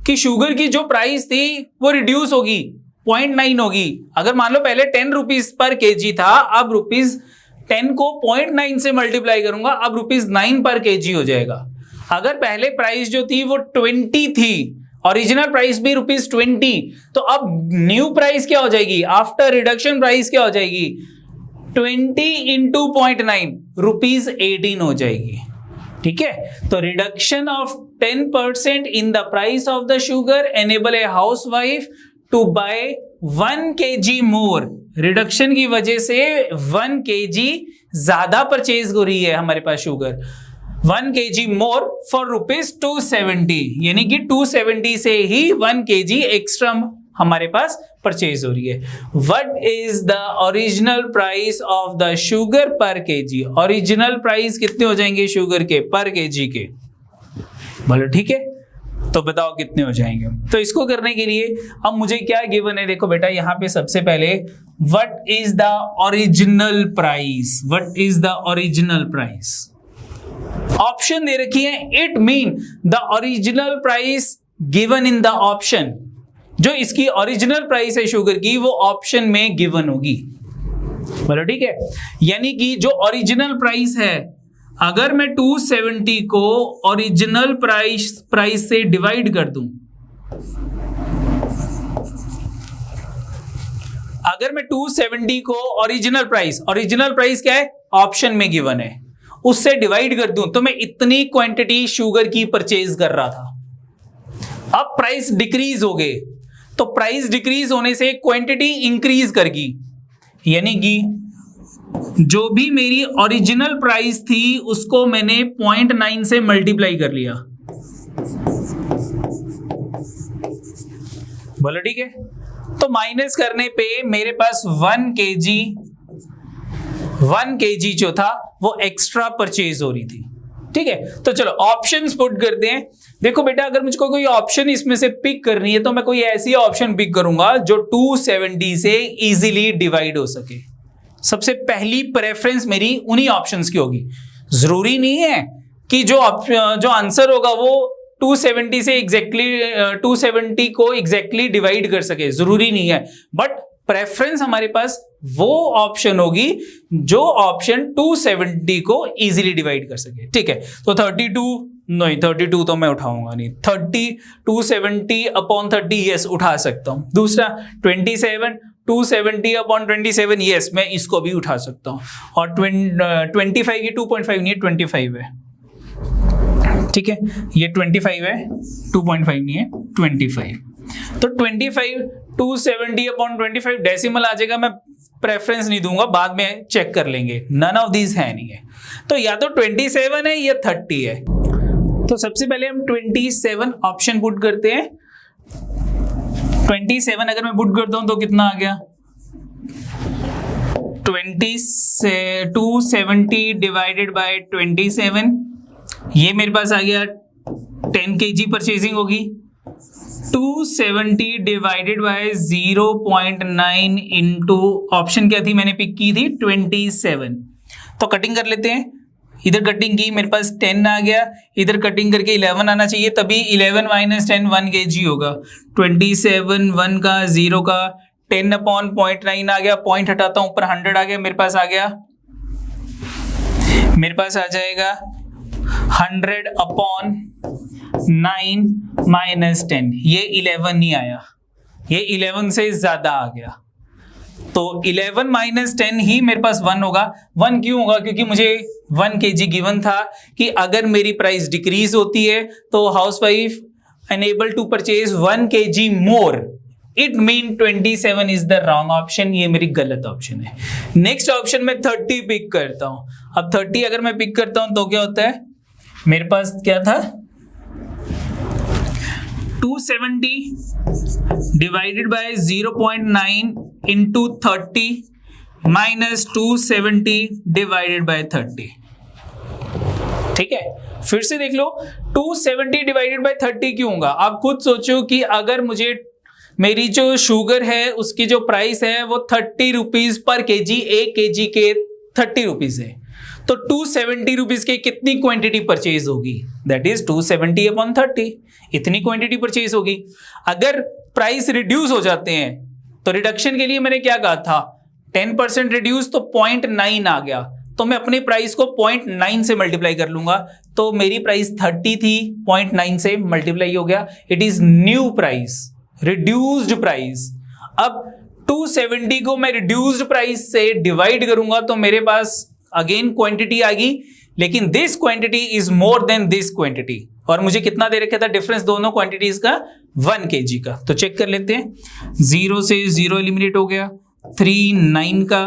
कि शुगर की जो प्राइस थी वो रिड्यूस होगी, 0.9 होगी। अगर मान लो पहले 10 रुपीज पर केजी था, अब ₹10 को 0.9 से मल्टीप्लाई करूंगा, अब ₹9 पर केजी हो जाएगा। अगर पहले प्राइस जो थी वो 20 थी, ओरिजिनल प्राइस भी ₹20, तो अब न्यू प्राइस क्या हो जाएगी? आफ्टर रिडक्शन प्राइस क्या हो जाएगी? 20 इंटू 0.9 ₹18 हो जाएगी। ठीक है, तो reduction of 10% in the price of the sugar enable a housewife to buy 1 kg more. Reduction की वजह से 1 kg ज्यादा परचेज हो रही है हमारे पास शुगर, 1 kg मोर फॉर ₹270, यानी कि 270 से ही 1 kg एक्स्ट्रा हमारे पास परचेज हो रही है। What is the original price of the sugar पर केजी? ओरिजिनल प्राइस कितने हो जाएंगे शुगर के पर केजी के? बोलो ठीक है, तो बताओ कितने हो जाएंगे? तो इसको करने के लिए अब मुझे क्या गिवन है, देखो बेटा यहाँ पे सबसे पहले what is the original price, what is the original price? Option दे रखी है, it mean the original price given in the option. जो इसकी ओरिजिनल प्राइस है शुगर की वो ऑप्शन में गिवन होगी। बोलो ठीक है, यानी कि जो ओरिजिनल प्राइस है, अगर मैं 270 को ओरिजिनल प्राइस से डिवाइड कर दूं, अगर मैं 270 को ओरिजिनल प्राइस क्या है? ऑप्शन में गिवन है, उससे डिवाइड कर दूं तो मैं इतनी क्वांटिटी शुगर की परचेज कर रहा था। अब प्राइस डिक्रीज हो गए, तो प्राइस डिक्रीज होने से क्वांटिटी इंक्रीज करगी, यानी कि जो भी मेरी ओरिजिनल प्राइस थी उसको मैंने 0.9 से मल्टीप्लाई कर लिया। बोलो ठीक है, तो माइनस करने पे मेरे पास 1 kg जो था वो एक्स्ट्रा परचेज हो रही थी। ठीक है, तो चलो ऑप्शंस पुट करते हैं। देखो बेटा, अगर मुझको कोई ऑप्शन इसमें से पिक करनी है तो मैं कोई ऐसी ऑप्शन पिक करूंगा जो 270 से इजीली डिवाइड हो सके। सबसे पहली प्रेफरेंस मेरी उन्हीं ऑप्शंस की होगी। जरूरी नहीं है कि जो आंसर होगा वो 270 से एग्जैक्टली 270 को एग्जैक्टली डिवाइड कर सके, जरूरी नहीं है, बट प्रेफरेंस हमारे पास वो ऑप्शन होगी जो ऑप्शन 270 को इजीली डिवाइड कर सके। ठीक है, तो 32 नहीं 32 तो मैं उठाऊंगा नहीं। 270 अपॉन 30 यस उठा सकता हूं। दूसरा 27 270 अपॉन 27 यस मैं इसको भी उठा सकता हूं। और 25 की 2.5 नहीं है 25 है, ठीक है, ये 25 है 2.5 नहीं है 25। तो 25 270 अपॉन 25 डेसिमल आ जाएगा, मैं प्रेफरेंस नहीं दूंगा, बाद में चेक कर लेंगे, नन ऑफ दीज है नहीं है। तो या तो 27 है या 30 है। तो सबसे पहले हम 27 ऑप्शन पुट करते हैं। 27 अगर मैं पुट करता हूं तो कितना आ गया 270 डिवाइडेड बाय 27, ये मेरे पास आ गया 10 kg परचेजिंग होगी। 270 डिवाइडेड बाय 0.9 इंटू ऑप्शन क्या थी मैंने पिक की थी 27। तो कटिंग कर लेते हैं, इधर कटिंग की मेरे पास 10 आ गया, इधर कटिंग करके 11 आना चाहिए, तभी 11 माइनस 10 1 kg होगा। 27 1 का 0 का 10 अपॉन 0.9 आ गया, पॉइंट हटाता हूं ऊपर 100 आ गया, मेरे पास आ जाएगा 100 अपॉन 9 माइनस 10, ये 11 नहीं आया, ये 11 से ज्यादा आ गया। तो 11 माइनस 10 ही मेरे पास 1 होगा। 1 क्यों होगा? क्योंकि मुझे 1 kg गिवन था कि अगर मेरी प्राइस डिक्रीज होती है तो housewife enable to purchase 1 kg more, it mean 27 is the wrong option, ये मेरी गलत ऑप्शन है। नेक्स्ट ऑप्शन में 30 पिक करता हूं। अब 30 अगर मैं पिक करता हूं तो क्या होता है, मेरे पास क्या था 270 divided by 0.9 into 30 minus 270 divided by 30, ठीक है। फिर से देख लो 270 डिवाइडेड बाय 30 क्यों होगा? आप खुद सोचो कि अगर मुझे मेरी जो शुगर है उसकी जो प्राइस है वो 30 रुपीज पर केजी, 1 kg के 30 रुपीज है, तो 270 रुपीज की कितनी क्वांटिटी परचेज होगी? दैट इज 270 अपॉन 30, इतनी क्वांटिटी परचेज होगी। अगर प्राइस रिड्यूस हो जाते हैं तो रिडक्शन के लिए मैंने क्या कहा था 10% रिड्यूस, तो 0.9 आ गया, तो मैं अपने प्राइस को 0.9 से मल्टीप्लाई कर लूंगा, तो मेरी प्राइस 30 थी 0.9 से मल्टीप्लाई हो गया, it is new price, reduced price. अब 270 को मैं रिड्यूस्ड प्राइस से डिवाइड करूंगा तो मेरे पास अगेन क्वांटिटी आ गई, लेकिन this quantity is more than this quantity, और मुझे कितना दे रखा था डिफरेंस दोनों क्वांटिटीज का 1 kg का। तो चेक कर लेते हैं, 0 से 0 एलिमिनेट हो गया, 3 9 का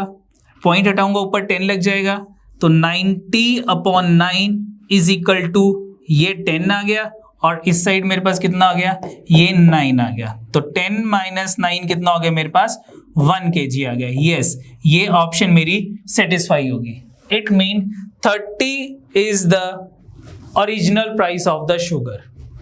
पॉइंट हटाऊंगा ऊपर 10 लग जाएगा, तो 90 अपॉन 9 इज इक्वल टू ये 10 आ गया, और इस साइड मेरे पास कितना आ गया, ये 9 आ गया, तो 10 माइनस 9 कितना हो गया मेरे पास 1 kg आ गया। यस, ये ऑप्शन मेरी सेटिस्फाई होगी। It mean 30 is the original price of the sugar.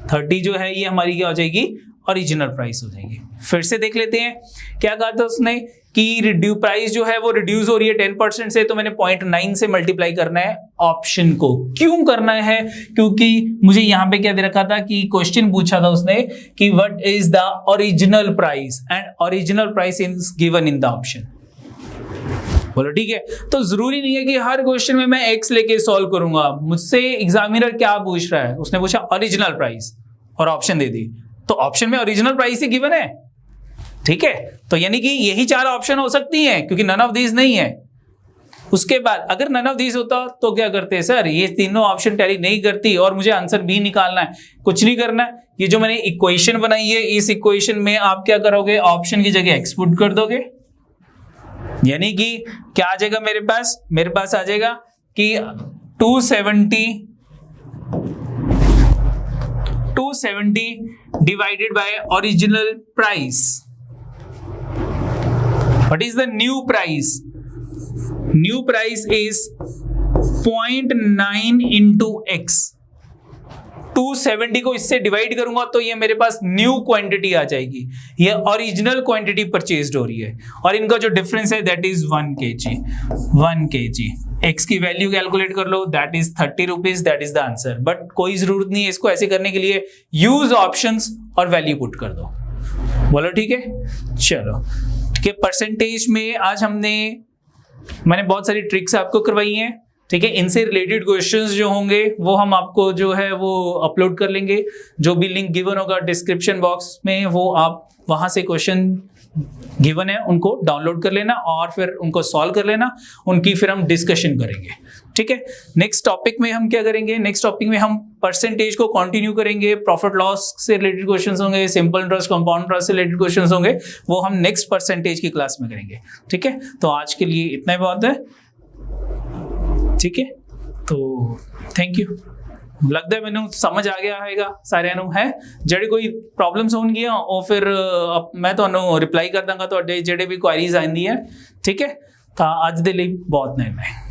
30 जो है ये हमारी क्या हो जाएगी, ओरिजिनल प्राइस हो जाएगी। फिर से देख लेते हैं क्या कहा था उसने कि प्राइस जो है वो रिड्यूस हो रही है 10% से, तो मैंने 0.9 से मल्टीप्लाई करना है ऑप्शन को। क्यों करना है? क्योंकि मुझे यहां पे क्या दे रखा था कि क्वेश्चन पूछा था उसने कि what is the original price, and original price is given in the option. बोलो ठीक है। तो जरूरी नहीं है कि हर क्वेश्चन में मैं एक्स लेके सॉल्व करूंगा। मुझसे एग्जामिनर क्या पूछ रहा है, उसने पूछा ओरिजिनल प्राइस और ऑप्शन दे दी, तो ऑप्शन में ओरिजिनल प्राइस ही गिवन है, ठीक है। तो यानी कि यही 4 ऑप्शन हो सकती हैं, क्योंकि नन ऑफ दीज नहीं है। उसके बाद अगर नन ऑफ दीज होता तो क्या करते हैं, सर ये तीनों ऑप्शन टैली नहीं करती और मुझे आंसर भी निकालना है। कुछ नहीं करना है, ये जो मैंने इक्वेशन बनाई है इस इक्वेशन में आप क्या करोगे, ऑप्शन की जगह एक्स पुट कर दोगे, यानी कि क्या आ जाएगा मेरे पास आ जाएगा कि 270 divided by original price. What is the new price? New price is 0.9 into x. 270 को इससे डिवाइड करूंगा तो ये मेरे पास न्यू क्वांटिटी आ जाएगी, ये ओरिजिनल क्वांटिटी परचेज्ड हो रही है, और इनका जो डिफरेंस है दैट इज 1 kg। एक्स की वैल्यू कैलकुलेट कर लो, that is 30 rupees, that is the answer. But कोई जरूरत नहीं है इसको ऐसे करने के लिए, यूज ऑप्शंस और वैल्यू पुट कर दो। बोलो ठीक है। चलो ठीक है, परसेंटेज में आज मैंने बहुत सारी ट्रिक्स आपको करवाई हैं। ठीक है। इनसे रिलेटेड क्वेश्चंस जो होंगे वो हम आपको जो है वो अपलोड कर लेंगे, जो भी लिंक गिवन होगा डिस्क्रिप्शन बॉक्स में, वो आप वहां से क्वेश्चन गिवन है उनको डाउनलोड कर लेना और फिर उनको सॉल्व कर लेना, उनकी फिर हम डिस्कशन करेंगे, ठीक है। नेक्स्ट टॉपिक में हम क्या करेंगे, नेक्स्ट टॉपिक में हम परसेंटेज को कंटिन्यू करेंगे, प्रॉफिट लॉस से रिलेटेड क्वेश्चंस होंगे, सिंपल इंटरेस्ट कंपाउंड इंटरेस्ट से रिलेटेड क्वेश्चंस होंगे, वो हम नेक्स्ट परसेंटेज की क्लास में करेंगे, ठीक है। तो आज के लिए इतना ही बहुत है, ठीक है। तो थैंक यू, लगता है मैंने समझ आ गया है सारे है जेडे कोई प्रॉब्लम्स होंगी और फिर मैं तो रिप्लाई कर दूंगा तो जेडे भी क्वारीज आंदी है, ठीक है। तो आज दे लिए बहुत नहीं।